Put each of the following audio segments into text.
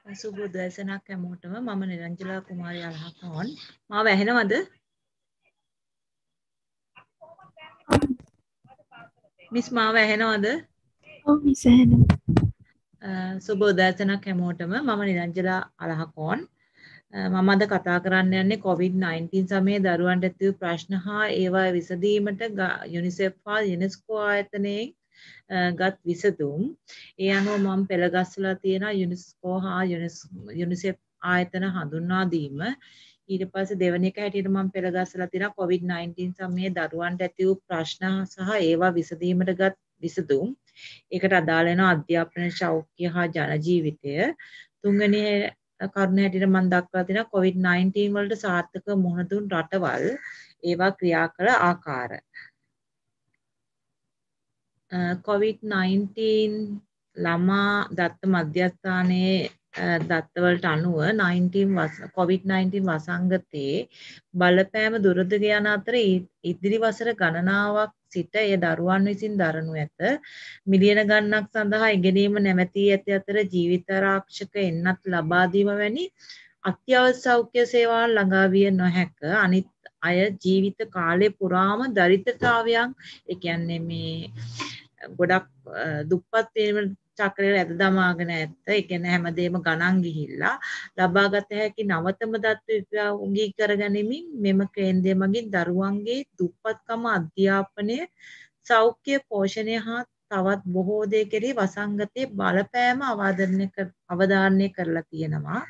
සුබෝදෑසනක් හැමෝටම මම නිරංජලා කුමාරි අලහකෝන් මාව ඇහෙනවද මිස් මාව ඇහෙනවද මිස් ඇහෙනවා. සුබෝදෑසනක් හැමෝටම මම නිරංජලා අලහකෝන් මම අද කතා කරන්න යන්නේ COVID-19 සමයේ දරුවන්ට ඇති වූ ප්‍රශ්න හා ඒවා විසඳීමට යුනිසෙෆ් හා යුනෙස්කෝ ආයතනයෙන් ගත් විසඳුම් ඒ අනුව මම පෙළගස්සලා තියෙන යුනෙස්කෝ හා යුනිසෙෆ් ආයතන හඳුන්වා දීම ඊට පස්සේ දෙවෙනි එක හැටියට මම පෙළගස්සලා තියෙනවා COVID-19 සමයේ දරුවන්ට ඇති වූ ප්‍රශ්න සහ ඒවා විසඳීමට ගත් විසඳුම් ඒකට අදාළ වෙන අධ්‍යාපන සෞඛ්‍ය හා ජන ජීවිතය තුන්වෙනි කරුණ හැටියට මම දක්වලා තියෙනවා COVID-19 වලට සාර්ථක මුහුණ දුන් රටවල් ඒවා ක්‍රියා කළ ආකාර COVID-19 ළමා දත්ත මධ්‍යස්ථානයේ දත්තවලට අනුව COVID-19 වසංගතයේ බලපෑම දුරදිග යන අතර ඉදිරි වසර ගණනාවක් සිට එය දරුවන් විසින් දරනු ඇත. මිලියන ගණනක් සඳහා ඉගෙනීම නැවතී ඇති අතර ජීවිතාරක්ෂක එන්නත් ලබා දීම වැනි අත්‍යවශ්‍ය සෞඛ්‍ය සේවාවන් ළඟා විය නොහැක. අනිත් අය ජීවිත කාලය පුරාම දරිද්‍රතාවයන් ඒ කියන්නේ මේ ගොඩක් දුප්පත් වීම චක්‍රය ඇද දමාගෙන ඇත්ත. ඒ කියන්නේ හැමදේම ගණන් ගිහිල්ලා ලබාගත හැකි නවතම දත්ත උගී කරගනිමින් මෙම කේන්ද්‍රය මගින් දරුවන්ගේ දුප්පත්කම අධ්‍යාපනය සෞඛ්‍ය පෝෂණය හා තවත් බොහෝ දේ කෙරෙහි වසංගතයේ බලපෑම අවධාරණය කරලා තියෙනවා.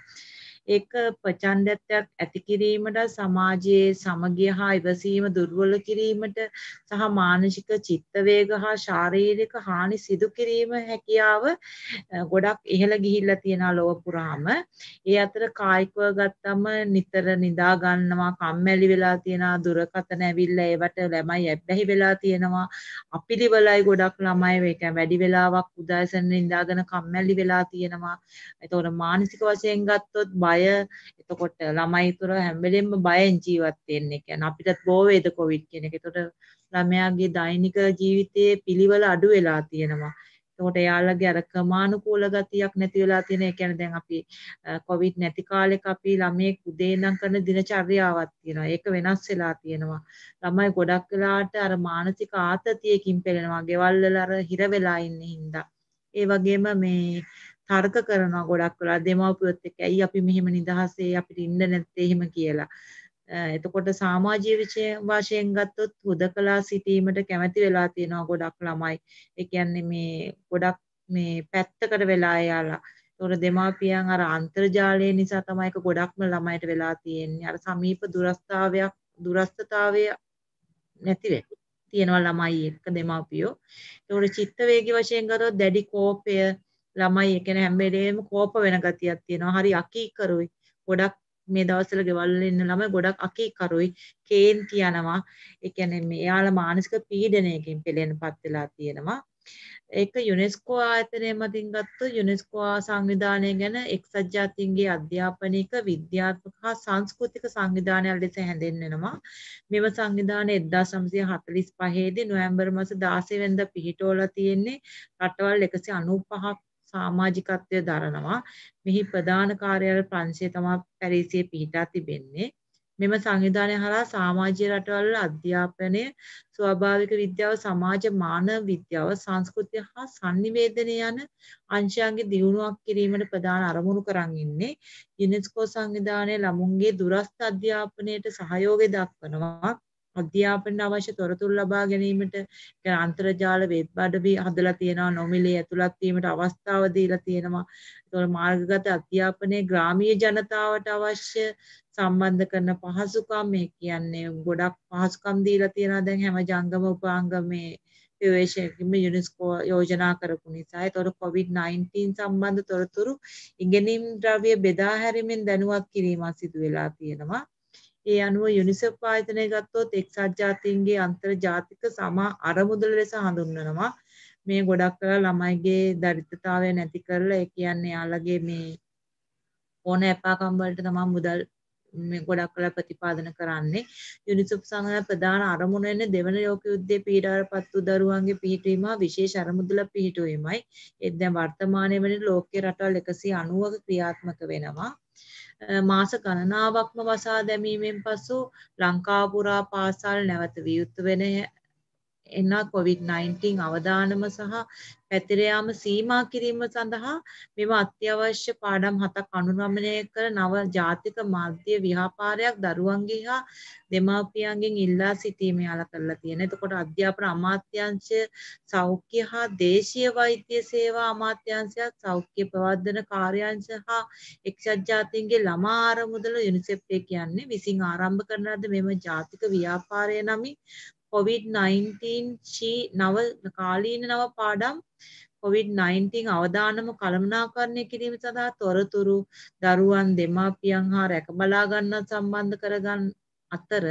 ඒක ප්‍රචණ්ඩත්වයක් ඇති කිරීමට සමාජයේ සමගිය හා ඉවසීම දුර්වල කිරීමට සහ මානසික චිත්ත වේග හා ශාරීරික හානි සිදු කිරීම හැකියාව ගොඩක් ඉහළ ගිහිල්ලා තියෙනවා ලොව පුරාම. ඒ අතර කායිකව ගත්තම නිතර නිදා ගන්නවා, කම්මැලි වෙලා තියෙනවා, දුරකථන ඇවිල්ලා ඒවට ළමයි ඇබ්බැහි වෙලා තියෙනවා. අපිලිවලයි ගොඩක් ළමයි ඒක වැඩි වෙලාවක් උදෑසන නිදාගෙන කම්මැලි වෙලා තියෙනවා. ඒතකොට මානසික වශයෙන් ගත්තොත් බය එතකොට ළමයි තුර හැම වෙලෙම බයෙන් ජීවත් වෙන්නේ. කියන්නේ අපිටත් බෝ වේද කොවිඩ් කියන එක. ඒතකොට ළමයාගේ දෛනික ජීවිතයේ පිළිවෙල අඩු වෙලා තියෙනවා. එතකොට එයාලගේ අර ක්‍රමානුකූල ගතියක් නැති වෙලා තියෙන. ඒ කියන්නේ දැන් අපි කොවිඩ් නැති කාලෙක අපි ළමයේ උදේ ඉඳන් කරන දිනචර්යාවක් තියෙනවා. ඒක වෙනස් වෙලා තියෙනවා. ළමයි ගොඩක් වෙලාවට අර මානසික ආතතියකින් පෙළෙනවා. ගෙවල් වල අර හිර වෙලා ඉන්නේ හින්දා. ඒ වගේම මේ තර්ක කරනවා ගොඩක් වෙලා දෙමව්පියොත් එක්ක ඇයි අපි මෙහෙම නිදහසේ අපිට ඉන්න නැත්තේ එහෙම කියලා. එතකොට සමාජීය වශයෙන් ගත්තොත් හුදකලා සිටීමට කැමති වෙලා තියෙනවා ගොඩක් ළමයි. ඒ කියන්නේ මේ ගොඩක් මේ පැත්තකට වෙලා යාලා. ඒතකොට දෙමාපියන් අර අන්තර්ජාලය නිසා තමයි ඒක ගොඩක්ම ළමයිට වෙලා තියෙන්නේ. අර සමීප දුරස්ථතාවය නැති වෙන්නේ. තියෙනවා ළමයි එක්ක දෙමාපියෝ. ඒතකොට චිත්ත වේගී වශයෙන් ගත්තොත් දැඩි කෝපය ළමයි ඒ කියන්නේ හැම වෙලේම කෝප වෙන ගතියක් තියෙනවා. හරි අකීකරුයි. ගොඩක් මේ දවස්වල ගෙවල් වල ඉන්න ළමයි ගොඩක් අකීකරුයි. කේන්ති යනවා. ඒ කියන්නේ මෙයාලා මානසික පීඩනයකින් පෙළෙනපත් වෙලා තියෙනවා. ඒක යුනෙස්කෝ ආයතනය මතින් ගත්තොත් යුනෙස්කෝ සංවිධානය ගැන එක්සත් ජාතීන්ගේ අධ්‍යාපනික විද්‍යාත්මක හා සංස්කෘතික සංවිධානයක් ලෙස හැඳින්වෙනවා. මෙම සංවිධානය 1945 දී නොවැම්බර් මාස 16 වෙනිදා පිහිටවලා තියෙන්නේ රටවල් 195ක් සමාජිකත්වය දරනවා. මෙහි ප්‍රධාන කාර්යාලය ප්‍රංශයේ තමයි පැරිසියේ පිහිටා තිබෙන්නේ. මෙම සංවිධානය හරහා සමාජීය රටවල් වල අධ්‍යාපනය, ස්වාභාවික විද්‍යාව, සමාජ මානව විද්‍යාව, සංස්කෘතිය හා sannivedana යන අංශයන්ගේ දියුණුවක් කිරීමට ප්‍රධාන අරමුණු කරන් ඉන්නේ. යුනෙස්කෝ සංවිධානය ළමුන්ගේ දුරස්ථ අධ්‍යාපනයට සහයෝගය දක්වනවා. අධ්‍යාපනයට අවශ්‍ය තොරතුරු ලබා ගැනීමට අන්තර්ජාල වෙබ් අඩවි හදලා තියෙනවා. නොමිලේ ඇතුළත් වීමට අවස්ථාව දීලා තියෙනවා. ඒතකොට මාර්ගගත අධ්‍යාපනයේ ග්‍රාමීය ජනතාවට අවශ්‍ය සම්බන්ධ කරන පහසුකම් මේ කියන්නේ ගොඩක් පහසුකම් දීලා තියෙනවා දැන් හැම ජංගම උපාංගම මේ ප්‍රවේශයකින්ම යුනෙස්කෝ යෝජනා කරපු නිසා. ඒතකොට COVID-19 සම්බන්ධ තොරතුරු ඉගෙනීම් ද්‍රව්‍ය බෙදා හැරීමෙන් දැනුවත් කිරීමක් සිදු වෙලා තියෙනවා. ඒ අනුව යුනිසෙෆ් ආයතනය ගත්තොත් එක්සත් ජාතීන්ගේ අන්තර්ජාතික සමා අරමුදල ලෙස හඳුන්වනවා. මේ ගොඩක් වෙලා ළමයිගේ දරිද්‍රතාවය නැති කරලා ඒ කියන්නේ යාළගේ මේ ඕන එපාකම් වලට තමයි මුදල් මේ ගොඩක් කල ප්‍රතිපාදන කරන්නේ යුනිසෙෆ් සංගමයේ ප්‍රධාන අරමුණ වෙන්නේ දෙවන ලෝක යුද්ධයේ පීඩාවටපත් වූ දරුවන්ගේ පිහිටවීම විශේෂ අරමුදල පිහිටුවීමයි. ඒ දැන් වර්තමානයේ වෙන ලෝකයේ රටවල් 190ක ක්‍රියාත්මක වෙනවා. මාස ගණනාවක්ම වසා දැමීමෙන් පසු ලංකාව පුරා පාසල් නැවත විවෘත වෙන එන COVID-19 අවදානම සහ පැතිර යාම සීමා කිරීම සඳහා මෙම අත්‍යවශ්‍ය පාඩම් 7ක් අනුගමනය කර නව ජාතික මාධ්‍ය ව්‍යාපාරයක් දරුවන්ගේ හා දෙමාපියන්ගෙන් ඉල්ලා සිටීම යාලා කරලා තියෙනවා. එතකොට අධ්‍යාපන අමාත්‍යාංශය සෞඛ්‍ය හා දේශීය වෛද්‍ය සේවා අමාත්‍යාංශයත් සෞඛ්‍ය ප්‍රවර්ධන කාර්යාංශ හා එක්සත් ජාතීන්ගේ ළමා ආරමුදල යුනිසෙෆ් කියන්නේ විසින් ආරම්භ කරන ලද මෙම ජාතික ව්‍යාපාරය නමින් COVID-19 නව කාලීන නව පාඩම් COVID-19 අවදානම කළමනාකරණය කිරීම සඳහා තොරතුරු දරුවන් දෙමාපියන් හා රැකබලා ගන්නත් සම්බන්ධ කරගන්න අතර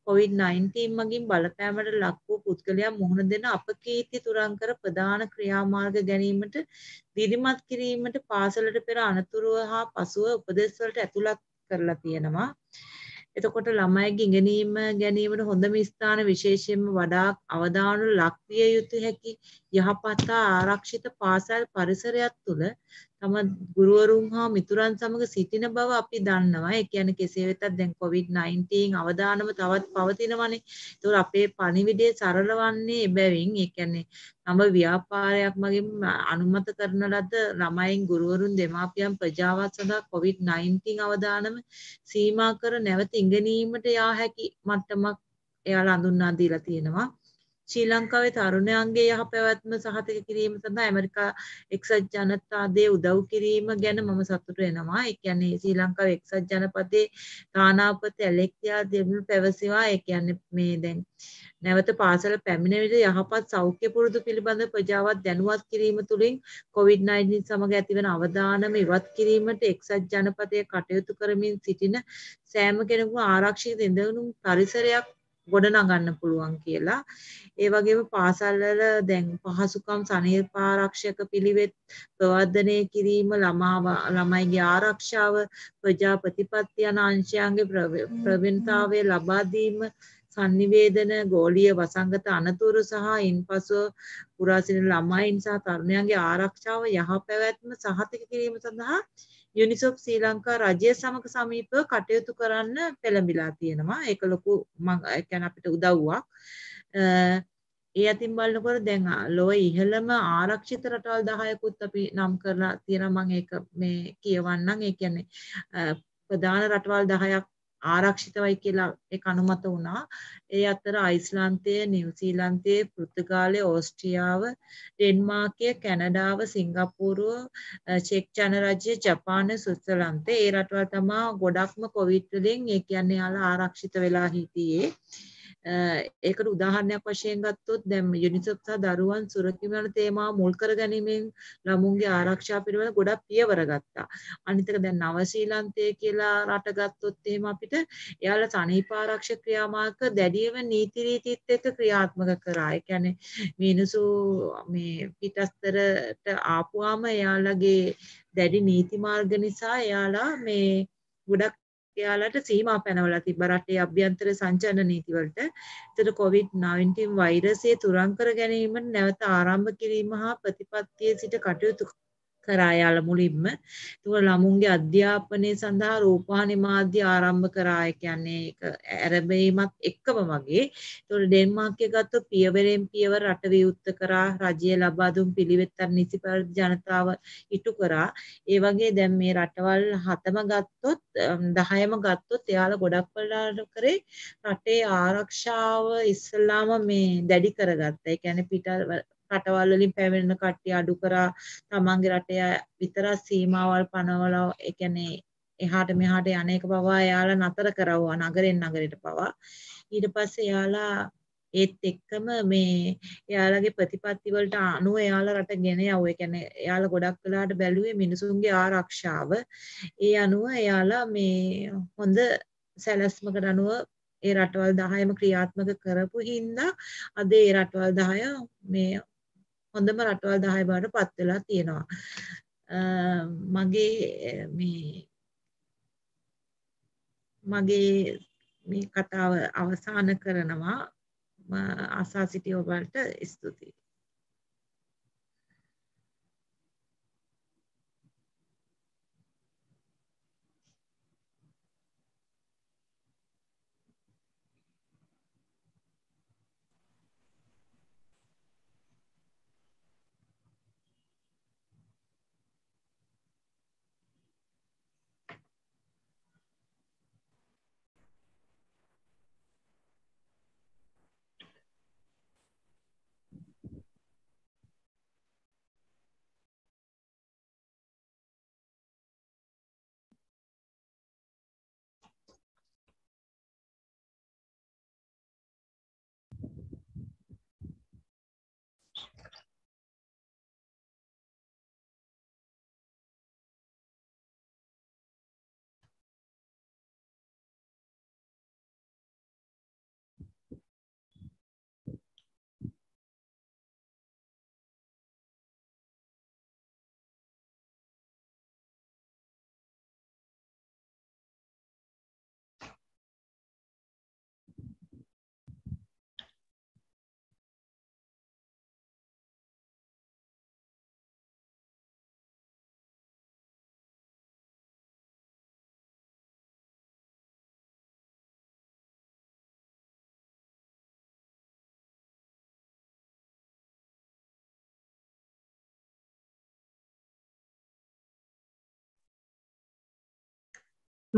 COVID-19 මගින් බලපෑමට ලක් වූ පුද්ගලයන් මුහුණ දෙන අපකීර්ති තුරන් කර ප්‍රධාන ක්‍රියාමාර්ග ගැනීමට දිරිමත් කිරීමට පාසලට පෙර අනතුරුව හා පසුව උපදෙස් වලට ඇතුළත් කරලා තියෙනවා. එතකොට ළමයිගේ ඉගෙනීම ගැනීමට හොඳම ස්ථාන විශේෂයෙන්ම වඩා අවධානය ලක් විය යුතු හැකි යහපත් ආරක්ෂිත පාසල් පරිසරයක් තුළ තම ගුරුවරුන් හා මිතුරන් සමග සිටින බව අපි දන්නවා. ඒ කියන්නේ කෙසේ වෙතත් දැන් COVID-19 අවදානම තවත් පවතිනවනේ. ඒතකොට අපේ පණිවිඩය සරල වන්නේ එබැවින් ඒ කියන්නේ නව ව්‍යාපාරයක් මගින් අනුමත කරන ලද ළමයින් ගුරුවරුන් දෙමාපියන් ප්‍රජාවත් සඳහා COVID-19 අවදානම සීමා කර නැවත ඉගෙනීමට යා හැකි මට්ටමක් එයාලා හඳුන්වා දීලා තියෙනවා. ශ්‍රී ලංකාවේ තරුණයන්ගේ යහපැවැත්ම සහතික කිරීම සඳහා ඇමරිකා එක්සත් ජනතාදේ උදව් කිරීම ගැන මම සතුටු වෙනවා. ඒ කියන්නේ ශ්‍රී ලංකාවේ එක්සත් ජනපදයේ තානාපති ඇලෙක්සියා දෙමුල් පැවසුවා. ඒ කියන්නේ මේ දැන් නැවත පාසල පැමිණ විට යහපත් සෞඛ්‍ය පුරුදු පිළිබඳ ප්‍රජාවත් දැනුවත් කිරීම තුළින් COVID-19 සමග ඇතිවන අවදානම ඉවත් කිරීමට එක්සත් ජනපදයේ කටයුතු කරමින් සිටින සෑම කෙනෙකුම ආරක්ෂිත ඉඳුණු පරිසරයක් ගොඩනගන්න පුළුවන් කියලා. ඒ වගේම පාසල්වල දැන් පහසුකම් සනීපාරක්ෂක පිළිවෙත් ප්‍රවර්ධනය කිරීම ළමයිගේ ආරක්ෂාව ප්‍රජා ප්‍රතිපත්ති යන අංශයන්ගේ ප්‍රවීණතාවය ලබා දීම සංනිවේදන ගෝලීය වසංගත අනතුරු සහ ඉන්පසු පුරා සිටින ළමයින් සහ තරුණයන්ගේ ආරක්ෂාව යහපැවැත්ම සහතික කිරීම සඳහා යුනිසෙෆ් ශ්‍රී ලංකා රජය සමග සමීපව කටයුතු කරන්න පෙළඹිලා තියෙනවා. ඒක ලොකු ඒ කියන්නේ අපිට උදව්වක්. ඒ අතින් බලනකොට දැන් ලෝක ඉහළම ආරක්ෂිත රටවල් 10කුත් අපි නම් කරලා තියෙනවා. මම ඒක මේ කියවන්නම්. ඒ කියන්නේ ප්‍රධාන රටවල් 10ක් ආරක්ෂිතවයි කියලා ඒක අනුමත වුණා. ඒ අතර අයිස්ලන්තය, නිව්සීලන්තය, පෘතුගාලය, ඕස්ට්‍රියාව, ඩෙන්මාර්කය, කැනඩාව, සිංගප්පූරුව, චෙක් ජනරාජ්‍ය, ජපානය, ස්විට්සර්ලන්තය. ඒ රටවල් තමයි ගොඩක්ම කොවිඩ් වලින් ඒ කියන්නේ යාලා ආරක්ෂිත වෙලා හිටියේ. ඒකට උදාහරණයක් වශයෙන් ගත්තොත් දැන් යුනිසෙෆ් සහ දරුවන් සුරකීම යන තේමාව මුල් කරගැනීමෙන් ළමුන්ගේ ආරක්ෂා පිළිබඳ ගොඩක් පියවර ගත්තා. අනිත් එක දැන් නව ශ්‍රීලන්තය කියලා රට ගත්තොත් එහෙම අපිට එයාලා සනීපාරක්ෂක ක්‍රියාමාර්ග දැඩියම නීති රීතිත් එක්ක ක්‍රියාත්මක කරා. ඒ කියන්නේ මිනිසු මේ පිටස්තරට ආපුවාම එයාලගේ දැඩි නීති මාර්ග නිසා එයාලා මේ ගොඩක් එයාලට සීමා පැනවලා තිබ්බ රටේ අභ්‍යන්තර සංචලන නීති වලට. ඒතර COVID-19 වෛරසය තුරන් කර ගැනීමට නැවත ආරම්භ කිරීම හා ප්‍රතිපත්තියේ සිට කටයුතු කරා යාලා මුලින්ම. ඒතකොට ළමුන්ගේ අධ්‍යාපනය සඳහා රූපවාහිනී මාධ්‍ය ආරම්භ කරා. ඒ කියන්නේ ඒක ආරම්භයීමත් එක්කම වගේ. ඒතකොට ඩෙන්මාර්කයේ ගත්තොත් පියවරෙන් පියවර රට විවෘත කරා. රජය ලබා දුන් පිළිවෙත් අර නිසි පරිදි ජනතාව ඉටු කරා. ඒ වගේ දැන් මේ රටවල් 7ම ගත්තොත් 10ම ගත්තොත් එයාලා ගොඩක් වෙලාවට කරේ රටේ ආරක්ෂාව ඉස්සලාම මේ දැඩි කරගත්තා. ඒ කියන්නේ පිට රටවල් වලින් පැමිණෙන කට්ටිය අඩු කරා. තමන්ගේ රටේ විතරක් සීමාවල් පනවලා ඒ කියන්නේ එහාට මෙහාට යන්නේක පවා එයාලා නතර කරවුවා නගරෙන් නගරයට පවා. ඊට පස්සේ එයාලා ඒත් එක්කම මේ එයාලගේ ප්‍රතිපත්ති වලට අනුව එයාලා රට ගෙන යවුවා. ඒ කියන්නේ එයාලා ගොඩක් වෙලාවට බැලුවේ මිනිසුන්ගේ ආරක්ෂාව. ඒ අනුව එයාලා මේ හොඳ සැලැස්මකට අනුව ඒ රටවල් 10ම ක්‍රියාත්මක කරපු හින්දා අද ඒ රටවල් 10 මේ හොඳම රටවල් 10 බවට පත් වෙලා තියෙනවා. මගේ මගේ මේ කතාව අවසන් කරනවා. ආසා සිටි ඔබට ස්තුතියි.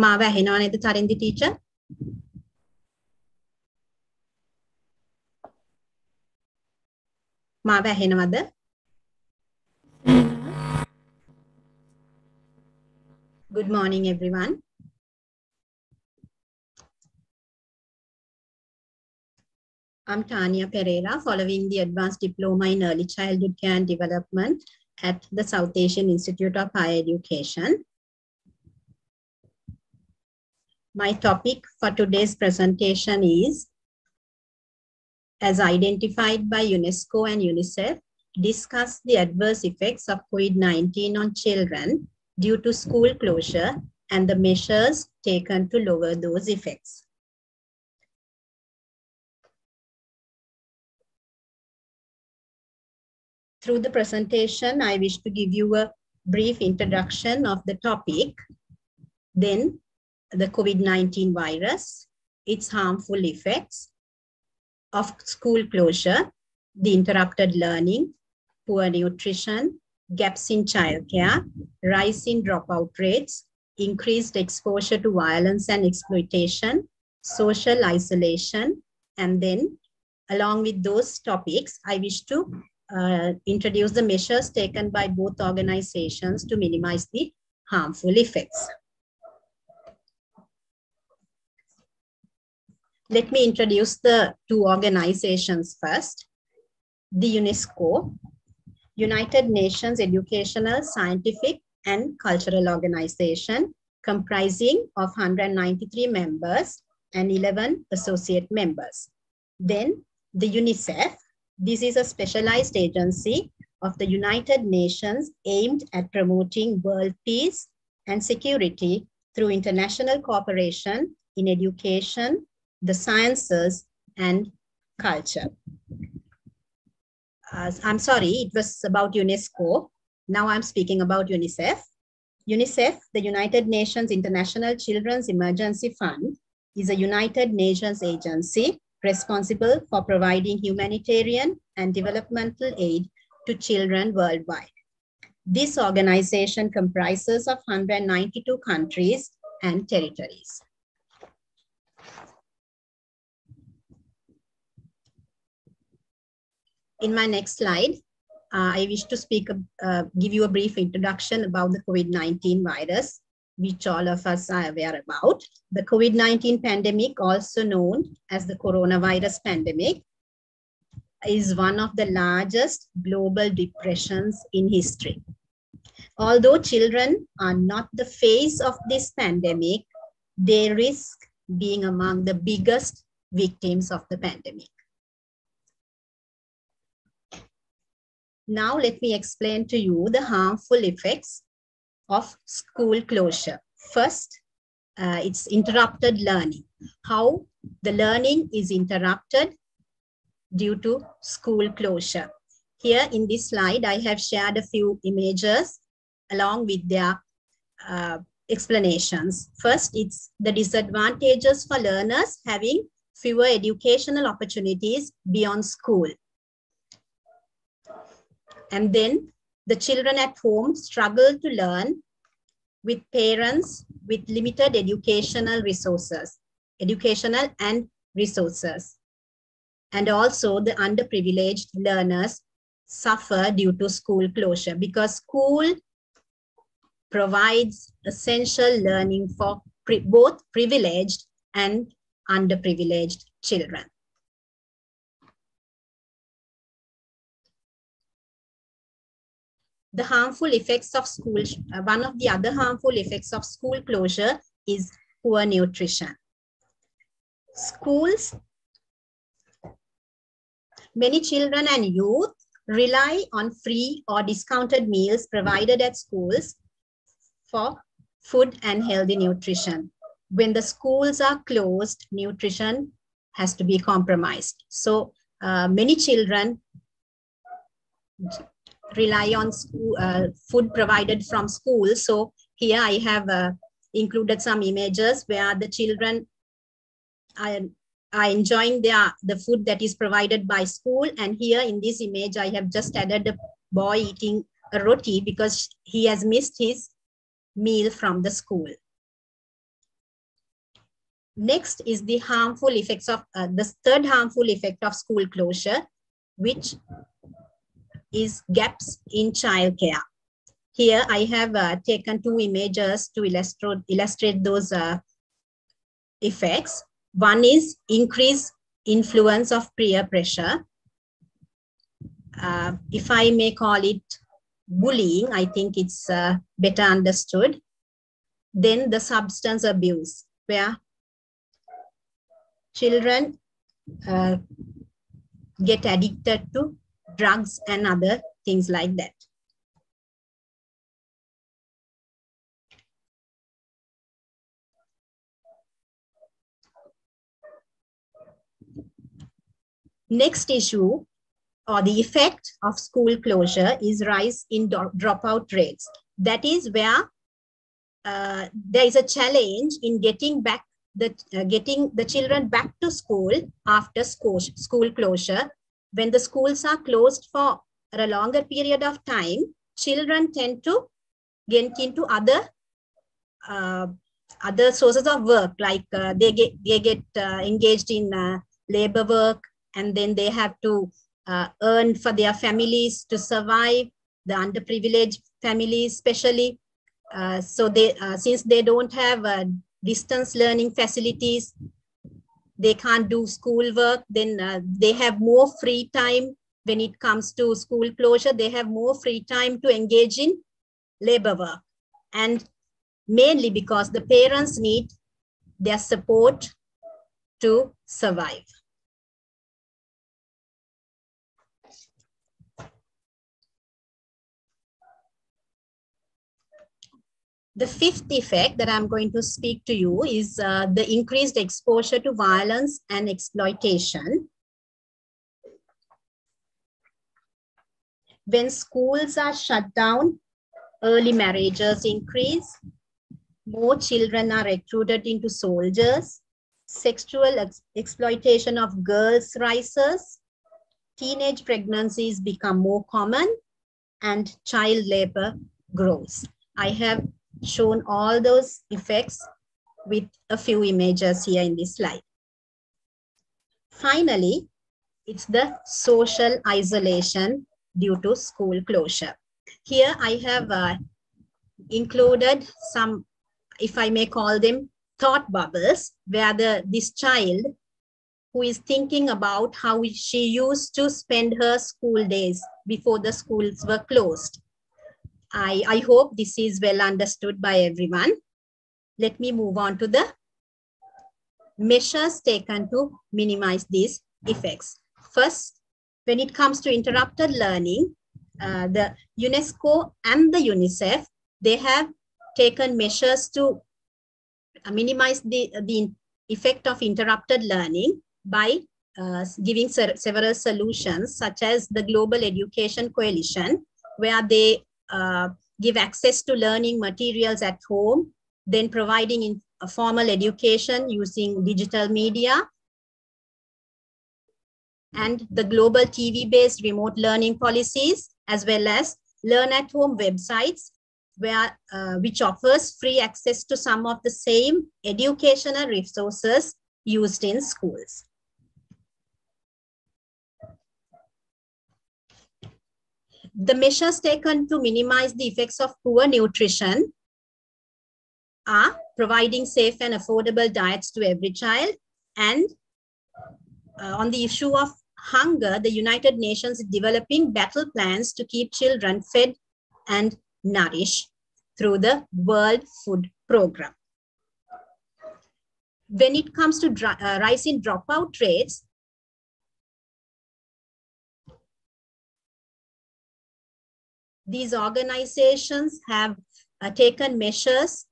මාව ඇහෙනව නේද චරින්දි ටීචර්? මාව ඇහෙනවද? Good morning everyone. I'm Tania Pereira, following the Advanced Diploma in Early Childhood Care and Development at the South Asian Institute of Higher Education. My topic for today's presentation is, as identified by UNESCO and UNICEF, discuss the adverse effects of COVID-19 on children due to school closure and the measures taken to lower those effects. Through the presentation, I wish to give you a brief introduction of the topic, then the COVID-19 virus, its harmful effects of school closure, the interrupted learning, poor nutrition, gaps in childcare, rise in dropout rates, increased exposure to violence and exploitation, social isolation, and then along with those topics, I wish to introduce the measures taken by both organizations to minimize the harmful effects. Let me introduce the two organizations first. The UNESCO, United Nations Educational, Scientific and Cultural Organization, comprising of 193 members and 11 associate members. Then the UNICEF. This is a specialized agency of the United Nations aimed at promoting world peace and security through international cooperation in education, the sciences, and culture. I'm sorry, it was about UNESCO. Now I'm speaking about UNICEF. UNICEF, the United Nations International Children's Emergency Fund, is a United Nations agency responsible for providing humanitarian and developmental aid to children worldwide. This organization comprises of 192 countries and territories. In my next slide, I wish to give you a brief introduction about the COVID-19 virus, which all of us are aware about. The COVID-19 pandemic, also known as the coronavirus pandemic, is one of the largest global depressions in history. Although children are not the face of this pandemic, they risk being among the biggest victims of the pandemic. Now let me explain to you the harmful effects of school closure. First, it's interrupted learning. How the learning is interrupted due to school closure. Here in this slide, I have shared a few images along with their explanations. First, it's the disadvantages for learners having fewer educational opportunities beyond school. And then the children at home struggle to learn with parents with limited educational and resources. And also the underprivileged learners suffer due to school closure because school provides essential learning for both privileged and underprivileged children. The harmful effects of school, one of the other harmful effects of school closure is poor nutrition. Schools, many children and youth rely on free or discounted meals provided at schools for food and healthy nutrition. When the schools are closed, nutrition has to be compromised. So many children rely on school, food provided from school. So here I have included some images where the children are enjoying the food that is provided by school. And here in this image, I have just added a boy eating a roti because he has missed his meal from the school. Next is the harmful effects of the third harmful effect of school closure, which is gaps in childcare. Here I have taken two images to illustrate those effects. One is increased influence of peer pressure. If I may call it bullying, I think it's better understood. Then the substance abuse, where children get addicted to drugs and other things like that. Next issue or the effect of school closure is rise in dropout rates. That is where there is a challenge in getting the children back to school after school closure. When the schools are closed for a longer period of time, children tend to get into other sources of work, like they get engaged in labor work, and then they have to earn for their families to survive, the underprivileged families especially. So they since they don't have distance learning facilities, they can't do school work, then they have more free time. When it comes to school closure, they have more free time to engage in labor work. And mainly because the parents need their support to survive. The fifth effect that I'm going to speak to you is the increased exposure to violence and exploitation. When schools are shut down, early marriages increase, more children are recruited into soldiers, sexual exploitation of girls rises, teenage pregnancies become more common, and child labor grows. I have shown all those effects with a few images here in this slide. Finally, it's the social isolation due to school closure. Here I have included some, if I may call them, thought bubbles, where this child who is thinking about how she used to spend her school days before the schools were closed. I hope this is well understood by everyone. Let me move on to the measures taken to minimize these effects. First, when it comes to interrupted learning, the UNESCO and the UNICEF, they have taken measures to minimize the effect of interrupted learning by giving several solutions, such as the Global Education Coalition, where they give access to learning materials at home, then providing a formal education using digital media, and the global TV-based remote learning policies, as well as learn-at-home websites, where which offers free access to some of the same educational resources used in schools. The measures taken to minimize the effects of poor nutrition are providing safe and affordable diets to every child. And on the issue of hunger, the United Nations is developing battle plans to keep children fed and nourished through the World Food Programme. When it comes to rise in dropout rates, these organizations have taken measures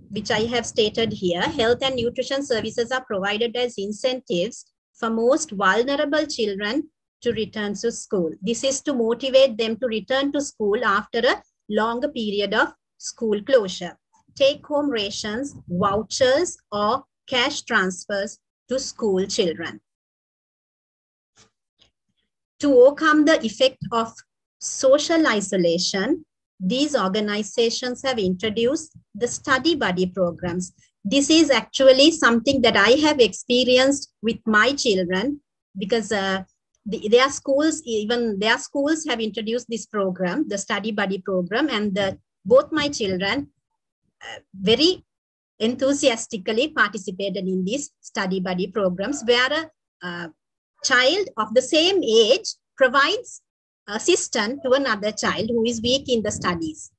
which I have stated here. Health and nutrition services are provided as incentives for most vulnerable children to return to school. This is to motivate them to return to school after a longer period of school closure. Take-home rations, vouchers, or cash transfers to school children. To overcome the effect of social isolation, these organizations have introduced the study buddy programs. This is actually something that I have experienced with my children, because their schools have introduced this program, the study buddy program, and both my children very enthusiastically participated in these study buddy programs, where a child of the same age provides assistance to another child who is weak in the studies.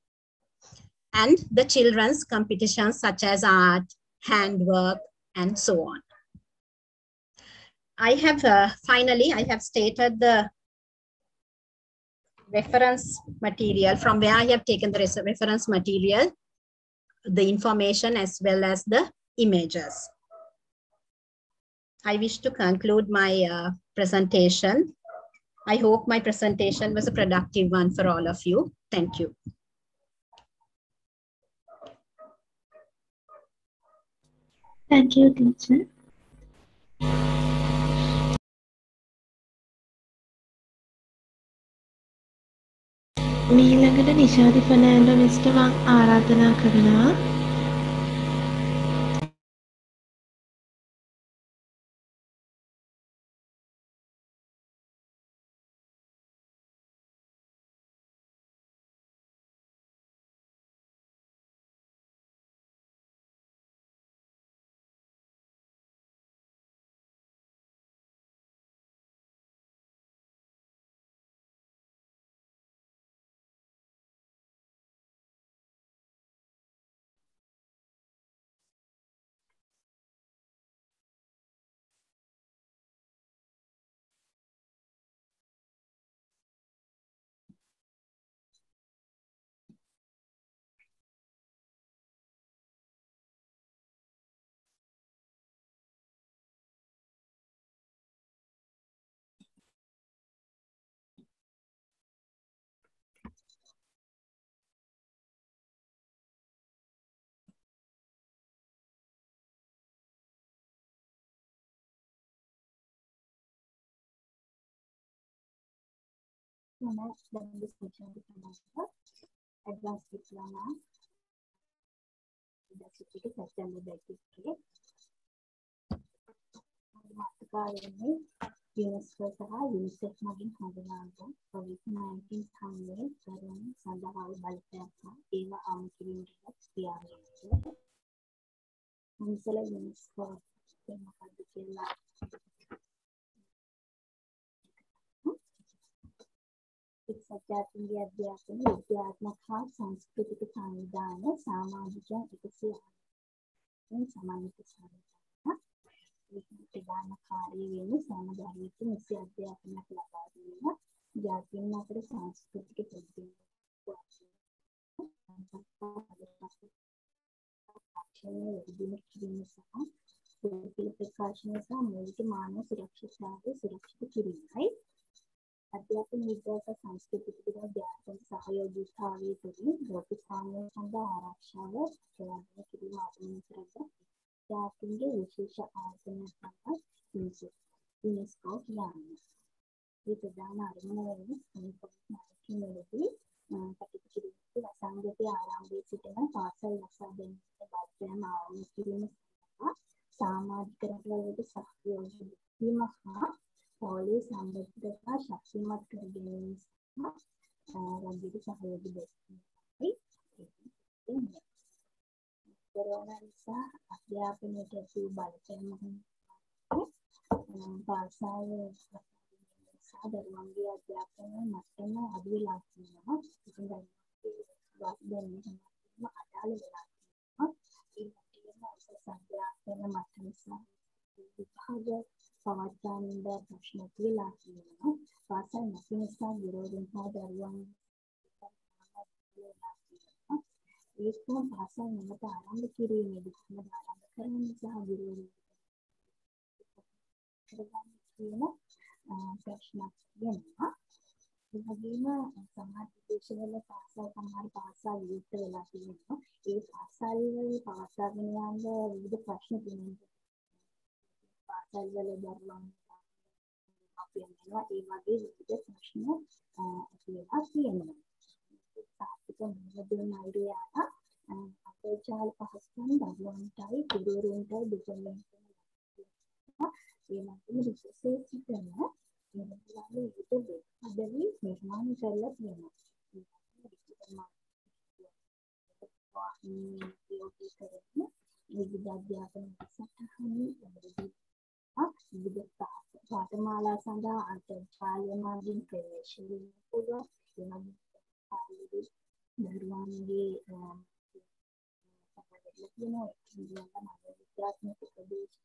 And the children's competitions such as art, handwork, and so on. I have finally, I have stated the reference material from where I have taken the reference material, the information as well as the images. I wish to conclude my presentation. I hope my presentation was a productive one for all of you. Thank you. Thank you, teacher. මීළඟට නිශාදි Fernando mister මං ආරාධනා කරනවා. Advanced Diploma Certificate September 23. මාතෘකාවෙන්නේ UNESCO සහ UNICEF මගින් හඳුනාගත් COVID-19 සම්මේ කරුණු සඳහා බලපෑම් හා ඒවා ආම කිරීමට ක්‍රියාවලිය. මොන්සල UNESCO මොකක්ද කියලා සත්‍යාත්මක අධ්‍යාපන විද්‍යාත්මක හා සංස්කෘතික සංවිධාන සමාජිකයන් එකසිය සමානිත සාධක ප්‍රධාන කාර්යය වෙන්නේ සමාජාධිපති නිසි අධ්‍යාපනයක් ලබා දීම ජාතීන් අතර සංස්කෘතික ප්‍රතිබිම්බ තාක්ෂණයේ වැඩිදින කිරීම සහ පොදුපිළ ප්‍රකාශනය සහ මූලික මානව සුරක්ෂිතතාවය සුරක්ෂිත කිරීමයි. අධ්‍යාපන විද්‍යාව සංස්කෘතික විද්‍යාත්මක සහයෝගීතාවය තුළින් ලෝක සාමය සඳහා ආරක්ෂාව ප්‍රවර්ධනය කිරීම ආත්මය කරගත් ජාතින්ගේ විශේෂ ආයතනයක් තමයි UNESCO කියන්නේ. මේ ප්‍රධාන අරමුණ වෙන්නේ සම්පූර්ණ කටයුතු කිරීමේ වසංගතයේ ආරම්භයේ සිටම පාසල් ලසා ගැනීමේ බලපෑම ආරම්භ කිරීම සඳහා සමාජික රටවලට සහයෝගී වීම හා පොලිස් සම්බන්ධතා ශක්තිමත් කර ගැනීම සහ රාජ්‍යයට සහයෝගී දැක්වීමයි. කොරෝනා නිසා අධ්‍යාපනයට ඇති බලපෑම පාසල් සහ දරුවන්ගේ අධ්‍යාපන මට්ටම අඩු වෙලා තියෙනවා. ඉතින් දැන් අදාළ වෙලා තියෙනවා. ඒ වගේම අධ්‍යාපන මට්ටම සහ විභාග පවත්වන්න ප්‍රශ්න වෙලා තියෙනවා. පාසල් නැති නිසා විරෝධයෙන් හා දරුවන් ඒකම පාසල් නැවත ආරම්භ කිරීමේදී කොහොමද ආරම්භ කරන්නේ සහ විරෝධය කරගන්න කියන ප්‍රශ්නක් වෙනවා. ඒ වගේම සමහර ප්‍රදේශවල පාසල් සමහර පාසල් විවෘත වෙලා තියෙනවා. ඒ පාසල් වල පවත්වාගෙන යන විවිධ ප්‍රශ්න තියෙනවා. පාසල් වල දරුවන් අපියන් වෙනවා ඒ වගේ විවිධ ප්‍රශ්න ඇතිවෙලා තියෙනවා. සාහිත්‍ය මොනවද අයිරියාලා අන්තර්ජාල පහසුකම් දරුවන්ටයි ගුරුවරුන්ටයි දෙපළට ඒ වගේම විශේෂ කරන මොනවාගේ විදිහට අදලි නිර්මාණය කරලා තියෙනවා. විවිධ අධ්‍යාපන සටහන් විවිධ පාඨමාලා සඳහා අන්තර්ජාලය මගින් ප්‍රවේශ වීම පුළුවන්. දරුවන්ගේ විද්‍යාත්මක ප්‍රදේශ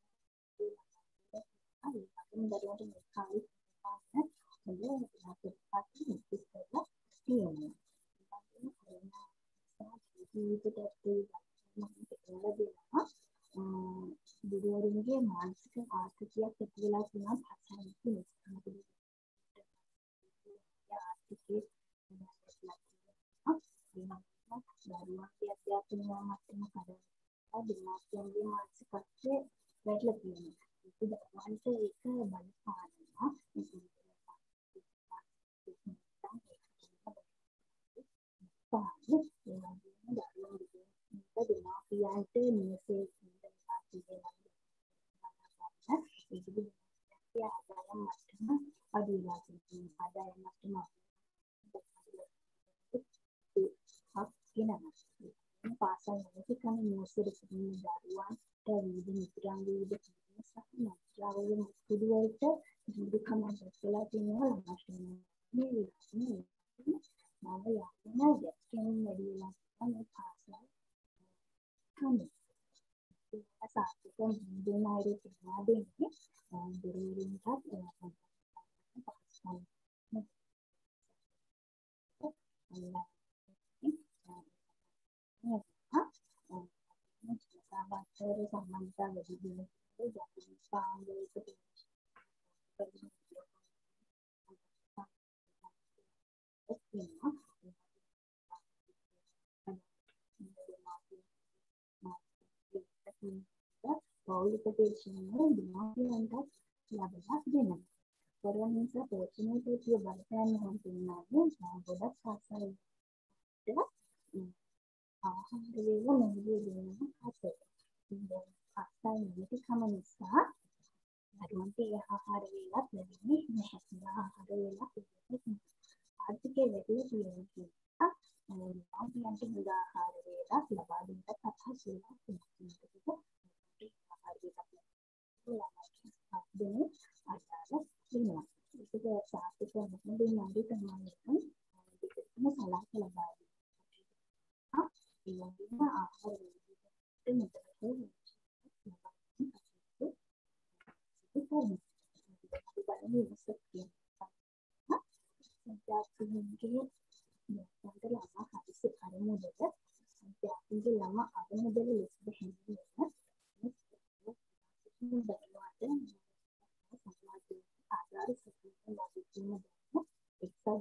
ගුරුවරුන්ගේ මානසික ආතතියක් ඇති වෙලා තියෙනවා භාෂාවෙන් නිසා. ආර්ථිකයේ දරුවන්ගේ අධ්‍යාපන මට්ටම කරා දෙමාපියන්ගේ මානසිකත්වයේ වැටලා තියෙනවා. ඒක දරුවන්ට ඒක බලපානවා. දෙමාපියන්ට මේසේ ආදායම් මට්ටම අඩු වෙලා තියෙනවා. ආදායම් මට්ටම පාසල් නැති කම නිවසේද සිටින දරුවන්ට විවිධ මිතුරන් විවිධ සහ මුදු වලට විවිධ කම දැක්වලා තියෙනවා ළමයින්ට. මේ විදිහට මම යන්න ගැස්කෙන් වැඩි වෙලා තමයි පාසල් කන්නේ. ඒ සාහිත්‍ය දෙන අය තියෙනවා දෙන්නේ ගුරුවරුන්ට පාසල් සම්බන්ධතා වැඩි දියුණු ජාතික සාංගික පෞලික දේශනාව දිනවලට ලැබලා දෙනවා. කොරෝනා නිසා පෝෂණයට තිය බලපෑම හම්බුනා ගොඩක් පාසල් ආහාර වේල මොහොතේ දෙනවා අතට. පාසල් නැති කම නිසා දරුවන්ට ආහාර වේලක් ලැබෙන්නේ නැහැ. ආහාර වේලක් ලැබෙන්නේ ආර්ථිකයේ වැඩි තියෙනවා. මාපියන්ට මුද ආහාර වේලක් ලබා දෙන්නත් අපහසු වෙනවා. ආහාර වේලක් දෙන්නේ අදාළ වෙනවා. ඒක සාහිත්‍ය මොකද නඩු තමයි දෙකම සලහ ලබා දෙනවා. ඒ වගේම ආහාර වේලක්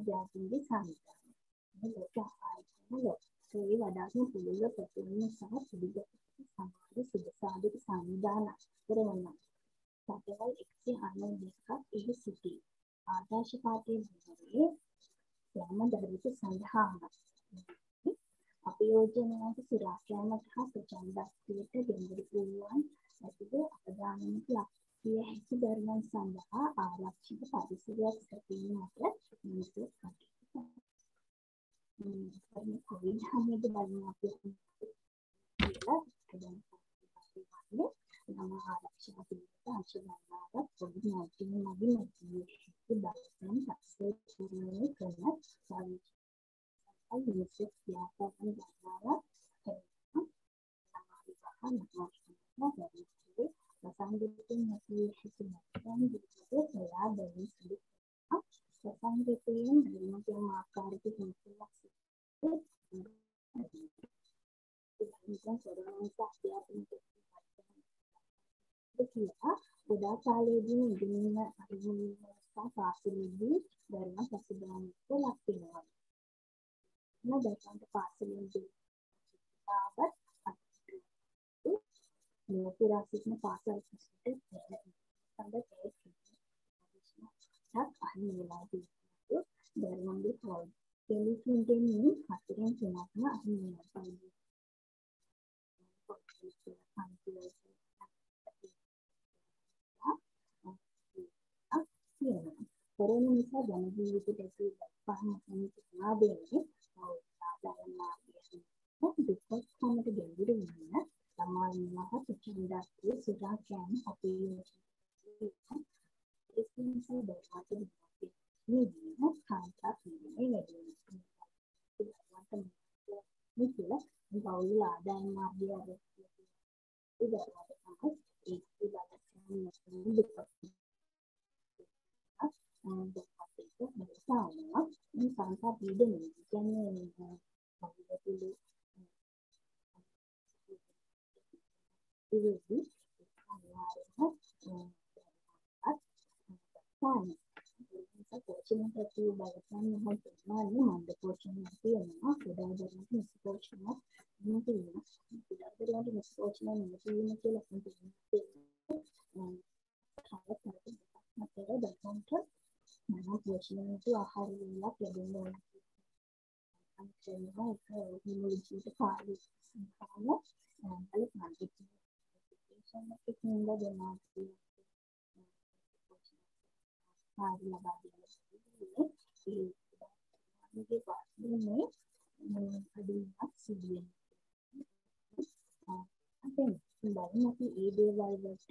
ජාතීන්ගේ සංවිධානය. මේ ලෝක ආයතන ලෝකයේ වඩාත්ම පුළුල් ප්‍රතිනිධි සහ පිළිගත් සමාජ සුබසාධක සංවිධාන කරනවා. රටවල් 192ක් එහි සිටී. ආදර්ශ පාඨයේ විවරයේ ළමදරුවෙකු සඳහාම අපයෝජනයන්ට සුරාකෑමට හා ප්‍රචණ්ඩත්වයට ගෙන්වරු වූවන් ඇතිව අපදානමට ලක් විය හැකි දරුවන් සඳහා ආරක්ෂිත පරිසරයක් සැපයීමට මිනිසුන් කටයුතු කරනවා. කොවිඩ් හැමෝද බලන්න අපි කියලා දැන් ළමා ආරක්ෂා පිළිබඳ අංශගණනාවක් කොවිඩ්-19 මගින් ඇතිවී බලයෙන් පස්සේ පුරන්නේ කරන UNICEF ව්‍යාපාරන ගණනාවක් කරනවා. ප්‍රසංගිකයන් නැති හැකි නැත්නම් විදිහට සොයා බැලී සිටිනවා. ප්‍රසංගිකයන් විවිධ ආකාරයක හිතලා කියලා උදා කාලයේදී ඉගෙනීම අරමුණ සහ පාසලේදී ධර්ම පසුබෑමට ලක් වෙනවා. දරුවන්ට පාසලේදී ආවත් පුරා සිටින පාසල් සිට දරුවන්ගේ ටෙලිෆෝන්ටෙන් හතරෙන් තුනක්ම අහිමිවෙනවා. කොරෝනා නිසා ජන ජීවිතයට ඇති පහම සමාදෙන්නේ ආදායම් මාර්ගයෙන් දුක්ඛමට ගෙවිරු වෙන සමාජ මහ ප්‍රචණ්ඩත්වයේ සුරාකෑම අපේ එස්මින්සි දරාට නිදින කාන්තා පිළිමේ වැඩි වෙනවා. බෞද්ධ ආදායම් මාර්ගය සංකා පීඩනය කියන්නේ පෝෂණය ප්‍රති බලපෑම් මහත්මයි මන්ද පෝෂණය තියෙනවා. උදාහරණයක් නිස්පෝෂණය නෙමෙයි. උදාහරණයක් නිස්පෝෂණය නෙමෙයි කියලා කියනවා. මතක දක්වන්නට මම පෝෂණයට ආහාර වේලක් ලැබෙන්න ඕන. අන්තිමට ඒක නිමුලිට කාර්ය සංඛාන බලපෑම් එකක් නෙවෙයි දෙනවා. කාර්ය ලබා දෙන්නේ ඒ පාස්නේ අදින්ක් සිදුවෙන. අපෙන් අපි ඒ දේවල් වලට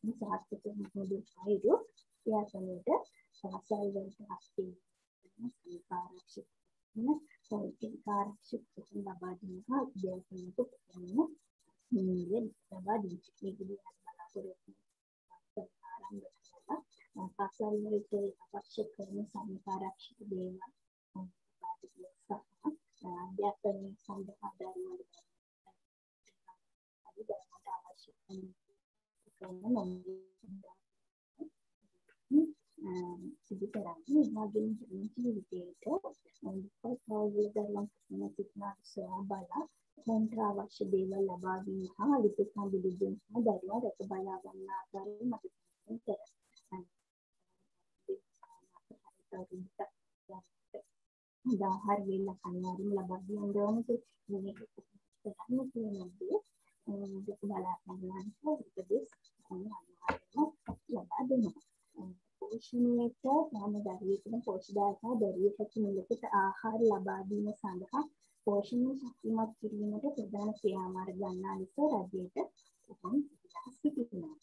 සාර්ථක මොහොතේ අයිරු යාසනෙට සාසල් වලට හස්ති සංකාරක්ෂිත සංකාරක්ෂිත ලබා දෙනවා. අධ්‍යාපනයට ප්‍රතිම නිලෙන් ලබා දෙන්නේ. මේකදී බලාපොරොත්තු ආරම්භ කරලා පාසල් වලට අවශ්‍ය කරන සංකාරක්ෂිත දේවල් අධ්‍යාපනය සඳහා දරුවන්ට අවශ්‍ය කරන සිදු කරන්නේ එවාගේ ජීවිතයට දුක්ඛ දරුවන් සිටිනා සොයා බලා මොන්ට අවශ්‍ය දේවල් ලබා දීම හා අලුත් සම්බුදුන් සහ දරුවා රැක බලා ගන්න ආකාරය මතක කරගන්න. උදාහරණ වෙන්න කන්නාරින් ලබා දෙන ඕනේ මේක කරන්න කියන්නේ දුක බලා ගන්න උපදෙස් අනිවාර්යයෙන්ම ලබා දෙනවා. පෝෂණයට තම දරුවෙකුට පෝෂ්‍යදායක දරුවෙකුට මිලකට ආහාර ලබා දීම සඳහා පෝෂණය ශක්තිමත් කිරීමට ප්‍රධාන ක්‍රියාමාර්ග ගන්නා ලෙස රජයට උපන් සිටිනවා.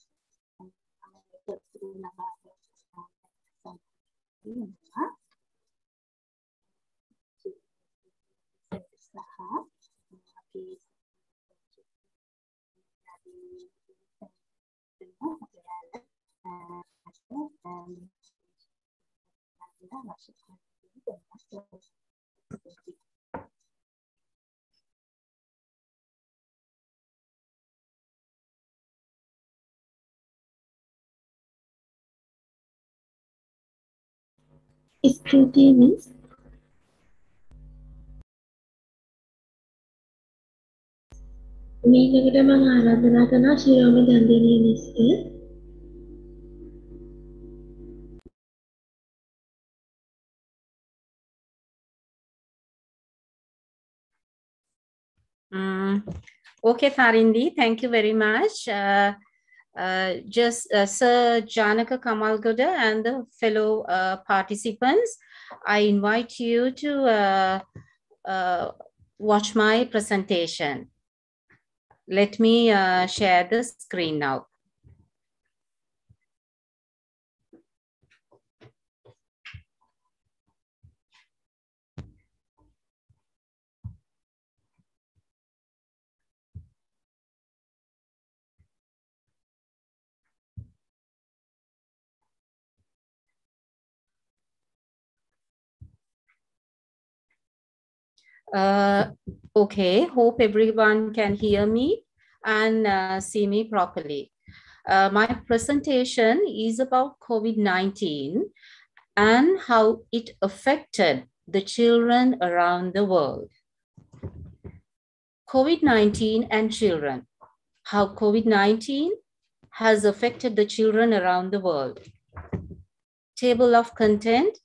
ස්තුතියි මිස්. මීළඟට මම ආරාධනා කරනවා Shiromi දන්දීනිය mister. Okay, Tharindi, thank you very much. Sir Janaka Kamalgoda and the fellow participants, I invite you to watch my presentation. Let me share the screen now. Okay, hope everyone can hear me and see me properly. My presentation is about COVID-19 and how it affected the children around the world. COVID-19 and children, how COVID-19 has affected the children around the world. Table of content.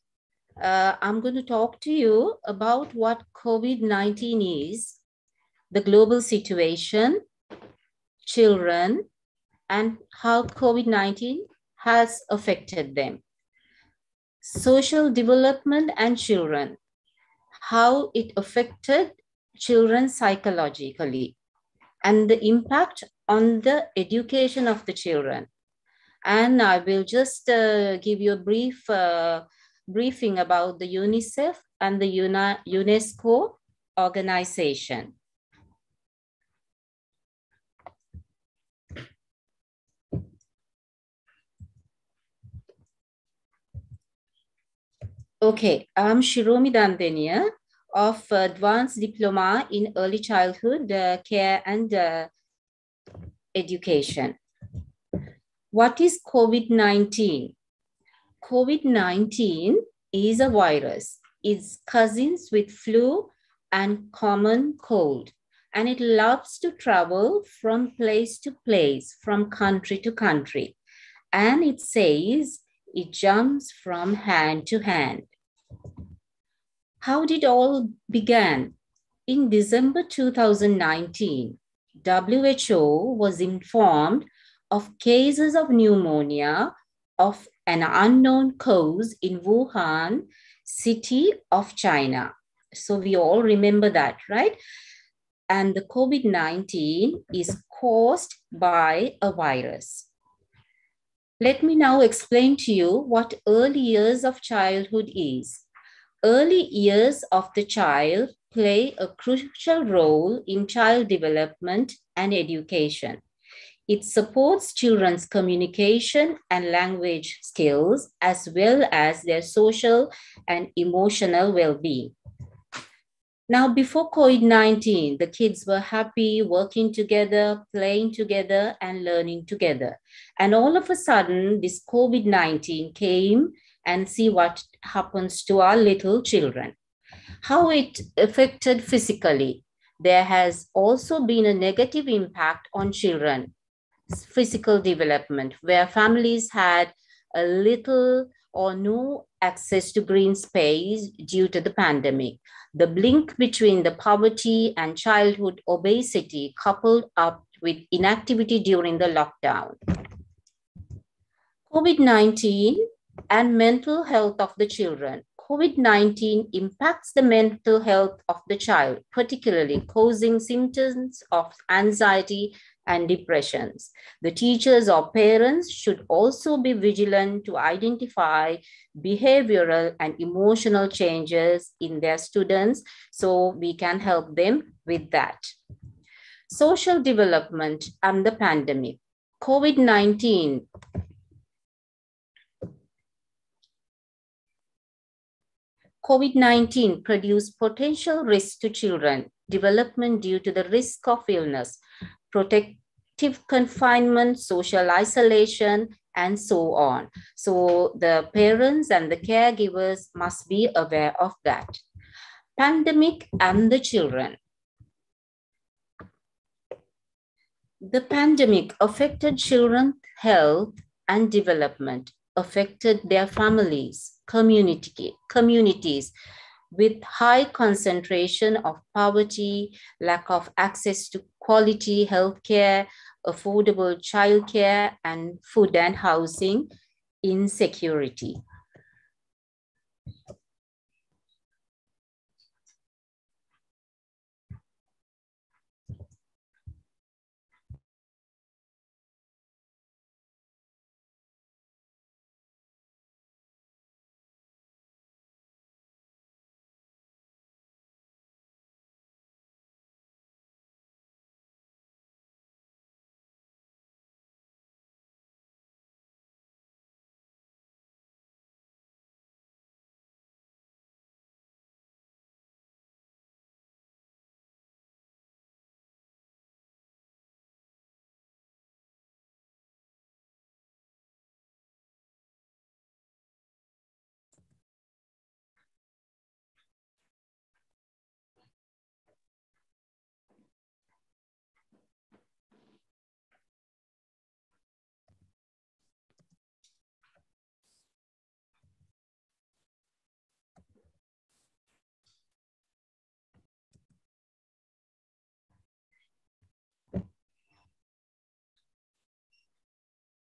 I'm going to talk to you about what COVID-19 is, the global situation, children, and how COVID-19 has affected them. Social development and children, how it affected children psychologically, and the impact on the education of the children. And I will just give you a brief briefing about the UNICEF and the UNESCO organization. Okay, I'm Shiromi Dandenia of Advanced Diploma in Early Childhood Care and Education. What is COVID-19? COVID-19 is a virus. It's cousins with flu and common cold. And it loves to travel from place to place, from country to country. And it says it jumps from hand to hand. How did it all begin? In December 2019, WHO was informed of cases of pneumonia of an unknown cause in Wuhan city of China. So we all remember that, right? And the COVID-19 is caused by a virus. Let me now explain to you what early years of childhood is. Early years of the child play a crucial role in child development and education. It supports children's communication and language skills, as well as their social and emotional well-being. Now, before COVID-19, the kids were happy, working together, playing together, and learning together. And all of a sudden, this COVID-19 came, and see what happens to our little children. How it affected physically. There has also been a negative impact on children. Physical development, where families had a little or no access to green space due to the pandemic. The link between the poverty and childhood obesity coupled up with inactivity during the lockdown. COVID-19 and mental health of the children. COVID-19 impacts the mental health of the child, particularly causing symptoms of anxiety and depressions. The teachers or parents should also be vigilant to identify behavioral and emotional changes in their students so we can help them with that. Social development and the pandemic. COVID-19 produced potential risks to children development due to the risk of illness, protective confinement, social isolation, and so on. So the parents and the caregivers must be aware of that. Pandemic and the children. The pandemic affected children's health and development, affected their families, communities with high concentration of poverty, lack of access to quality health care, affordable childcare, and food and housing insecurity.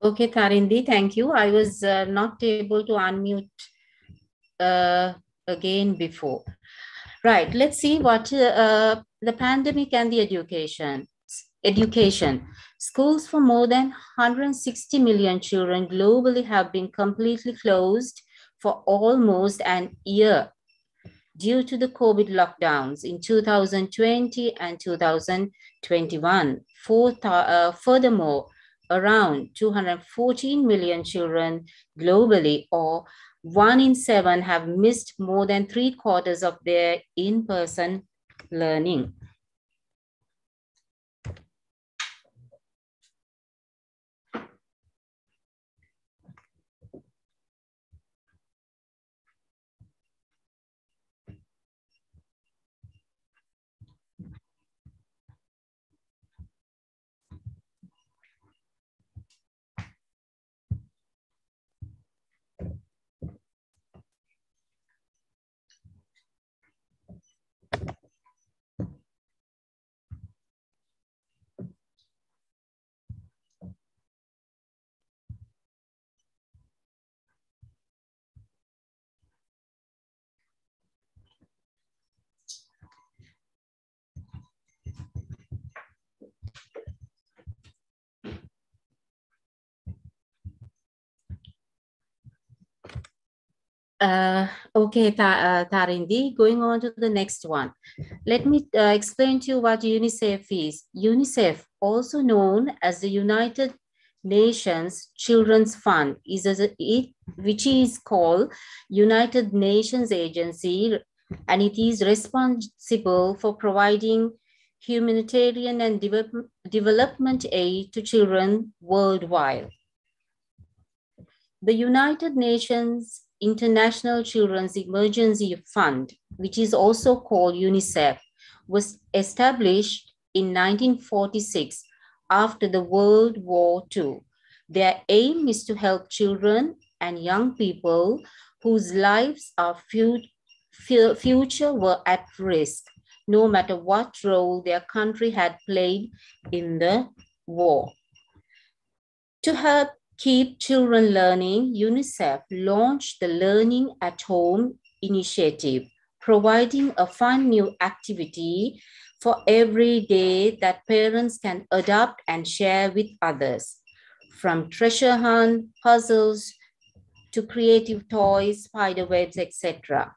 Okay, Tarindi, thank you. I was not able to unmute again before. Right, let's see what the pandemic and the education. Schools for more than 160 million children globally have been completely closed for almost an year due to the COVID lockdowns in 2020 and 2021. Furthermore, around 214 million children globally, or 1 in 7, have missed more than 3/4 of their in-person learning. Okay, Tarindi, going on to the next one. Let me explain to you what UNICEF is. UNICEF, also known as the United Nations Children's Fund, which is called United Nations Agency, and it is responsible for providing humanitarian and development aid to children worldwide. The United Nations International Children's Emergency Fund, which is also called UNICEF, was established in 1946 after the World War II. Their aim is to help children and young people whose lives or future were at risk, no matter what role their country had played in the war. To help keep children learning, UNICEF launched the Learning at Home initiative, providing a fun new activity for every day that parents can adopt and share with others. From treasure hunt, puzzles, to creative toys, spider webs, etc.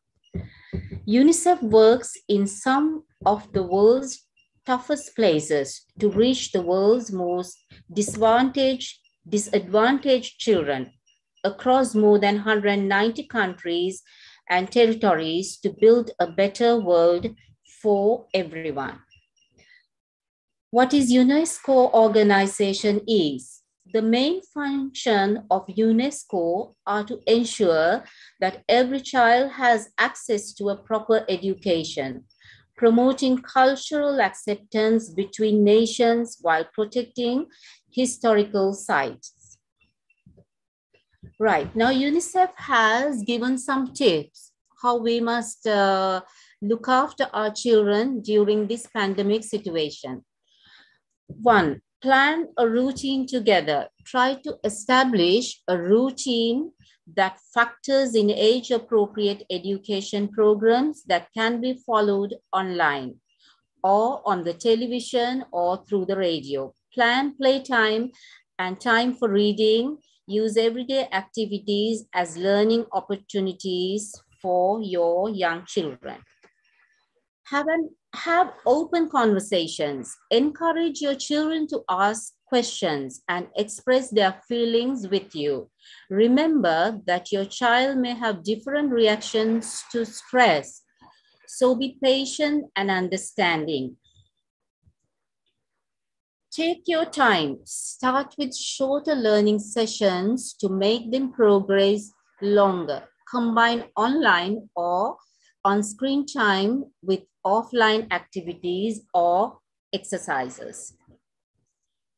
UNICEF works in some of the world's toughest places to reach the world's most disadvantaged children across more than 190 countries and territories to build a better world for everyone. What is UNESCO organization is? The main function of UNESCO are to ensure that every child has access to a proper education, promoting cultural acceptance between nations while protecting historical sites. Right, now UNICEF has given some tips how we must look after our children during this pandemic situation. 1, plan a routine together. Try to establish a routine that factors in age-appropriate education programs that can be followed online or on the television or through the radio. Plan playtime and time for reading. Use everyday activities as learning opportunities for your young children. Have open conversations. Encourage your children to ask questions and express their feelings with you. Remember that your child may have different reactions to stress, so be patient and understanding. Take your time. Start with shorter learning sessions to make them progress longer. Combine online or on-screen time with offline activities or exercises.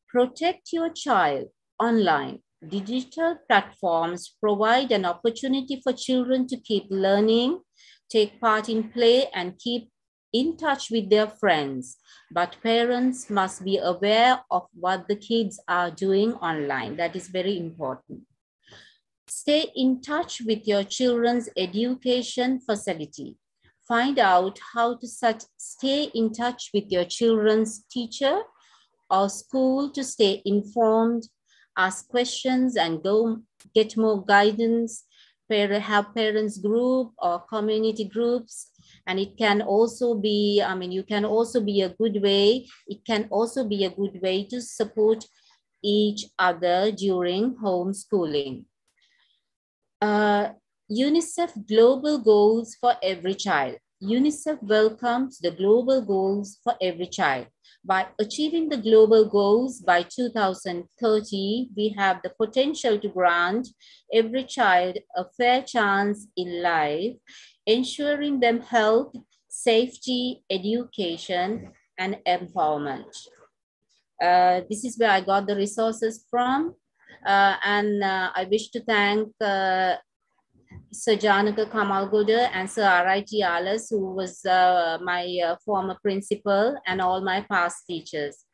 Protect your child online. Digital platforms provide an opportunity for children to keep learning, take part in play, and keep in touch with their friends, but parents must be aware of what the kids are doing online. That is very important. Stay in touch with your children's education facility. Find out how to stay in touch with your children's teacher or school to stay informed, ask questions and go get more guidance, have parents group or community groups. And it can also be, you can also be a good way. It can also be a good way to support each other during homeschooling. UNICEF Global Goals for Every Child. UNICEF welcomes the global goals for every child. By achieving the global goals by 2030, we have the potential to grant every child a fair chance in life, ensuring them health, safety, education, and empowerment. This is where I got the resources from. I wish to thank Sir Janaka Kamalgoda and Sir R.I.T. Alas, who was my former principal, and all my past teachers.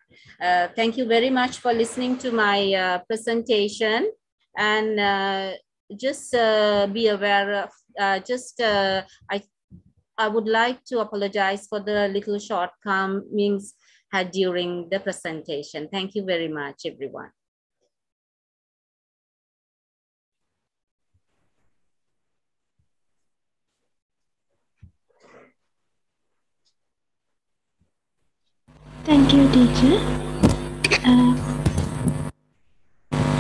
Thank you very much for listening to my presentation. And just be aware of, I would like to apologize for the little shortcomings had during the presentation. Thank you very much, everyone. Thank you, teacher.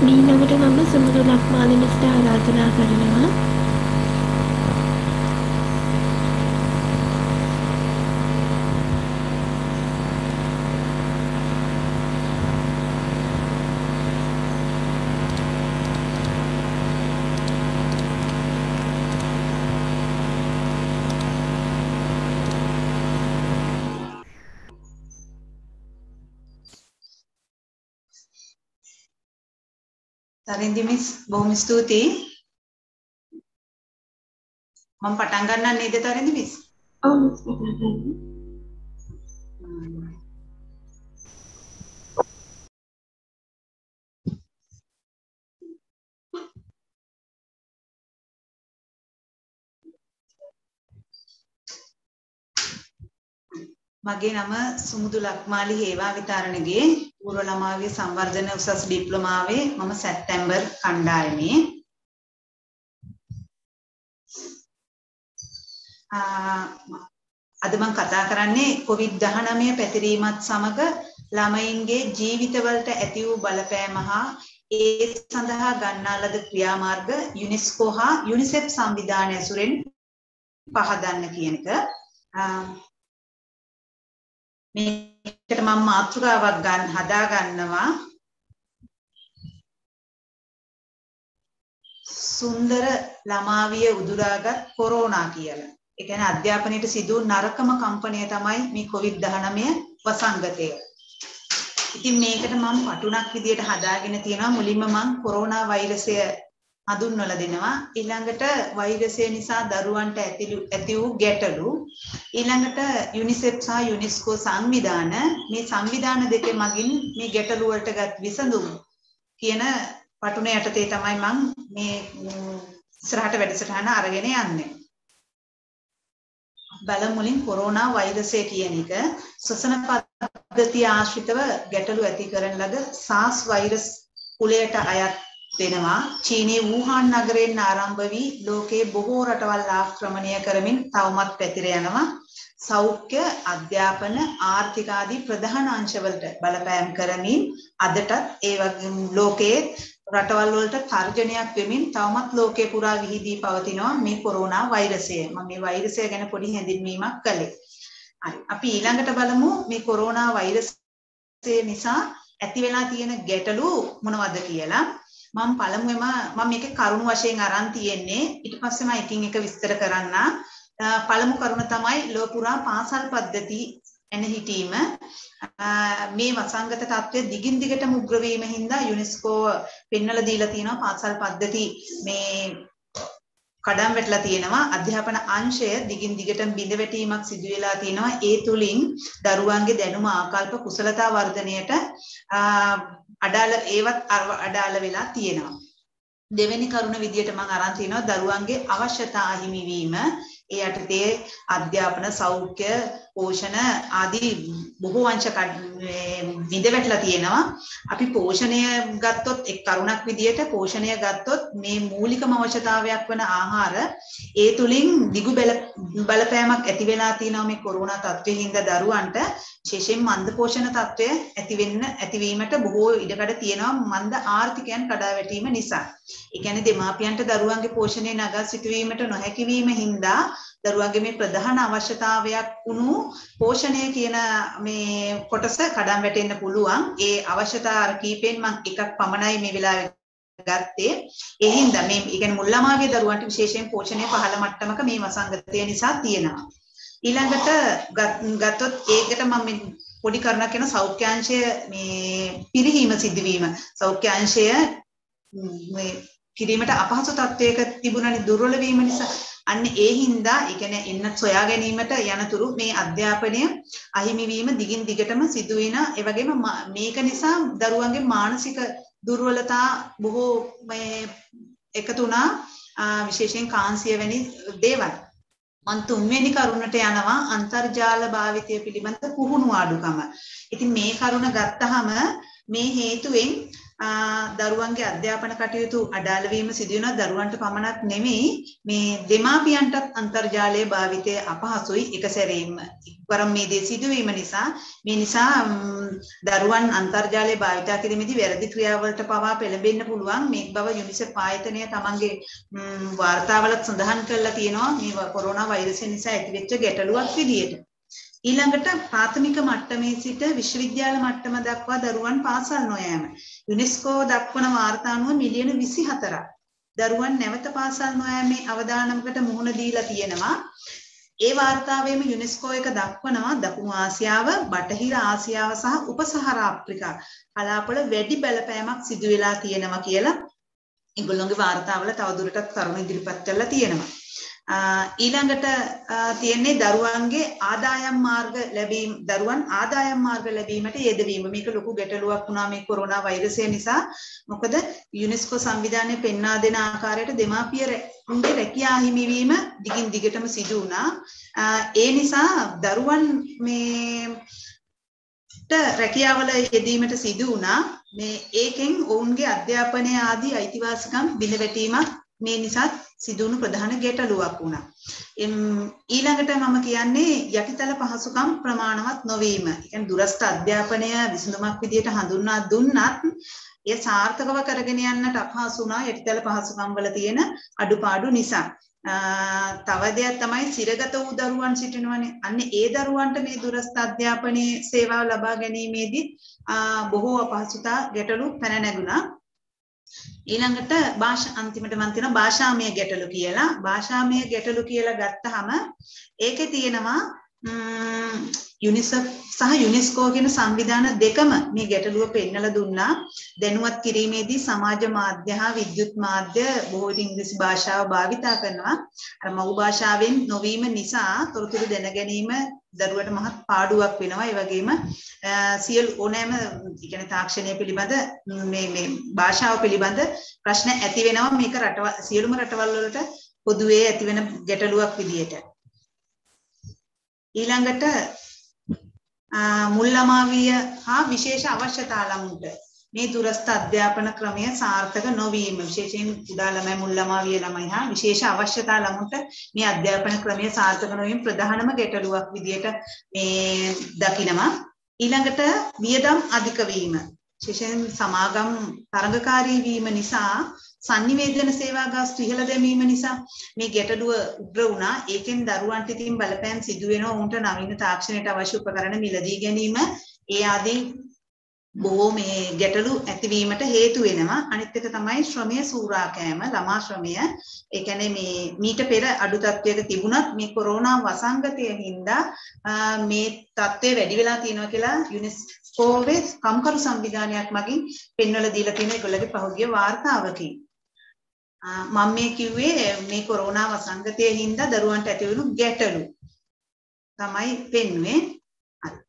මීළඟට මම සුමුදු Lakmali mister ආරාධනා කරනවා. Tarindi Miss, බොහොම ස්තුතියි. මම පටන් ගන්නවා නේද Tarindi Miss? ඔව් මිස් පටන් ගන්න. මගේ නම සුමුදු ලක්මාලි හේවා විතරණගේ පූර්ව ළමාවිය සංවර්ධන උසස් ඩිප්ලෝමාවේ මම සැප්තැම්බර් කණ්ඩායමේ අද මම කතා කරන්නේ COVID-19 පැතිරීමත් සමග ළමයින්ගේ ජීවිතවලට ඇති වූ බලපෑම හා ඒ සඳහා ගන්නා ලද ක්‍රියාමාර්ග යුනෙස්කෝ හා යුනිසෙෆ් සංවිධානය ඇසුරෙන් පහදන්න කියන එක. මේකට මම මාතෘකාවක් හදා ගන්නවා සුන්දර ළමාවිය උදුරාගත් කොරෝනා කියලා. ඒ කියන්නේ අධ්‍යාපනයේ සිදු නරකම කම්පනය තමයි මේ COVID-19 වසංගතය. ඉතින් මේකට මම පටුණක් විදියට හදාගෙන තියෙනවා. මුලින්ම මම කොරෝනා වෛරසය හඳුන්වලා දෙනවා. ඊළඟට වෛරසය නිසා දරුවන්ට ඇති වූ ගැටලු, ඊළඟට යුනිසෙෆ් සහ යුනෙස්කෝ සංවිධාන, මේ සංවිධාන දෙක මගින් මේ ගැටලු වලට විසඳුම් කියන පටුන යටතේ තමයි මම මේ ඉස්සරහට වැඩසටහන අරගෙන යන්නේ. බලමු මුලින් කොරෝනා වෛරසය කියන එක ශ්වසන පද්ධතිය ආශ්‍රිතව ගැටලු ඇති කරන ලද SARS වෛරස් කුලයට අයත් වෙනවා. චීනයේ වුහාන් නගරයෙන් ආරම්භ වී ලෝකයේ බොහෝ රටවල් ආක්‍රමණය කරමින් තවමත් පැතිර යනවා. සෞඛ්‍ය, අධ්‍යාපන, ආර්ථික ආදී ප්‍රධාන අංශවලට බලපෑම් කරමින් අදටත් ඒ වගේම ලෝකයේ රටවල් වලට තර්ජනයක් වෙමින් තවමත් ලෝකේ පුරා විහිදී පවතිනවා මේ කොරෝනා වෛරසය. මම මේ වෛරසය ගැන පොඩි හැඳින්වීමක් කළේ. හරි. අපි ඊළඟට බලමු මේ කොරෝනා වෛරසය නිසා ඇති වෙලා තියෙන ගැටලු මොනවද කියලා. මම පළමුවෙම මම මේකේ කරුණු වශයෙන් අරන් තියෙන්නේ. ඊට පස්සේ මම එකින් එක විස්තර කරන්න. පළමු කරුණ තමයි ලෝක පුරා පාසල් පද්ධති එන හිටීම. මේ වසංගත තත්ත්වය දිගින් දිගටම උග්‍ර වීම හින්දා යුනෙස්කෝ පෙන්වලා දීලා තියෙනවා පාසල් පද්ධති මේ කඩම් වැටලා තියෙනවා. අධ්‍යාපන අංශය දිගින් දිගටම බිඳ වැටීමක් සිදු වෙලා තියෙනවා. ඒ තුලින් දරුවන්ගේ දැනුම ආකල්ප කුසලතා වර්ධනයට අඩාල වෙලා තියෙනවා. දෙවෙනි කරුණ විදියට මම අරන් තිනවා දරුවන්ගේ අවශ්‍යතා අහිමිවීම. ඒ යටතේ අධ්‍යාපන, සෞඛ්‍ය, පෝෂණ ආදී බොහෝ අංශ විඳ වැටලා තියෙනවා. අපි පෝෂණය ගත්තොත් එක් කරුණක් විදියට පෝෂණය ගත්තොත් මේ මූලිකම අවශ්‍යතාවයක් වන ආහාර ඒ තුලින් දිගු බලපෑමක් ඇති වෙලා තියෙනවා මේ කොරෝනා තත්ත්වයෙන් හින්දා දරුවන්ට විශේෂයෙන් මන්ද පෝෂණ තත්ත්වය ඇතිවීමට බොහෝ ඉඩකඩ තියෙනවා මන්ද ආර්ථිකයන් කඩා වැටීම නිසා. ඒ කියන්නේ දෙමාපියන්ට දරුවන්ගේ පෝෂණය නගා සිටුවීමට නොහැකි වීම හින්දා දරුවන්ගේ මේ ප්‍රධාන අවශ්‍යතාවයක් වුණු පෝෂණය කියන මේ කොටස කඩම් වැටෙන්න පුළුවන්. ඒ අවශ්‍යතා කීපෙන් මම එකක් පමණයි මේ වෙලාවේ ගත්තේ. ඒ හින්දා මේ කියන්නේ මුල් ළමාගේ දරුවන්ට විශේෂයෙන් පෝෂණය පහළ මට්ටමක මේ වසංගතය නිසා තියෙනවා. ඊළඟට ගත්තොත් ඒකට මම පොඩි කරුණක් කියන සෞඛ්‍යාංශය මේ පිරිහීම සිදුවීම. සෞඛ්‍යාංශය මේ කිරීමට අපහසු තත්වයක තිබුණනි දුර්වල වීම නිසා අන්න ඒ හින්දා ඒ කියන්නේ එන්නත් සොයා ගැනීමට යනතුරු මේ අධ්‍යාපනය අහිමි වීම දිගින් දිගටම සිදු වෙන ඒ වගේම මේක නිසා දරුවන්ගේ මානසික දුර්වලතා බොහෝ මේ එකතු වුණා විශේෂයෙන් කාන්සිය වැනි දේවල්. මම තුන්වෙනි කරුණට යනවා අන්තර්ජාල භාවිතය පිළිබඳ පුහුණු අඩුකම. ඉතින් මේ කරුණ ගත්තහම මේ හේතුවෙන් දරුවන්ගේ අධ්‍යාපන කටයුතු අඩාල වීම සිදු වෙනවා. දරුවන්ට පමණක් නෙමෙයි මේ දෙමාපියන්ටත් අන්තර්ජාලයේ භාවිතය අපහසුයි එක සැරේම. වරම් මේ දේ සිදුවීම නිසා දරුවන් අන්තර්ජාලයේ භාවිත කිරීමේදී වැරදි ක්‍රියාවලට පවා පෙළඹෙන්න පුළුවන්. මේක බව යුනිසෙෆ් ආයතනය තමන්ගේ වාර්තාවලත් සඳහන් කරලා තියෙනවා මේ කොරෝනා වෛරසය නිසා ඇතිවෙච්ච ගැටලුවක් විදියට. ඊළඟට ප්‍රාථමික මට්ටමේ සිට විශ්වවිද්‍යාල මට්ටම දක්වා දරුවන් පාසල් නොයෑම. යුනෙස්කෝ දක්වන වාර්තා අනුව මිලියන 24ක් දරුවන් නැවත පාසල් නොයෑමේ අවදානමකට මුහුණ දීලා තියෙනවා. ඒ වාර්තාවෙම යුනෙස්කෝ එක දක්වනවා දකුණු ආසියාව, බටහිර ආසියාව සහ උපසහර ආෆ්‍රිකා කලාපවල වැඩි බලපෑමක් සිදු වෙලා තියෙනවා කියලා ඒගොල්ලෝගේ වාර්තාවල තවදුරටත් කරුණු ඉදිරිපත් කරලා තියෙනවා. ඊළඟට තියෙන්නේ දරුවන්ගේ ආදායම් මාර්ග ලැබීමට යෙදවීම. මේක ලොකු ගැටලුවක් වුණා මේ කොරෝනා වෛරසය නිසා. මොකද යුනෙස්කෝ සංවිධානය පෙන්වා දෙන ආකාරයට දෙමාපියන්ගේ රැකියා හිමිවීම දිගින් දිගටම සිදු වුණා. ඒ නිසා දරුවන් මේ රැකියාවල යෙදීමට සිදු වුණා. මේ ඒකෙන් ඔවුන්ගේ අධ්‍යාපනය ආදී අයිතිවාසිකම් බිඳ වැටීමක් මේ නිසා සිදුණු ප්‍රධාන ගැටලුවක් වුණා. ඊළඟට මම කියන්නේ යටිතල පහසුකම් ප්‍රමාණවත් නොවීම. ඒ කියන්නේ දුරස්ථ අධ්‍යාපනය විසඳුමක් විදියට හඳුන්වා දුන්නත් ඒ සාර්ථකව කරගෙන යන්නට අපහසු වුණා යටිතල පහසුකම් වල තියෙන අඩුපාඩු නිසා. තව දෙයක් තමයි සිරගත වූ දරුවන් සිටිනවනේ. අන්න ඒ දරුවන්ට මේ දුරස්ථ අධ්‍යාපනයේ සේවාව ලබා ගැනීමේදී බොහෝ අපහසුතා ගැටලු පැන නැගුණා. ඊළඟට අන්තිමට මම තියෙනවා භාෂාමය ගැටලු කියලා. භාෂාමය ගැටලු කියලා ගත්තාම ඒකේ තියෙනවා UNICEF සහ UNESCO කියන සංවිධාන දෙකම මේ ගැටලුව පෙන්නලා දුන්නා. දැනුවත් කිරීමේදී සමාජ මාධ්‍ය හා විද්‍යුත් මාධ්‍ය බොහෝ විට ඉංග්‍රීසි භාෂාව භාවිතා කරනවා. අර මව් භාෂාවෙන් නොවීම නිසා තොරතුරු දැන ගැනීම දරුවට මහත් පාඩුවක් වෙනවා. ඒ වගේම සියලු ඕනෑම කියන්නේ තාක්ෂණය පිළිබඳ මේ භාෂාව පිළිබඳ ප්‍රශ්න ඇති වෙනවා. මේක සියලුම රටවල් වලට පොදුවේ ඇති වෙන ගැටලුවක් විදියට. ඊළඟට මුල් ළමාවිය හා විශේෂ අවශ්‍යතා ළමුන්ට මේ දුරස්ථ අධ්‍යාපන ක්‍රමය සාර්ථක නොවීම විශේෂයෙන් කුඩා ළමයි මුල් ළමාවිය ළමයි හා විශේෂ අවශ්‍යතා ළමුන්ට මේ අධ්‍යාපන ක්‍රමය සාර්ථක නොවීම ප්‍රධානම ගැටලුවක් විදියට මේ දකිනවා. ඊළඟට වියදම් අධික වීම විශේෂයෙන් සමාගම් තරඟකාරී වීම නිසා සංනිවේදන සේවා ගාස්තු ඉහළ දැමීම නිසා මේ ගැටලුව උග්‍ර වුණා. ඒකෙන් දරුවන්ට ඉතින් බලපෑම් සිදු වෙනවා. උන්ට නවීන තාක්ෂණයට අවශ්‍ය උපකරණ මිලදී ගැනීම ඒ ආදී බොහෝ මේ ගැටලු ඇතිවීමට හේතු වෙනවා. අනිත් එක තමයි ශ්‍රමය සූරා කෑම, ළමා ශ්‍රමය. ඒ කියන්නේ මේ මීට පෙර අඩු තත්වයක තිබුණත් මේ කොරෝනා වසංගතය හින්දා මේ තත්ත්වය වැඩි වෙලා තියෙනවා කියලා යුනෙස්කෝවේ කම්කරු සංවිධානයක් මගින් පෙන්වලා දීලා තියෙන ඒගොල්ලගේ පහුගිය වාර්තාවකින්. මම මේ කිව්වේ මේ කොරෝනා වසංගතයේ හින්දා දරුවන්ට ඇති වුණු ගැටලු තමයි පෙන්වන්නේ.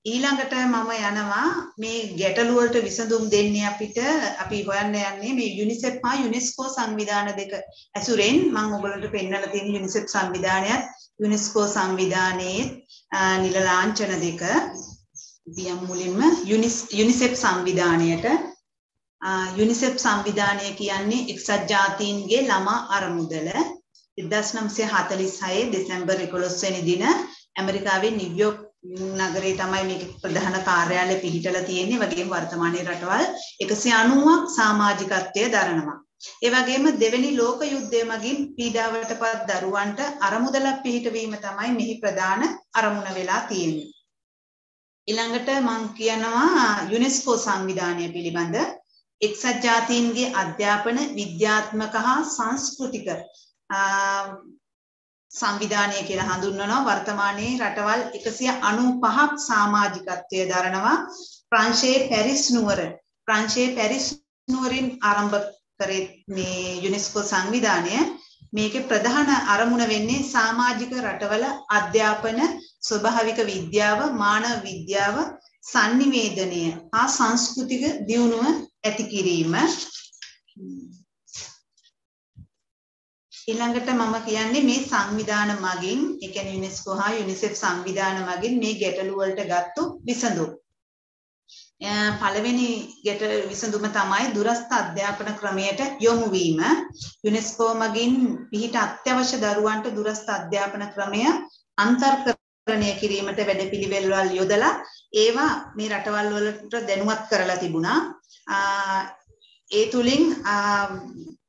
ඊළඟට මම යනවා මේ ගැටලු වලට විසඳුම් දෙන්නේ අපි හොයන්න යන්නේ මේ UNICEF හා UNESCO සංවිධාන දෙක ඇසුරෙන්. මම ඔයගොල්ලන්ට පෙන්වලා තියෙන UNICEF සංවිධානයත් UNESCO සංවිධානයේ නිල ලාංඡන දෙක. ඉතින් මුලින්ම UNICEF සංවිධානයට UNICEF සංවිධානය කියන්නේ එක්සත් ජාතීන්ගේ ළමා අරමුදල 1946 දෙසැම්බර් 11 වෙනි දින ඇමරිකාවේ නිව්යෝක් නගරයේ තමයි මේකේ ප්‍රධාන කාර්යාලය පිහිටලා තියෙන්නේ. වගේම වර්තමානයේ රටවල් 190ක් සමාජිකත්වය දරනවා. ඒ වගේම දෙවෙනි ලෝක යුද්ධය මගින් පීඩාවටපත් දරුවන්ට අරමුදලක් පිහිටවීම තමයි මෙහි ප්‍රධාන අරමුණ වෙලා තියෙන්නේ. ඊළඟට මම කියනවා UNESCO සංවිධානය පිළිබඳ එක්සත් ජාතීන්ගේ අධ්‍යාපන විද්‍යාත්මක හා සංස්කෘතික සංවිධානය කියලා හඳුන්වනවා. වර්තමානයේ රටවල් 195ක් සමාජිකත්වය දරනවා. ප්‍රංශයේ පැරිස් නුවරින් ආරම්භ කරේ මේ UNESCO සංවිධානය. මේකේ ප්‍රධාන අරමුණ වෙන්නේ සමාජික රටවල අධ්‍යාපන, ස්වභාවික විද්‍යාව, මානව විද්‍යාව, සංනිවේදනය හා සංස්කෘතික දියුණුව ඇති කිරීම. ඊළඟට මම කියන්නේ මේ සංවිධාන මගින්, ඒ කියන්නේ UNESCO හා UNICEF සංවිධාන මගින් මේ ගැටලු වලට ගත්තු විසඳුම්. පළවෙනි විසඳුම තමයි දුරස්ථ අධ්‍යාපන ක්‍රමයට යොමු වීම. UNESCO මගින් පිහිට අත්‍යවශ්‍ය දරුවන්ට දුරස්ථ අධ්‍යාපන ක්‍රමය අන්තර්කරණය කිරීමට වැඩපිළිවෙළ වල යොදලා ඒවා මේ රටවල් වලට දැනුවත් කරලා තිබුණා. ඒ තුලින්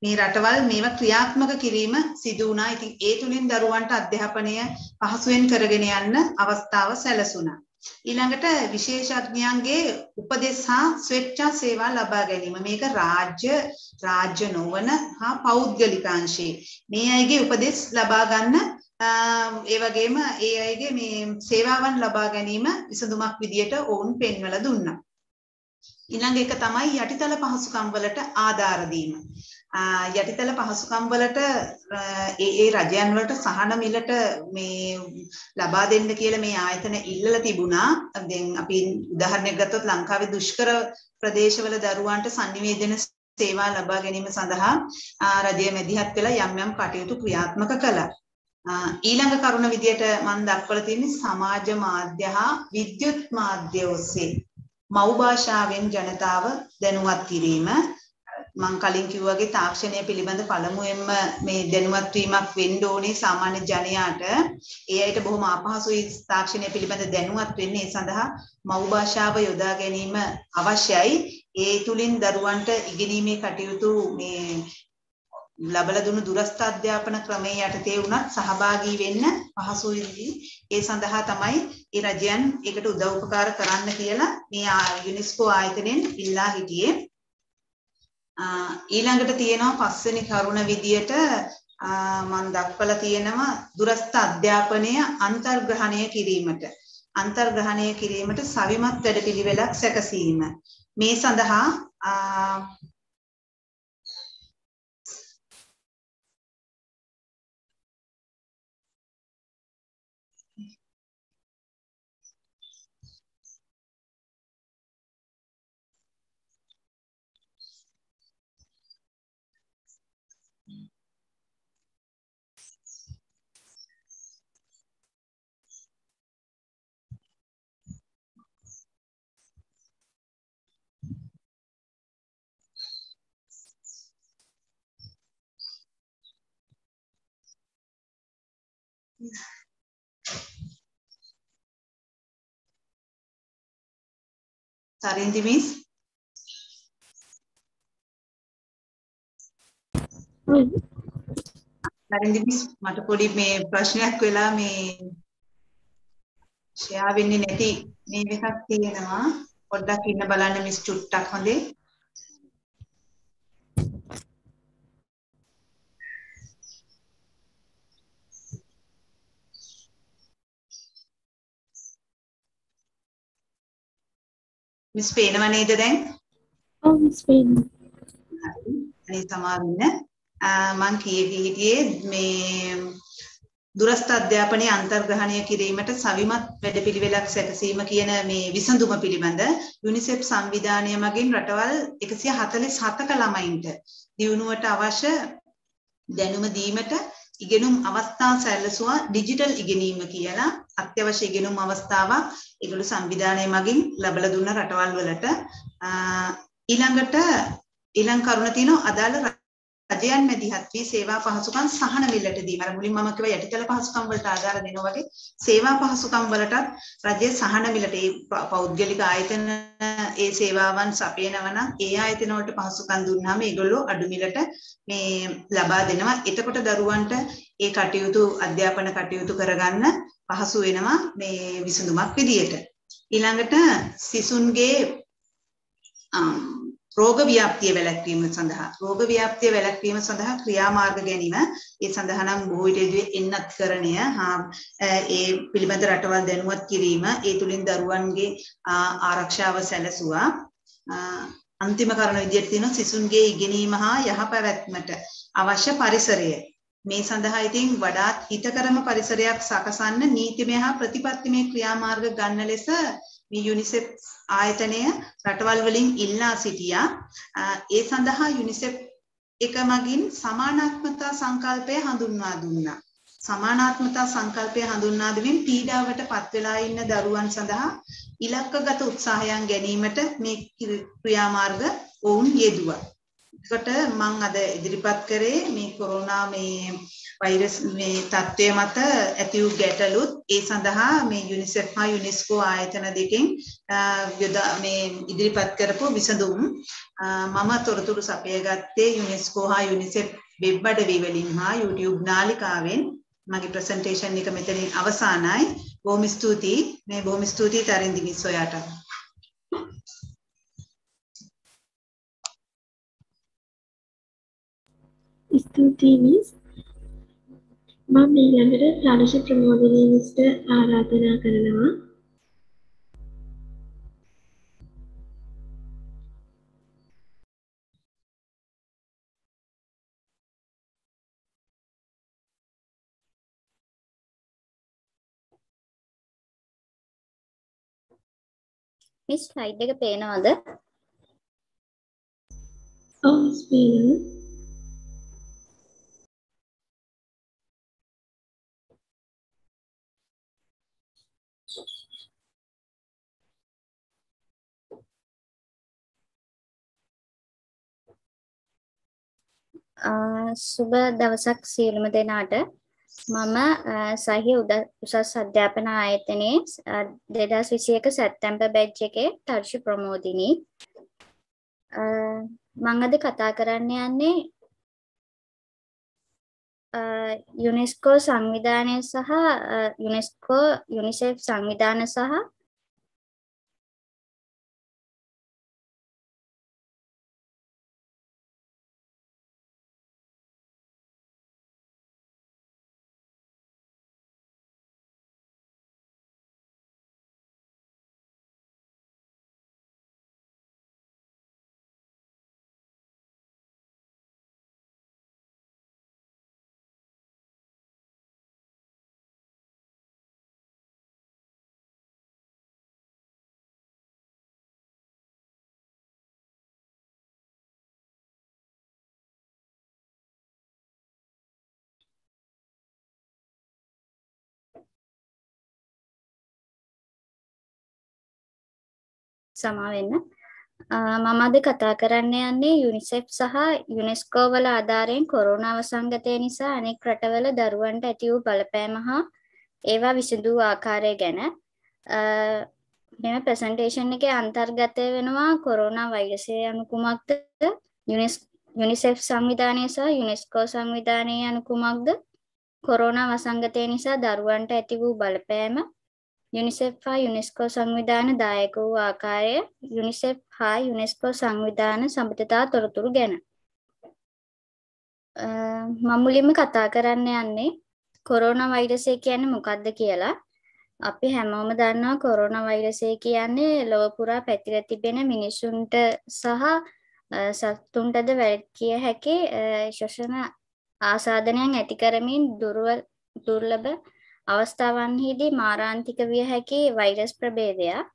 මේ රටවල් මේවා ක්‍රියාත්මක කිරීම සිදු වුණා. ඉතින් ඒ තුලින් දරුවන්ට අධ්‍යාපනය පහසුවෙන් කරගෙන යන්න අවස්ථාව සැලසුණා. ඊළඟට විශේෂඥයන්ගේ උපදෙස් හා ස්වේච්ඡා සේවා ලබා ගැනීම. මේක රාජ්‍ය නොවන හා පෞද්ගලික අංශේ මේ අයගේ උපදෙස් ලබා ගන්න ඒ වගේම ඒ අයගේ මේ සේවාවන් ලබා ගැනීම විසඳුමක් විදියට ඔවුන් පෙන්වලා දුන්නා. ඊළඟ එක තමයි යටිතල පහසුකම් වලට ආධාර දීම. යටිතල පහසුකම් වලට ඒ රජයන් වලට සහන මිලට මේ ලබා දෙන්න කියලා මේ ආයතන ඉල්ලලා තිබුණා. දැන් අපි උදාහරණයක් ගත්තොත් ලංකාවේ දුෂ්කර ප්‍රදේශවල දරුවන්ට සංනිවේදන සේවා ලබා ගැනීම සඳහා රජය මැදිහත් වෙලා යම් යම් කටයුතු ක්‍රියාත්මක කළා. ඊළඟ කරුණ විදියට මම දක්වලා තියෙන්නේ සමාජ මාධ්‍ය හා විද්‍යුත් මාධ්‍ය ඔස්සේ මව් භාෂාවෙන් ජනතාව දැනුවත් කිරීම. මම කලින් කිව්වා වගේ තාක්ෂණය පිළිබඳ පළමුවෙන්ම මේ දැනුවත් වීමක් වෙන්න ඕනේ සාමාන්‍ය ජනයාට. ඒ අයට බොහොම අපහසුයි තාක්ෂණය පිළිබඳ දැනුවත් වෙන්න. ඒ සඳහා මව් භාෂාව යොදා ගැනීම අවශ්‍යයි. ඒ තුලින් දරුවන්ට ඉගෙනීමේ කටයුතු මේ ලබලා දුණු දුරස්ථ අධ්‍යාපන ක්‍රමයේ යටතේ වුණත් සහභාගී වෙන්න පහසුයි. ඒ සඳහා තමයි ඒ රජයන් ඒකට උදව් උපකාර කරන්න කියලා මේ UNESCO ආයතනයෙන් ඉල්ලා හිටියේ. ඊළඟට තියෙනවා පස්වෙනි කරුණ විදියට මම දක්වලා තියෙනවා දුරස්ථ අධ්‍යාපනය අන්තර්ග්‍රහණය කිරීමට. අන්තර්ග්‍රහණය කිරීමට සවිමත් වැඩපිළිවෙලක් සැකසීම. මේ සඳහා Sarindi miss Sarindi miss මට පොඩි මේ ප්‍රශ්නයක් වෙලා මේ ෂෙයා වෙන්නේ නැති මේ එකක් තියෙනවා පොඩ්ඩක් ඉන්න බලන්න මිස් චුට්ටක් හොඳේ මිස් පේනව නේද දැන්? ඔව් මිස් පේනවා. හරි. සමාවෙන්න. මම හිටියේ මේ දුරස්ථ අධ්‍යාපනයේ අන්තර්ග්‍රහණය කිරීමට සවිමත් වැඩපිළිවෙලක් සැකසීම කියන මේ විසඳුම පිළිබඳ යුනිසෙෆ් සංවිධානය මගින් රටවල් 147ක ළමයින්ට දියුණුවට අවශ්‍ය දැනුම දීමට ඉගෙනුම් අවස්ථා සැලසුවා ඩිජිටල් ඉගෙනීම කියලා අත්‍යවශ්‍ය ඉගෙනුම් අවස්ථාවක් ඒගොල්ලෝ සංවිධානය මගින් ලැබලා දුන්න රටවල් වලට ඊළඟ කරුණ තියෙනවා අදාළ රජයන් මැදිහත් වී සේවා පහසුකම් සහන මිලට දීම. අර මුලින්ම මම කිව්වා යටිතල පහසුකම් වලට ආධාර දෙනවා වගේ සේවා පහසුකම් වලටත් රජයේ සහන මිලට ඒ පෞද්ගලික ආයතන ඒ සේවාවන් සපයනවා නම් ඒ ආයතන වලට පහසුකම් දුන්නාම ඒගොල්ලෝ අඩු මිලට මේ ලබා දෙනවා. එතකොට දරුවන්ට ඒ කටයුතු අධ්‍යාපන කටයුතු කරගන්න පහසු වෙනවා මේ විසඳුමක් විදියට. ඊළඟට සිසුන්ගේ රෝග ව්‍යාප්තිය වැළැක්වීම සඳහා ක්‍රියාමාර්ග ගැනීම ඒ සඳහා නම් බොහෝ විට එන්නත්කරණය ඒ පිළිබඳ රටවල් දැනුවත් කිරීම ඒ තුලින් දරුවන්ගේ ආරක්ෂාව සැලසුවා අන්තිම කරුණ විදිහට තියෙනවා සිසුන්ගේ ඉගෙනීම හා යහපැවැත්මට අවශ්‍ය පරිසරය මේ සඳහා ඉතින් වඩාත් හිතකරම පරිසරයක් සකසන්න නීතිමය හා ප්‍රතිපත්තිමය ක්‍රියාමාර්ග ගන්න ලෙස මේ යුනිසෙෆ් ආයතනය රටවල් වලින් ඉල්ලා සිටියා. ඒ සඳහා යුනිසෙෆ් එක මගින් සමානාත්මතා සංකල්පය හඳුන්වා දුන්නා. සමානාත්මතා සංකල්පය හඳුන්වා දෙමින් පීඩාවට පත් වෙලා ඉන්න දරුවන් සඳහා ඉලක්කගත උත්සාහයන් ගැනීමට මේ ක්‍රියාමාර්ග වුන් යෙදුවා. ඒකට මම අද ඉදිරිපත් කරේ මේ කොරෝනා මේ වෛරස් මේ තත්ත්වය මත ඇති වූ ගැටලුත් ඒ සඳහා මේ යුනිසෙෆ් හා යුනෙස්කෝ ආයතන දෙකෙන් මේ ඉදිරිපත් කරපු විසඳුම් මම තොරතුරු සපයගත්තේ යුනෙස්කෝ හා යුනිසෙෆ් වෙබ් අඩවි වලින් හා YouTube නාලිකාවෙන් මගේ ප්‍රසන්ටේෂන් එක මෙතනින් අවසానයි බොහොම ස්තුතියි තරින්දි මිස් ඔයාට ස්තුතියි මිස් මම ඊළඟට රාජ ප්‍රමෝදිනී මිස්ට ආරාධනා කරනවා මිස් ස්ලයිඩ් එක පේනවද? ඔව් පේනවා සුබ දවසක් සියලුම දෙනාට මම සහ්‍ය උසස් අධ්‍යාපන ආයතනයේ 2021 සැප්තැම්බර් බැච් එකේ තර්ෂ ප්‍රමෝදිනී මම අද කතා කරන්න යන්නේ යුනෙස්කෝ සංවිධානය සහ යුනිසෙෆ් සංවිධාන සහ සමා වෙන්න. මම අද කතා කරන්න යන්නේ යුනිසෙෆ් සහ යුනෙස්කෝ වල ආධාරයෙන් කොරෝනා වසංගතය නිසා අනෙක් රටවල දරුවන්ට ඇති වූ බලපෑම හා ඒවා විසඳූ ආකාරය ගැන. මෙම ප්‍රසන්ටේෂන් එකේ අන්තර්ගත වෙනවා කොරෝනා වෛරසය යනු කුමක්ද, යුනිසෙෆ් සංවිධානය සහ යුනෙස්කෝ සංවිධානය යනු කුමක්ද, කොරෝනා වසංගතය නිසා දරුවන්ට ඇති වූ බලපෑම, යුනිසෙෆ් හා යුනෙස්කෝ සංවිධාන දායක වූ ආකාරය, යුනිසෙෆ් හා යුනෙස්කෝ සංවිධාන සම්බන්ධතා තොරතුරු ගැන. මම මුලින්ම කතා කරන්න යන්නේ කොරෝනා වෛරසය කියන්නේ මොකක්ද කියලා. අපි හැමෝම දන්නවා කොරෝනා වෛරසය කියන්නේ ලොව පුරා පැතිර තිබෙන මිනිසුන්ට සහ සතුන්ටද වැළැක්විය හැකි ශ්වසන ආසාදනයන් ඇති කරමින් දුර්ලභ අවස්ථාවන්හිදී මාරාන්තික විය හැකි වෛරස් ප්‍රභේදයක්.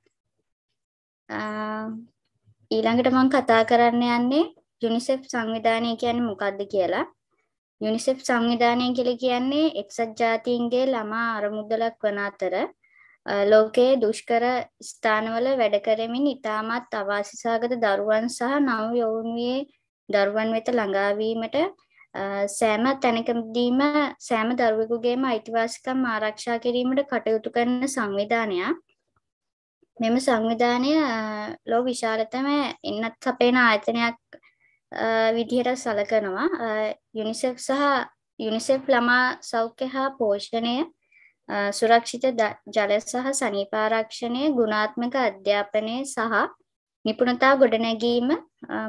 ඊළඟට මම කතා කරන්න යන්නේ යුනිසෙෆ් සංවිධානය කියන්නේ මොකක්ද කියලා. යුනිසෙෆ් සංවිධානය කියලා කියන්නේ එක්සත් ජාතීන්ගේ ළමා අරමුදලක් වන අතර ලෝකයේ දුෂ්කර ස්ථානවල වැඩ කරමින් ඉතාමත් අවාසිසාගත දරුවන් සහ නව යෞවනයේ දරුවන් වෙත ළඟාවීමට සෑම තැනකදීම සෑම දරුවෙකුගේම අයිතිවාසිකම් ආරක්ෂා කිරීමට කටයුතු කරන සංවිධානයක්. මෙම සංවිධානය ලොව විශාලතම එන්නත් සපයන ආයතනයක් විදිහට සැලකනවා. යුනිසෙෆ් ළමා සෞඛ්‍ය හා පෝෂණය, සුරක්ෂිත ජල සහ සනීපාරක්ෂණය, ගුණාත්මක අධ්‍යාපනය සහ නිපුණතා ගොඩනැගීම,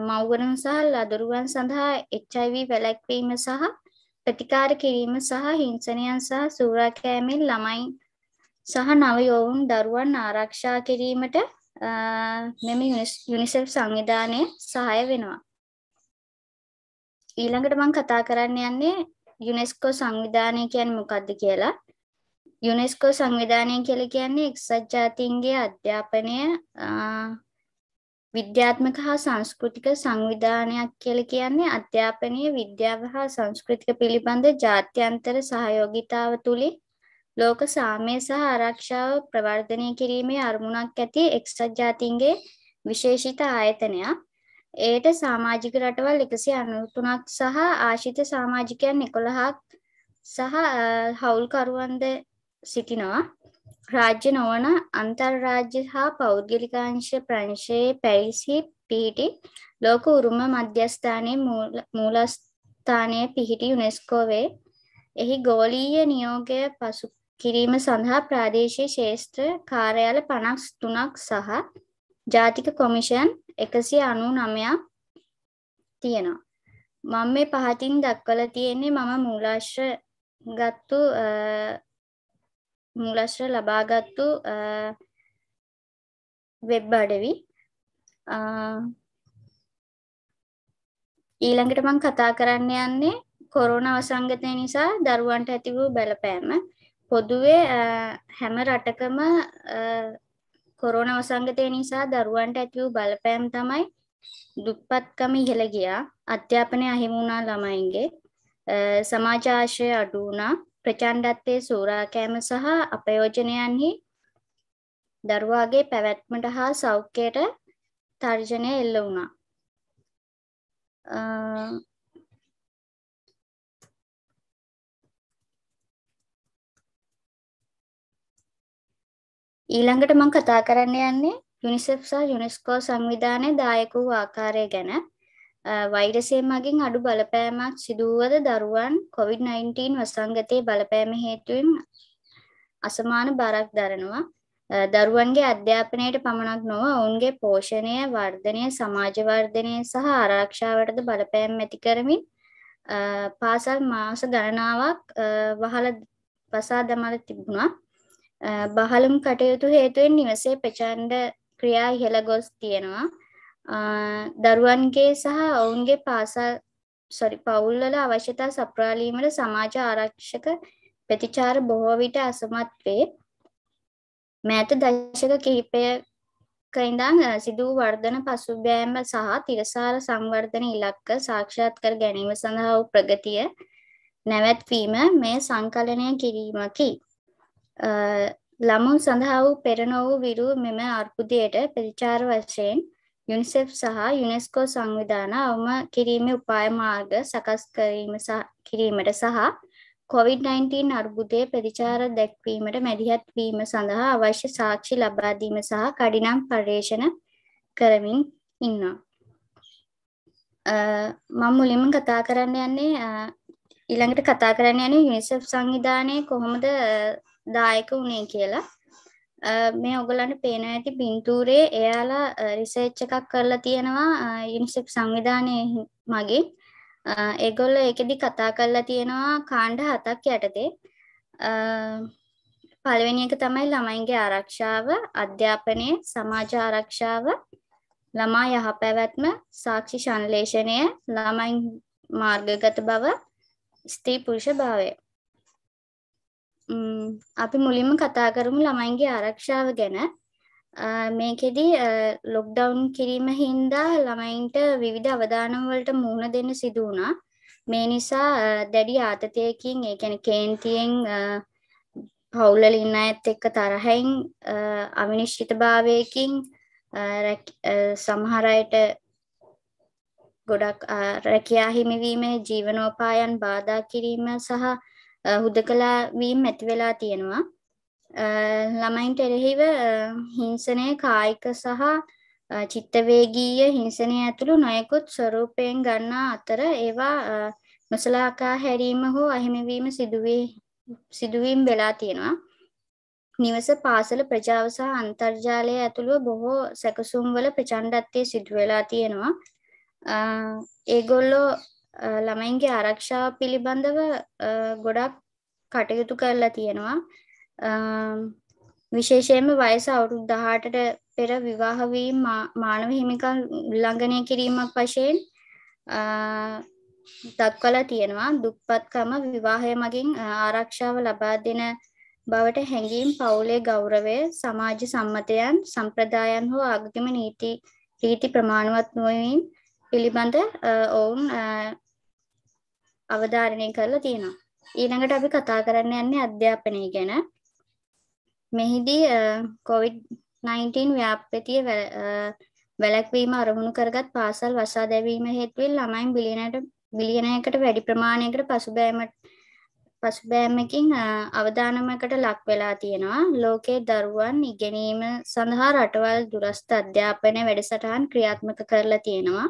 මව්වරුන් සහ ලදරුවන් සඳහා HIV වැළැක්වීම සහ ප්‍රතිකාර කිරීම සහ හිංසනයන් සහ සූරාකෑමෙන් ළමයින් සහ නව යොවුන් දරුවන් ආරක්ෂා කිරීමට මෙම යුනිසෙෆ් සංවිධානය සහාය වෙනවා. ඊළඟට මම කතා කරන්න යන්නේ යුනෙස්කෝ සංවිධානය කියන්නේ මොකක්ද කියලා. යුනෙස්කෝ සංවිධානය කියලා කියන්නේ එක්සත් ජාතීන්ගේ අධ්‍යාපනය විද්‍යාත්මක හා සංස්කෘතික සංවිධානයක් කියලා කියන්නේ අධ්‍යාපනීය විද්‍යාව හා සංස්කෘතික පිළිබඳ ජාත්‍යන්තර සහයෝගිතාව තුලින් ලෝක සාමය සහ ආරක්ෂාව ප්‍රවර්ධනය කිරීමේ අරමුණක් ඇති එක්සත් ජාතීන්ගේ විශේෂිත ආයතනයක්. ඒට සමාජික රටවල් 193ක් සහ ආශ්‍රිත සමාජිකයන් 11ක් සහ හවුල්කරුවන්ද සිටිනවා. රාජ්‍ය නොවන අන්තර්රාජ්‍ය හා පෞද්ගලික අංශ ප්‍රංශයේ පැරිසි පිහිටි ලෝක උරුම මධ්‍යස්ථානයේ මූලස්ථානයේ පිහිටි යුනෙස්කෝවේ එහි ගෝලීය නියෝගය පසු කිරීම සඳහා ප්‍රාදේශීය ශේෂ්ත්‍ර කාර්යාල 53ක් සහ ජාතික කොමිෂන් 199ක් තියෙනවා. මම මේ පහතින් දක්වලා තියෙන්නේ මම මූලාශ්‍ර ලබාගත්තු වෙබ් අඩවි. ඊළඟට මම කතා කරන්න යන්නේ කොරෝනා වසංගතය නිසා දරුවන්ට ඇති වූ බලපෑම. පොදුවේ හැම රටකම කොරෝනා වසංගතය නිසා දරුවන්ට ඇති වූ බලපෑම තමයි දුප්පත්කම ඉහළ ගියා, අධ්‍යාපනය අහිමි වුණා ළමයින්ගේ, සමාජ ආශ්‍රය අඩු වුණා, ප්‍රචණ්ඩත්වයේ සූරාකෑම සහ අපයෝජනයන්හි දරුවාගේ පැවැත්මට හා සෞඛ්‍යයට තර්ජනය එල්ල වුණා. ඊළඟට මම කතා කරන්න යන්නේ යුනිසෙෆ් සහ යුනෙස්කෝ සංවිධානයේ දායක වූ ආකාරය ගැන. වෛරසය මගින් අඩු බලපෑමක් සිදුවුවද දරුවන් COVID-19 වසංගතයේ බලපෑම හේතුවෙන් අසමාන බරක් දරනවා. දරුවන්ගේ අධ්‍යාපනයට පමණක් නොව ඔවුන්ගේ පෝෂණය, වර්ධනය, සමාජ වර්ධනය සහ ආරක්ෂාවටද බලපෑම් ඇති කරමින් පාසල් මාස ගණනාවක් වසා දමලා තිබුණා. බහලුම් කටයුතු හේතුවෙන් නිවසේ ප්‍රචණ්ඩ ක්‍රියා ඉහළ ගොස් තියෙනවා. දරුවන්ගේ සහ ඔවුන්ගේ පවුල්වල අවශ්‍යතා සපුරාලීමට සමාජ ආරක්ෂක ප්‍රතිචාර බොහෝ විට අසමත් වේ. මෑත දශක කිහිපයක ඉඳන් සිදු වූ වර්ධන පසුබෑම සහ තිරසාර සංවර්ධන ඉලක්ක සාක්ෂාත් කර ගැනීම සඳහා වූ ප්‍රගතිය නැවැත්වීම මේ සංකලනය කිරීමකි. ළමුන් සඳහා වූ පෙර නොවූ විරු මෙම අර්බුදයට ප්‍රතිචාර වශයෙන් යුනිසෙෆ් සහ යුනෙස්කෝ සංවිධාන අවම කිරීමේ උපාය මාර්ග සකස් කිරීමට සහ COVID-19 අර්බුදයේ ප්‍රතිචාර දැක්වීමට මැදිහත් වීම සඳහා අවශ්‍ය සාක්ෂි ලබා දීම සහ කඩිනම් පර්යේෂණ කරමින් ඉන්නවා. මම මුලින්ම කතා කරන්න යන්නේ ඊළඟට කතා කරන්න යන්නේ යුනිසෙෆ් සංවිධානයේ කොහොමද දායක වුණේ කියලා. මේ ඔයගොල්ලන්ට පේන ඇති පින්තූරේ එයාලා රිසර්ච් එකක් කරලා තියෙනවා යුනිසෙෆ් සංවිධානයේ මගින්. ඒගොල්ලෝ ඒකෙදි කතා කරලා තියෙනවා කාණ්ඩ 7ක් යටතේ. පළවෙනි එක තමයි ළමයින්ගේ ආරක්ෂාව, අධ්‍යාපනය, සමාජ ආරක්ෂාව, ළමා යහපැවැත්ම, සාක්ෂි සංශ්ලේෂණය, ළමයින් මාර්ගගත බව, ස්ත්‍රී පුරුෂ භාවය. අපි මුලින්ම කතා කරමු ළමයින්ගේ ආරක්ෂාව ගැන. මේකෙදි ලොක්ඩවුන් කිරීම හින්දා ළමයින්ට විවිධ අවදානම් වලට මුහුණ දෙන්න සිදු වුණා. මේ නිසා දැඩි ආතතියකින්, ඒ කියන්නේ කේන්තියෙන්, පවුල්වල ඉන්න අයත් එක්ක තරහෙන්, අවිනිශ්චිතභාවයකින්, සමහර අයට ගොඩක් රැකියා හිමිවීමේ ජීවනෝපායන් බාධා කිරීම සහ හුදකලා වීම ඇති වෙලා තියෙනවා. ළමයින්ට එරෙහිව හිංසනය, කායික සහ චිත්තවේගීය හිංසනය ඇතුළු නොයෙකුත් ස්වරූපයෙන් ගන්නා අතර ඒවා නොසලකා හැරීම හෝ අහිමිවීම සිදුවීම් වෙලා තියෙනවා. නිවස, පාසල, ප්‍රජාව සහ අන්තර්ජාලය ඇතුළු බොහෝ සැකසුම් වල ප්‍රචණ්ඩත්වයේ සිදු වෙලා තියෙනවා. ඒගොල්ලෝ ළමයින්ගේ ආරක්ෂාව පිළිබඳව ගොඩක් කටයුතු කරලා තියෙනවා. විශේෂයෙන්ම වයස අවුරුදු 18ට පෙර විවාහ වීම මානව හිමිකම් උල්ලංඝනය කිරීමක් වශයෙන් දක්වලා තියෙනවා. දුප්පත්කම, විවාහය මගින් ආරක්ෂාව ලබා දෙන බවට හැඟීම්, පවුලේ ගෞරවය, සමාජ සම්මතයන්, සම්ප්‍රදායන් හෝ ආගමික රීති ප්‍රමාණවත් නොවීම පිළිබඳ ඔවුන් අවධාරණය කරලා තියෙනවා. ඊළඟට අපි කතා කරන්න යන්නේ අධ්‍යාපනය ගැන. මෙහිදී COVID-19 ව්‍යාපෘතිය වැළැක්වීම අරමුණු කරගත් පාසල් වසා දැමීම හේතුවෙන් ළමයින් බිලියනයකට වැඩි ප්‍රමාණයකට පසුබෑමකින් අවදානමකට ලක් වෙලා තියෙනවා. ලෝකයේ දරුවන් ඉගෙනීම සඳහා රටවල් දුරස්ථ අධ්‍යාපන වැඩසටහන් ක්‍රියාත්මක කරලා තියෙනවා.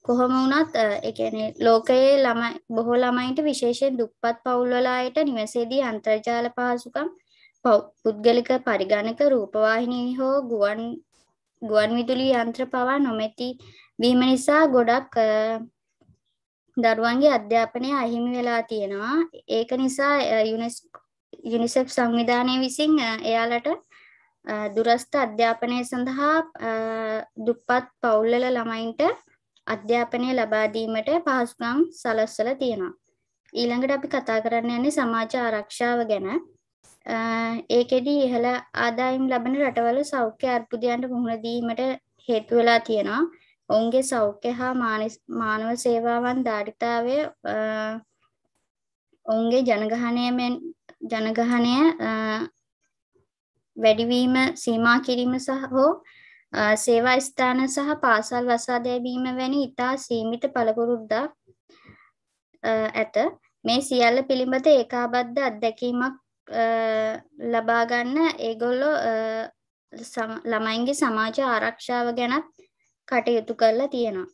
කොහොම වුණත් ඒ කියන්නේ ලෝකයේ බොහෝ ළමයින්ට විශේෂයෙන් දුප්පත් පවුල්වල අයට නිවසේදී අන්තර්ජාල පහසුකම්, පුද්ගලික පරිගණක, රූපවාහිනී හෝ ගුවන් විදුලි යන්ත්‍ර පවා නොමැති වීම නිසා ගොඩක් දරුවන්ගේ අධ්‍යාපනය අහිමි වෙලා තියෙනවා. ඒක නිසා යුනිසෙෆ් සංවිධානය විසින් එයාලට දුරස්ථ අධ්‍යාපනය සඳහා දුප්පත් පවුල්වල ළමයින්ට අධ්‍යාපනය ලබා දීමට පහසුකම් සලස්වලා තියෙනවා. ඊළඟට අපි කතා කරන්න යන්නේ සමාජ ආරක්ෂාව ගැන. ඒකෙදි ඉහළ ආදායම් ලබන රටවල සෞඛ්‍ය අර්බුදයන්ට මුහුණ දීමට හේතු වෙලා තියෙනවා. ඔවුන්ගේ සෞඛ්‍ය හා මානව සේවාවන් ධාරිතාවය, ඔවුන්ගේ ජනගහනය වැඩිවීම සීමා කිරීම හෝ සේවා ස්ථාන සහ පාසල් වසා දැමීම වැනි ඉතා සීමිත පළපුරුද්දක් ඇත. මේ සියල්ල පිළිබඳ ඒකාබද්ධ අත්දැකීමක් ලබා ගන්න ඒගොල්ලෝ ළමයින්ගේ සමාජ ආරක්ෂාව ගැනත් කටයුතු කරලා තියෙනවා.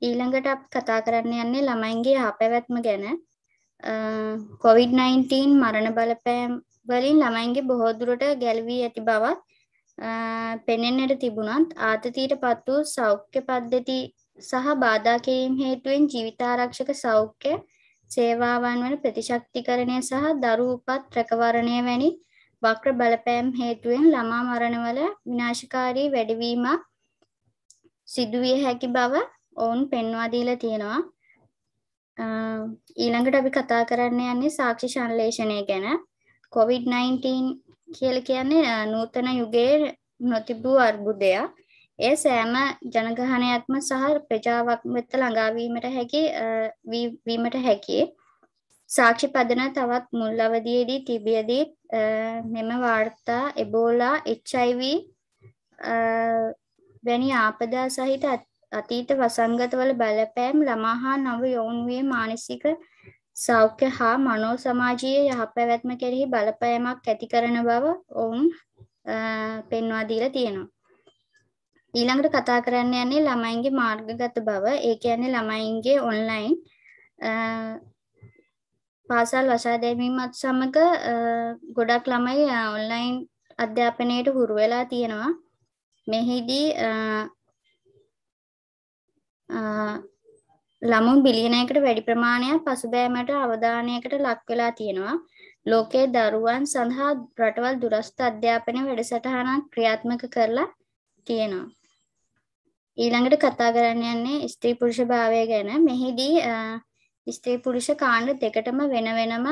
ඊළඟට අපි කතා කරන්න යන්නේ ළමයින්ගේ යහපැවැත්ම ගැන. COVID-19 මරණ බලපෑම් වලින් ළමයින්ගේ බොහෝ දුරට ගැලවී ඇති බවත් පෙනෙන්නට තිබුණත් ආතතියට පත් වූ සෞඛ්‍ය පද්ධති සහ බාධා කිරීම හේතුවෙන් ජීවිතාරක්ෂක සෞඛ්‍ය සේවාවන් වන ප්‍රතිශක්තිකරණය සහ දරු උපත් රැකවරණය වැනි වක්‍ර බලපෑම් හේතුවෙන් ළමා මරණවල විනාශකාරී වැඩිවීමක් සිදුවිය හැකි බව ඔවුන් පෙන්වා දීලා තියෙනවා. ඊළඟට අපි කතා කරන්න යන්නේ සාක්ෂි සංශ්ලේෂණය ගැන. COVID-19 කියලා කියන්නේ නූතන යුගයේ නොතිබූ අර්බුදයක්. ඒ සෑම ජනගහනයක්ම සහ ප්‍රජාවක් වෙත ළඟා වීමට හැකි. සාක්ෂි පදන තවත් මුල් අවධියේදී තිබියදී මෙම වාර්තා එබෝලා HIV වැනි ආපදා සහිත අතීත වසංගතවල බලපෑම් ළමා හා නව යෞවනයේ මානසික සෞඛ්‍ය හා මනෝ සමාජීය යහපැවැත්ම කෙරෙහි බලපෑමක් ඇති කරන බව ඔවුන් පෙන්වා දීලා තියෙනවා. ඊළඟට කතා කරන්න යන්නේ ළමයින්ගේ මාර්ගගත බව. ඒ කියන්නේ ළමයින්ගේ ඔන්ලයින් පාසල් වසා දැමීමත් සමග ගොඩක් ළමයි ඔන්ලයින් අධ්‍යාපනයට හුරු වෙලා තියෙනවා. මෙහිදී ළමුන් බිලියනයකට වැඩි ප්‍රමාණයක් පසුබෑමට අවධානයකට ලක් වෙලා තියෙනවා. ලෝකයේ දරුවන් සඳහා රටවල් දුරස්ථ අධ්‍යාපන වැඩසටහනක් ක්‍රියාත්මක කරලා තියෙනවා. ඊළඟට කතා කරන්න යන්නේ ස්ත්‍රී පුරුෂ භාවය ගැන. මෙහිදී ස්ත්‍රී පුරුෂ කාණ්ඩ දෙකටම වෙන වෙනම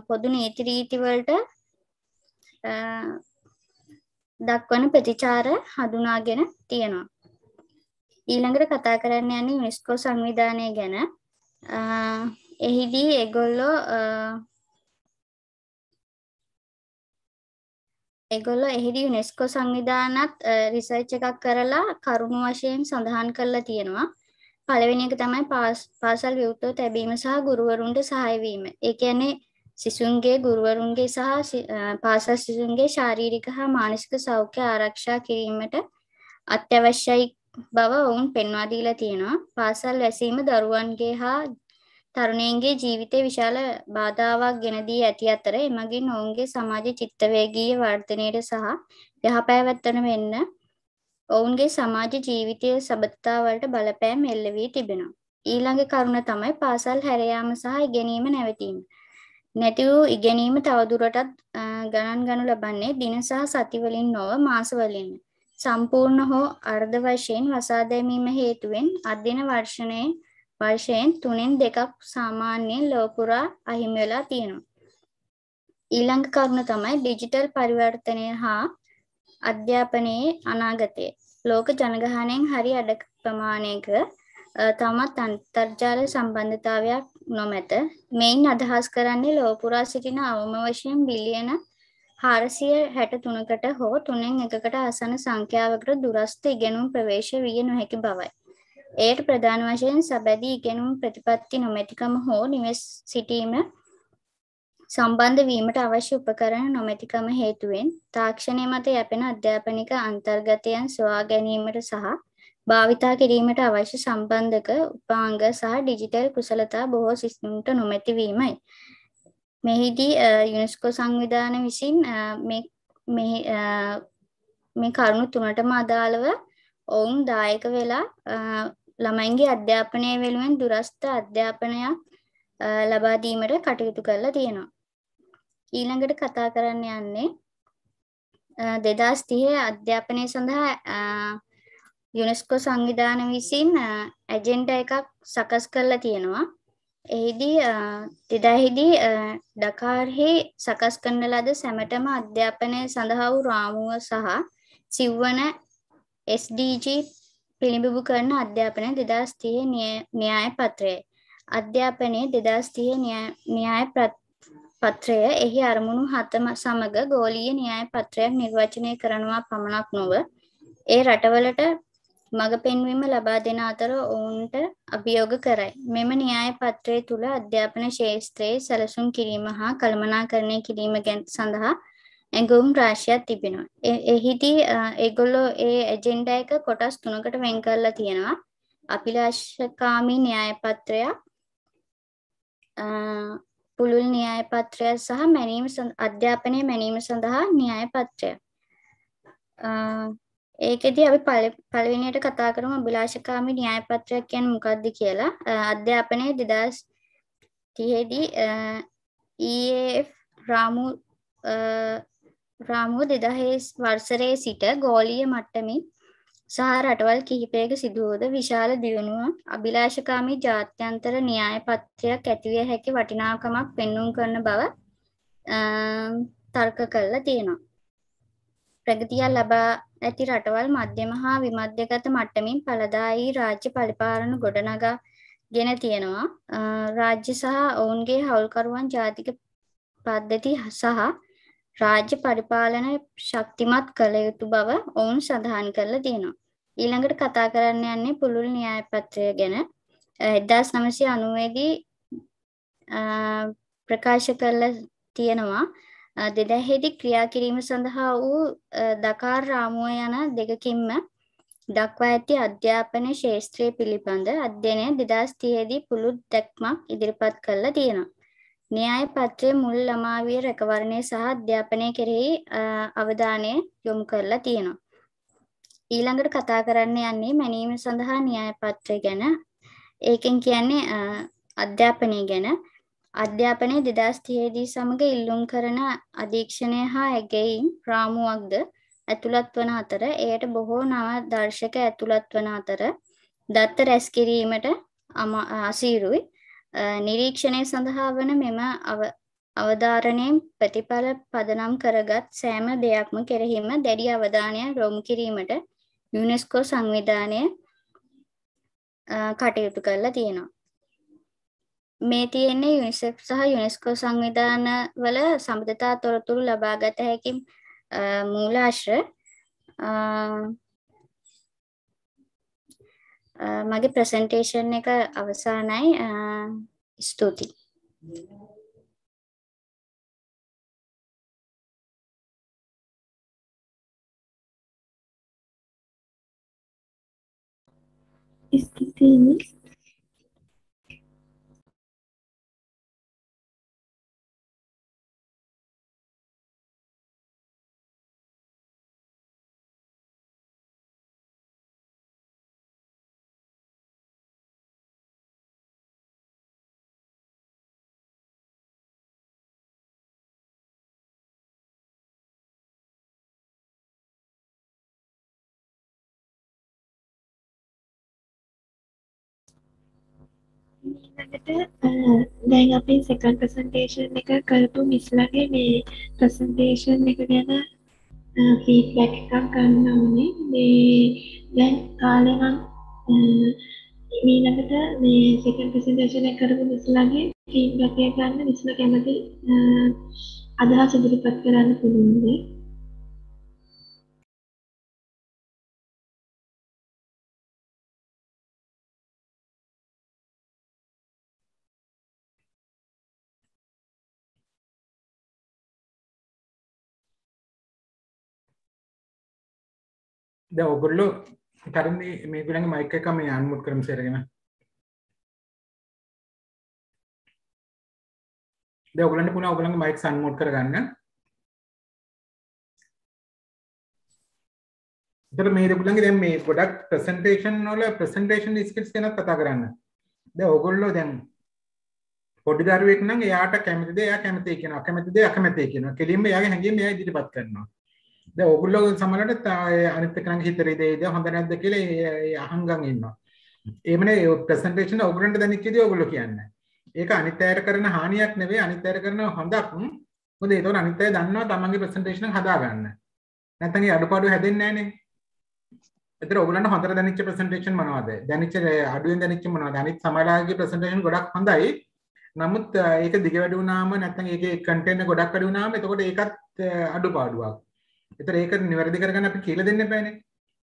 පොදු නීති රීති වලට දක්වන ප්‍රතිචාර හඳුනාගෙන තියෙනවා. ඊළඟට කතා කරන්න යන්නේ යුනෙස්කෝ සංවිධානය ගැන. එහිදී ඒගොල්ලෝ එහිදී යුනෙස්කෝ සංවිධානත් රිසර්ච් එකක් කරලා කරුණු වශයෙන් සඳහන් කරලා තියෙනවා. පළවෙනි එක තමයි පාසල් විවෘතව තැබීම සහ ගුරුවරුන්ට සහාය වීම. ඒ කියන්නේ සිසුන්ගේ ගුරුවරුන්ගේ සහ පාසල් සිසුන්ගේ ශාරීරික හා මානසික සෞඛ්‍ය ආරක්ෂා කිරීමට අත්‍යවශ්‍යයි බව ඔවුන් පෙන්වා දීලා තියෙනවා. පාසල් වැසීම දරුවන්ගේ හා තරුණයින්ගේ ජීවිතේ විශාල බාධාවක් ගෙන දී ඇති අතර එමගින් ඔවුන්ගේ සමාජ චිත්තවේගීය වර්ධනයට සහ යහපැවැත්වන වෙන්න ඔවුන්ගේ සමාජ ජීවිතයේ සබඳතා වලට බලපෑම් එල්ල වී තිබෙනවා. ඊළඟ කරුණ තමයි පාසල් හැර යාම සහ ඉගෙනීම නැවතීම. නැති වූ ඉගෙනීම තවදුරටත් ගණන් ගනු ලබන්නේ දින සහ සති වලින් නොව මාස වලින්. සම්පූර්ණ හෝ අර්ධ වශයෙන් වසා දැමීම හේතුවෙන් අධ්‍යයන වර්ෂයෙන් 3න් 2ක් සාමාන්‍යයෙන් ලොව පුරා අහිමි වෙලා තියෙනවා. ඊළඟ කරුණ තමයි ඩිජිටල් පරිවර්තනය හා අධ්‍යාපනයේ අනාගතය. ලෝක ජනගහනයෙන් හරි අඩ ප්‍රමාණයක තවමත් අන්තර්ජාල සම්බන්ධතාවයක් නොමැත. මෙයින් අදහස් කරන්නේ ලොව පුරා සිටින අවම වශයෙන් බිලියන 463කට හෝ 3න් 1කට ආසන්න සංඛ්‍යාවකට දුරස්ථ ඉගෙනුම් ප්‍රවේශ විය නොහැකි බවයි. එයට ප්‍රධාන වශයෙන් සබැඳී ඉගෙනුම් ප්‍රතිපත්ති නොමැතිකම හෝ නිවෙස් සිටීම සම්බන්ධ වීමට අවශ්‍ය උපකරණ නොමැතිකම හේතුවෙන් තාක්ෂණය මත යැපෙන අධ්‍යාපනික අන්තර්ගතයන් සොයා ගැනීමට සහ භාවිතා කිරීමට අවශ්‍ය සම්බන්ධක උපාංග සහ ඩිජිටල් කුසලතා බොහෝ සිසුන්ට නොමැති වීමයි. මෙහිදී යුනෙස්කෝ සංවිධානය විසින් මේ කරුණු තුනටම අදාළව ඔවුන් දායක වෙලා ළමයින්ගේ අධ්‍යාපනය වෙනුවෙන් දුරස්ථ අධ්‍යාපනයක් ලබා දීමට කටයුතු කරලා තියෙනවා. ඊළඟට කතා කරන්න යන්නේ 2030 අධ්‍යාපනය සඳහා යුනෙස්කෝ සංවිධාන විසින් ඇජෙන්ඩා එකක් සකස් කරලා තියෙනවා. එහිදී ඩකාර්හි සකස් කරන ලද සැමටම අධ්‍යාපනය සඳහා වූ රාමුව සහ සිව්වන SDG පිළිබිඹු කරන අධ්‍යාපනය 2030 න්‍යාය පත්‍රය. අධ්‍යාපනයේ 2030 න්‍යාය පත්‍රය එහි අරමුණු 7 සමග ගෝලීය න්‍යාය පත්‍රයක් නිර්වචනය කරනවා පමණක් නොව ඒ රටවලට මඟ පෙන්වීම ලබා දෙන අතර ඔවුන්ට අභියෝග කරයි. මෙම න්‍යාය පත්‍රය තුළ අධ්‍යාපන ක්ෂේත්‍රයේ සැලසුම් කිරීම හා කළමනාකරණය කිරීම සඳහා ඇඟවුම් රාශියක් තිබෙනවා. එහිදී ඒගොල්ලෝ ඒ ඇජෙන්ඩා එක කොටස් 3කට වෙන් කරලා තියෙනවා. අභිලාෂකාමී න්‍යාය පත්‍රයක්, පුළුල් න්‍යාය පත්‍රයක් සහ අධ්‍යාපනය මැනීම සඳහා න්‍යාය පත්‍රයක්. ඒකෙදී අපි පළවෙනියට කතා කරමු අභිලාෂකාමී න්‍යාය පත්‍රයක් කියන්නේ මොකක්ද කියලා. අධ්‍යාපනයේ 2030 දී EAF රාමුව 2000 වර්ෂයේ සිට ගෝලීය මට්ටමින් සහ රටවල් කිහිපයක සිදුවුවද විශාල දියුණුව අභිලාෂකාමී ජාත්‍යන්තර න්‍යාය පත්‍රයක් ඇතිවිය හැකි වටිනාකමක් පෙන්වුම් කරන බව තර්ක කරලා තියෙනවා. ප්‍රගතිය ලබා ඇති රටවල් මධ්‍යම හා විමධ්‍යගත මට්ටමින් ඵලදායී රාජ්‍ය පරිපාලන ගොඩනගා ගෙන තියෙනවා. රාජ්‍ය සහ ඔවුන්ගේ හවුල්කරුවන් ජාතික පද්ධති සහ රාජ්‍ය පරිපාලන ශක්තිමත් කළ යුතු බව ඔවුන් සඳහන් කරලා තියෙනවා. ඊළඟට කතා කරන්න යන්නේ පුළුල් න්‍යාය පත්‍රය ගැන. 1990 දී ප්‍රකාශ කරලා තියෙනවා. 2000 දී ක්‍රියා කිරීම සඳහා වූ දකාර් රාමුව යන දෙකකින්ම දක්වා ඇති අධ්‍යාපන ශාස්ත්‍රය පිළිබඳ අධ්‍යයනය 2030 දී පුළුල් දැක්මක් ඉදිරිපත් කරලා තියෙනවා. න්‍යාය පත්‍රයේ මුල් ළමාවිය රැකවරණය සහ අධ්‍යාපනය කෙරෙහි අවධානය යොමු කරලා තියෙනවා. ඊළඟට කතා කරන්න යන්නේ මැනීම සඳහා න්‍යාය පත්‍රය ගැන. ඒකෙන් කියන්නේ අධ්‍යාපනය ගැන. අධ්‍යාපනයේ 2030 දී සමග ඉල්ලුම් කරන අධීක්ෂණය හා ඇගයීම් රාමුවක්ද ඇතුළත් වන අතර එයට බොහෝ නව දර්ශක ඇතුළත් වන අතර දත්ත රැස් කිරීමට අසීරුයි. නිරීක්ෂණය සඳහා වන මෙම අවධාරණයෙන් ප්‍රතිඵල පදනම් කරගත් සෑම දෙයක්ම කෙරෙහිම දැඩි අවධානය යොමු කිරීමට යුනෙස්කෝ සංවිධානය කටයුතු කරලා තියෙනවා. මේ තියෙන්නේ යුනිසෙෆ් සහ යුනෙස්කෝ සංවිධාන වල සම්බන්ධතා තොරතුරු ලබා ගත හැකි මූලාශ්‍ර. මගේ ප්‍රසන්ටේෂන් එක අවසానයි. ස්තුතියි. ස්තුතියි. දැන් අපි සෙකන්ඩ් ප්‍රසන්ටේෂන් එක කරපු මිස්ලාගේ මේ ප්‍රසන්ටේෂන් එක ගැන ෆීඩ්බැක් එකක් ගන්න ඕනේ. මේ දැන් කාලේ නම් ඊළඟට මේ සෙකන්ඩ් ප්‍රසන්ටේෂන් එක කරපු මිස්ලාගේ ෆීඩ්බැක් එක ගන්න මිස්ලා කැමති අදහස් ඉදිරිපත් කරන්න පුළුවන්ද? දැන් ඔයගොල්ලෝ කරන්නේ මේගොල්ලන්ගේ මයික් එක මේ අන්මුට් කරමු සරගෙන. දැන් ඔයගොල්ලන්ට පුණා ඔයගොල්ලන්ගේ මයික් අන්මුට් කරගන්න. ඒතර මේ ඔයගොල්ලන්ගේ දැන් මේ ගොඩක් ප්‍රසන්ටේෂන් වල ප්‍රසන්ටේෂන් ස්කිල්ස් ගැන කතා කරන්න. දැන් ඔයගොල්ලෝ දැන් පොඩි දරුවෙක් නම් එයාට කැමතිද එයා කැමතියි කියනවා. අකමැතිද අකමැතියි කියනවා. කෙලින්ම එයාගේ හැඟීම් එයා ඉදිරිපත් කරනවා. දැන් ඔයගොල්ලෝ සමහරවිට අනිත් එක්කනගේ හිතේ දෙයිද හොඳ නැද්ද කියලා අහංගන් ඉන්නවා. එහෙමනේ ප්‍රසන්ටේෂන් ඔයගොල්ලන්ට දැනෙච්චදී ඔයගොල්ලෝ කියන්නේ. ඒක අනිත් අයට කරන හානියක් නෙවෙයි අනිත් අයට කරන හොඳක්. මොකද ඒතකොට අනිත් අය දන්නවා තමන්ගේ ප්‍රසන්ටේෂන් එක හදා ගන්න. නැත්නම් ඒ අඩුපාඩු හැදෙන්නේ නැහනේ. ඒතර ඔයගොල්ලන්ට හොඳට දැනෙච්ච ප්‍රසන්ටේෂන් මොනවද? දැනෙච්ච අඩුවෙන් දැනෙච්ච මොනවද? අනිත් සමහරලාගේ ප්‍රසන්ටේෂන් ගොඩක් හොඳයි. නමුත් ඒක දිග වැඩි වුණාම නැත්නම් ඒකේ කන්ටෙන්ට් ගොඩක් වැඩි වුණාම එතකොට ඒකත් අඩුපාඩුවක්. ඒතර ඒක නිවැරදි කරගන්න අපි කියලා දෙන්න බෑනේ.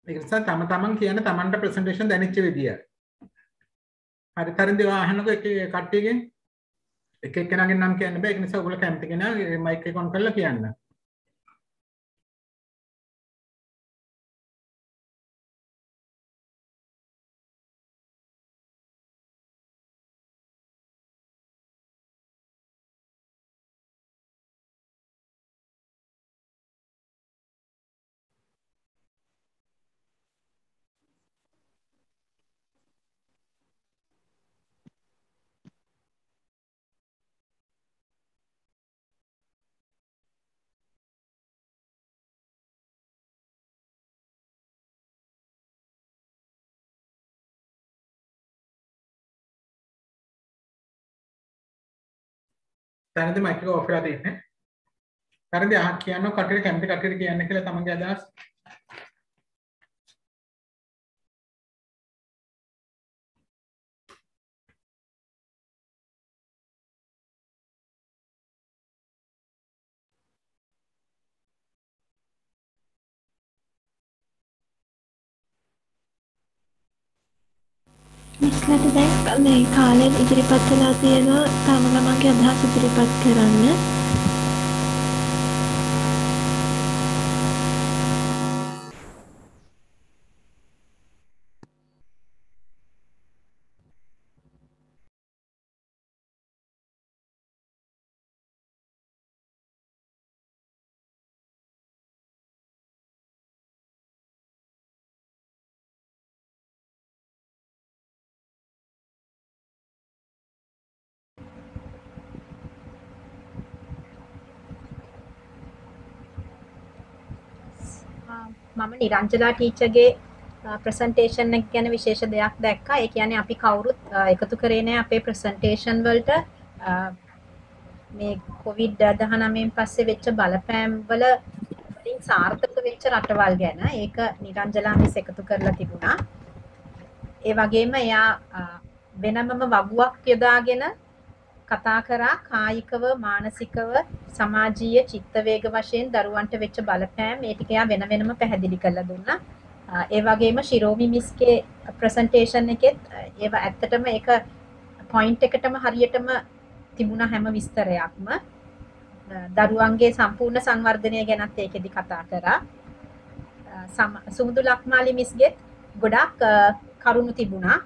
ඒක නිසා තමන් කියන තමන්ට ප්‍රසන්ටේෂන් දැනෙච්ච විදිය. හරි හරිද ඒවා අහන්නකො එක කට්ටියගෙන් එක එක්කෙනාගෙන් නම් කියන්න බෑ. ඒක නිසා ඔයගොල්ලෝ කැමති කෙනා මයික් එක ඔන් කරලා කියන්න. දැනද මයික් එක ඔෆ් කරලා තියෙන්නේ. හරිද? කියන්න කටට කැමති කටට කියන්න කියලා තමන්ගේ අදහස්. මිස්ලට දැන් මේ කාලෙන් ඉදිරිපත් වෙලා තියෙනවා තම තමන්ගේ අදහස් ඉදිරිපත් කරන්න. මම නිරංජලා ටීචර්ගේ ප්‍රසන්ටේෂන් එක ගැන විශේෂ දෙයක් දැක්කා. ඒ කියන්නේ අපි කවුරුත් එකතු කරේ නැහැ අපේ ප්‍රසන්ටේෂන් වලට මේ COVID-19න් පස්සේ වෙච්ච බලපෑම් වලින් සාර්ථක වෙච්ච රටවල් ගැන. ඒක නිරංජලා මිස් එකතු කරලා තිබුණා. ඒ වගේම එයා වෙනමම වගුවක් යොදාගෙන කතා කරා කායිකව මානසිකව සමාජීය චිත්ත වේග වශයෙන් දරුවන්ට වෙච්ච බලපෑම් මේ ටික එයා වෙන වෙනම පැහැදිලි කරලා දුන්නා. ඒ වගේම ශිරෝමි මිස්ගේ ප්‍රසන්ටේෂන් එකෙත් ඒව ඇත්තටම ඒක පොයින්ට් එකටම හරියටම තිබුණා හැම විස්තරයක්ම. දරුවන්ගේ සම්පූර්ණ සංවර්ධනය ගැනත් ඒකෙදි කතා කරා. සුමුදු ලක්මාලි මිස්ගෙත් ගොඩක් කරුණු තිබුණා.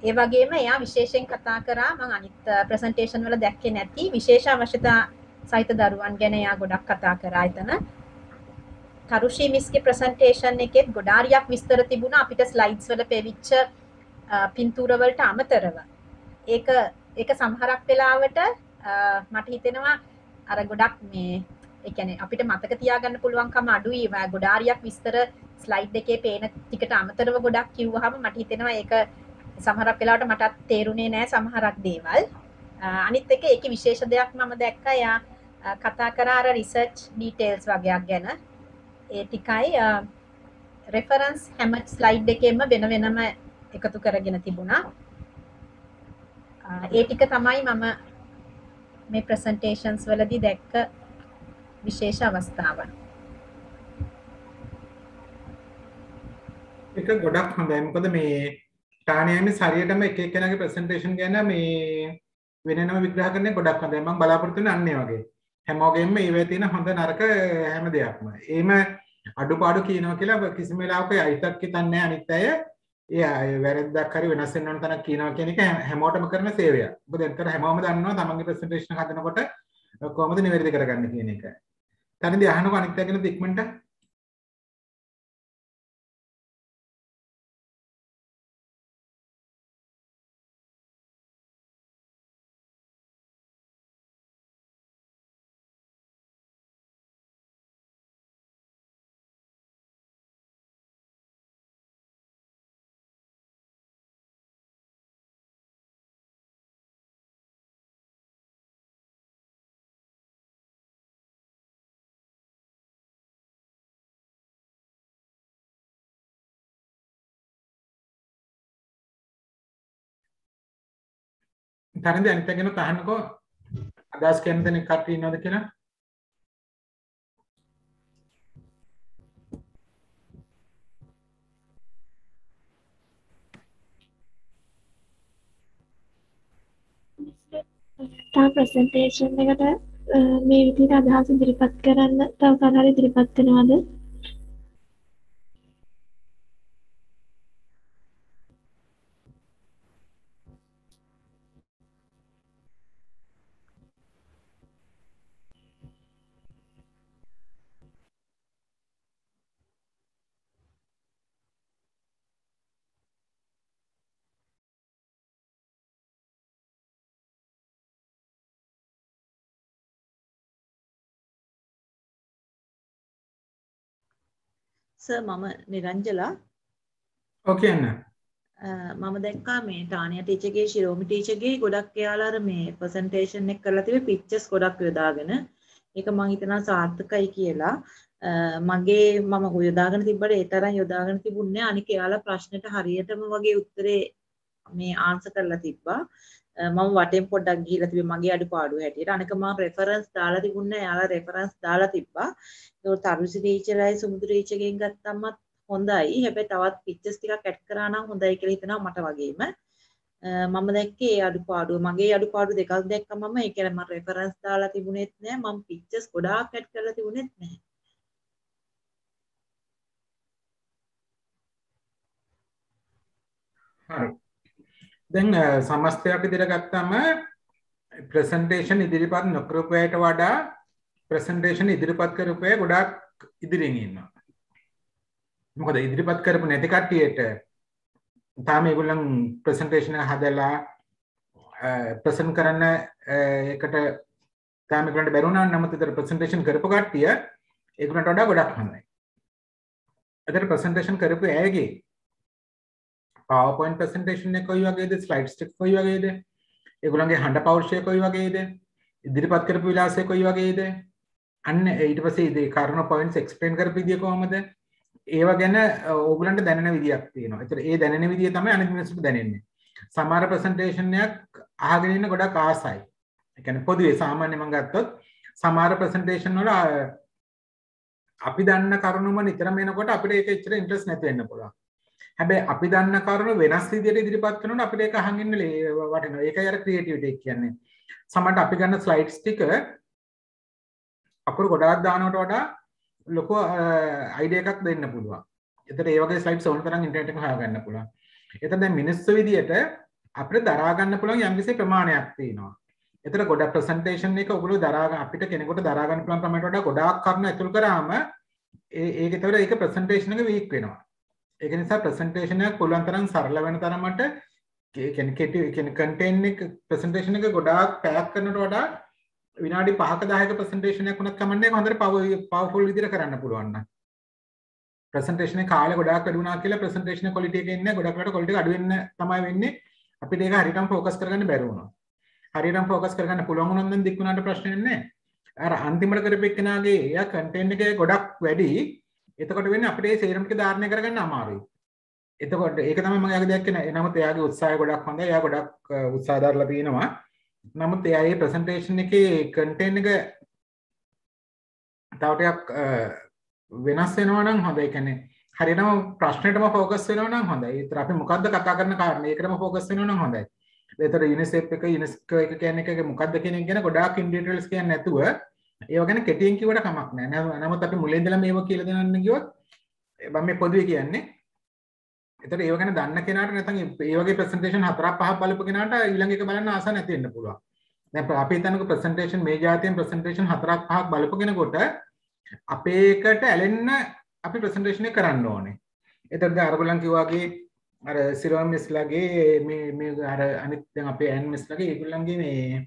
ඒ වගේම එයා විශේෂයෙන් කතා කරා මම අනිත් ප්‍රසන්ටේෂන් වල දැක්කේ නැති විශේෂ අවශ්‍යතා සහිත දරුවන් ගැන එයා ගොඩක් කතා කරා එතන. තරුෂි මිස්ගේ ප්‍රසන්ටේෂන් එකෙත් ගොඩාරියක් විස්තර තිබුණා අපිට ස්ලයිඩ්ස් වල පෙවිච්ච පින්තූර වලට අමතරව. ඒක සමහරක් වෙලාවට මට හිතෙනවා අර ගොඩක් මේ ඒ කියන්නේ අපිට මතක තියාගන්න පුළුවන්කම අඩුයි. ගොඩාරියක් විස්තර ස්ලයිඩ් එකේ පේන ටිකට අමතරව ගොඩක් කිව්වහම මට හිතෙනවා ඒක සමහරක් වෙලාවට මටත් තේරුනේ නෑ සමහරක් දේවල්. අනිත් එක ඒකේ විශේෂ දෙයක් මම දැක්කා යා කතා කරා අර රිසර්ච් ඩීටේල්ස් වගේක් ගැන. ඒ ටිකයි රෙෆරන්ස් හැම ස්ලයිඩ් එකෙම වෙන වෙනම එකතු කරගෙන තිබුණා. ඒ ටික තමයි මම මේ ප්‍රසන්ටේෂන්ස් වලදී දැක්ක විශේෂ අවස්ථාවන්. ඒක ගොඩක් හොඳයි. මොකද මේ තානියමේ හරියටම එක එක්කෙනාගේ ප්‍රසන්ටේෂන් ගැන මේ වෙනම විග්‍රහ කරන්නේ ගොඩක් හොඳයි. මම බලාපොරොත්තු වෙන්නේ අන්නේ වගේ. හැමෝගෙම ඒවැය තියෙන හොඳ නරක හැම දෙයක්ම. එහෙම අඩුපාඩු කියනවා කියලා කිසිම වෙලාවක අයිතක් හිතන්නේ නැහැ අනිත් අය. ඒ වැරද්දක් හරි වෙනස් වෙන්න ඕන තැනක් කියනවා කියන එක හැමෝටම කරන සේවයක්. මොකද එතන හැමෝම දන්නවා තමන්ගේ ප්‍රසන්ටේෂන් එක හදනකොට කොහොමද නිවැරදි කරගන්න කියන එක. තනින්දී අහනකො අනිත් අය ගැන ඉක්මනට තනින්දී අනිත් අය ගැන අහනකො අදහස් කියන්න දෙන කට්ටිය ඉන්නවද කියලා. තා ප්‍රසන්ටේෂන් එකට මේ විදිහට අදහස් ඉදිරිපත් කරන්න තව කවුරු හරි ඉදිරිපත් වෙනවද? සර් මම නිරංජලා. ඕකේ අන්න. මම දැක්කා මේ ටානියා ටීචර්ගේ ශිරෝමි ටීචර්ගේ ගොඩක් එයාලා අර මේ ප්‍රසන්ටේෂන් එක කරලා තිබේ පික්චර්ස් ගොඩක් යොදාගෙන. ඒක මම හිතනවා සාර්ථකයි කියලා. මගේ මම යොදාගෙන තිබ්බට ඒ තරම් යොදාගෙන තිබුණේ නැහැ. අනික එයාලා ප්‍රශ්නෙට හරියටම වගේ උත්තරේ මේ ආන්සර් කරලා තිබ්බා. මම වටෙන් පොඩ්ඩක් ගිහිලා තිබේ මගේ අඩුපාඩු හැටියට. අනික මම රෙෆරන්ස් දාලා තිබුණේ නැහැ. එයාලා රෙෆරන්ස් දාලා තිබ්බා. ඒක තරුසි ටීචර්යි සුමුදු ටීචර්ගෙන් ගත්තම හොඳයි. හැබැයි තවත් පික්චර්ස් ටිකක් ඇඩ් කරා නම් හොඳයි කියලා හිතනවා මට වගේම. මම දැක්කේ ඒ අඩුපාඩුව. මගේ අඩුපාඩු දෙකක් දැක්කම මම ඒ කියන්නේ මම රෙෆරන්ස් දාලා තිබුණෙත් නෑ. මම පික්චර්ස් ගොඩාක් ඇඩ් කරලා තිබුණෙත් නෑ. හරි. දැන් සමස්තයක් විදිහට ගත්තම ප්‍රසන්ටේෂන් ඉදිරිපත් නොකරපු අයට වඩා ප්‍රසන්ටේෂන් ඉදිරිපත් කරපු අය ගොඩාක් ඉදිරියෙන් ඉන්නවා. මොකද ඉදිරිපත් කරපු නැති කට්ටියට තාම ඒගොල්ලන් ප්‍රසන්ටේෂන් එක හදලා ප්‍රසන්ට් කරන්න එකට තාම ඒගොල්ලන්ට බැරුණා නම් නමුත් ප්‍රසන්ටේෂන් කරපු කට්ටිය ඒගොල්ලන්ට වඩා ගොඩක් හොඳයි. අතට ප්‍රසන්ටේෂන් කරපු අයගේ PowerPoint presentation එක කොයි වගේද, slides ටික කොයි වගේද, ඒගොල්ලන්ගේ හඬ පෞරුෂය කොයි වගේද, ඉදිරිපත් කරපු විලාසය කොයි වගේද, අන්න ඊට පස්සේ ඉතින් කරුණු points explain කරපු විදිය කොහමද, ඒව ගැන ඕගොල්ලන්ට දැනෙන විදියක් තියෙනවා. ඒතර ඒ දැනෙන විදිය තමයි අනිත් මිනිස්සුන්ට දැනෙන්නේ. සමහර presentation එකක් අහගෙන ඉන්න ගොඩක් ආසයි. ඒ කියන්නේ පොදුවේ සාමාන්‍ය මම ගත්තොත් සමහර presentation වල අපි දන්න කරුණුම නිතරම එනකොට අපිට ඒක එච්චර ඉන්ට්‍රස්ට් නැති වෙන්න පුළුවන්. හැබැයි අපි දන්න කරුණු වෙනස් විදිහට ඉදිරිපත් කරනකොට අපිට ඒක අහන් ඉන්න වටිනවා. ඒකයි අර ක්‍රියේටිවිටි එක කියන්නේ. සමහරට අපි ගන්න ස්ලයිඩ්ස් ටික අකුරු ගොඩාක් දානවට වඩා ලොකු අයිඩියා එකක් දෙන්න පුළුවන්. ඒතර ඒ වගේ ස්ලයිඩ්ස් ඕන තරම් ඉන්ටර්නෙට් එකේ හොයාගන්න පුළුවන්. ඒතර දැන් මිනිස්සු විදියට අපිට දරා ගන්න පුළුවන් යම්කිසි ප්‍රමාණයක් තියෙනවා. ඒතර ගොඩක් ප්‍රසන්ටේෂන් එක ඔයගොල්ලෝ අපිට කෙනෙකුට දරා ගන්න පුළුවන් ප්‍රමාණයට වඩා ගොඩාක් කරුණු ඇතුල් කරාම ඒකතර ඒක ප්‍රසන්ටේෂන් එක වීක් වෙනවා. ඒක නිසා ප්‍රසන්ටේෂන් එක පුළුවන් තරම් සරල වෙන තරමට කියන්නේ කෙටි කියන්නේ කන්ටෙන්ට් එක ප්‍රසන්ටේෂන් එක ගොඩාක් පැක් කරනවට වඩා විනාඩි 5ක 10ක ප්‍රසන්ටේෂන් එකක් වුණත් කමන්නේ හොඳට පවර්ෆුල් විදිහට කරන්න පුළුවන් නම් ප්‍රසන්ටේෂන් එකේ කාලය ගොඩාක් වැඩි වුණා කියලා ප්‍රසන්ටේෂන් ක්වොලිටි එක ඉන්නේ ගොඩක් වෙලාවට ක්වොලිටි එක අඩු වෙන්න තමයි වෙන්නේ අපිට ඒක හරියටම ફોකස් කරගන්න බැරි වුණා හරියටම ફોකස් කරගන්න පුළුවන් වුණොත් නම් දික් වුණාට ප්‍රශ්නේ නැහැ අර අන්තිමට කරපෙන්නාගේ එයා කන්ටෙන්ට් එකේ ගොඩක් වැඩි එතකොට වෙන්නේ අපිට ඒ සේරම ටික ධාරණය කරගන්න අමාරුයි. එතකොට ඒක තමයි මම යාගේ දැක්කේ නෑ. නමුත් එයාගේ උත්සාහය ගොඩක් හොඳයි. එයා ගොඩක් උත්සාහ දරලා තිනවා. නමුත් එයා මේ ප්‍රසන්ටේෂන් එකේ කන්ටෙන්ට් එක තව ටිකක් වෙනස් වෙනවා නම් හොඳයි. ඒ කියන්නේ හරියටම ප්‍රශ්නෙටම ફોකස් වෙනවා නම් හොඳයි. ඒතර අපි මොකද්ද කතා කරන කාරණේ ඒකටම ફોකස් වෙනවා නම් හොඳයි. ඒතර UNICEF එක UNESCO එක කියන්නේ එක මොකද්ද කියන එක ගැන ගොඩාක් ඉන් ඩීටේල්ස් කියන්නේ නැතුව ඒව ගැන කෙටියෙන් කිව්වට කමක් නැහැ. නමුත් අපි මුලින් ඉඳලා මේව කියලා දෙනන්න කිව්වොත් මම මේ පොදුවේ කියන්නේ. ඒතර ඒව ගැන දන්න කෙනාට නැත්නම් ඒ වගේ ප්‍රසන්ටේෂන් 4ක් 5ක් බලපු කෙනාට ඊළඟ එක බලන්න ආස නැති වෙන්න පුළුවන්. දැන් අපි හිතන්නකෝ ප්‍රසන්ටේෂන් මේ જાතියෙන් ප්‍රසන්ටේෂන් 4ක් 5ක් බලපු කෙනෙකුට අපේ එකට ඇලෙන්න අපි ප්‍රසන්ටේෂන් එක කරන්න ඕනේ. ඒතර දැන් අරගලන් කිව්වාගේ අර සිරෝම් මිස්ලාගේ මේ අර අනිත් දැන් අපේ ඇන් මිස්ලාගේ ඒගොල්ලන්ගේ මේ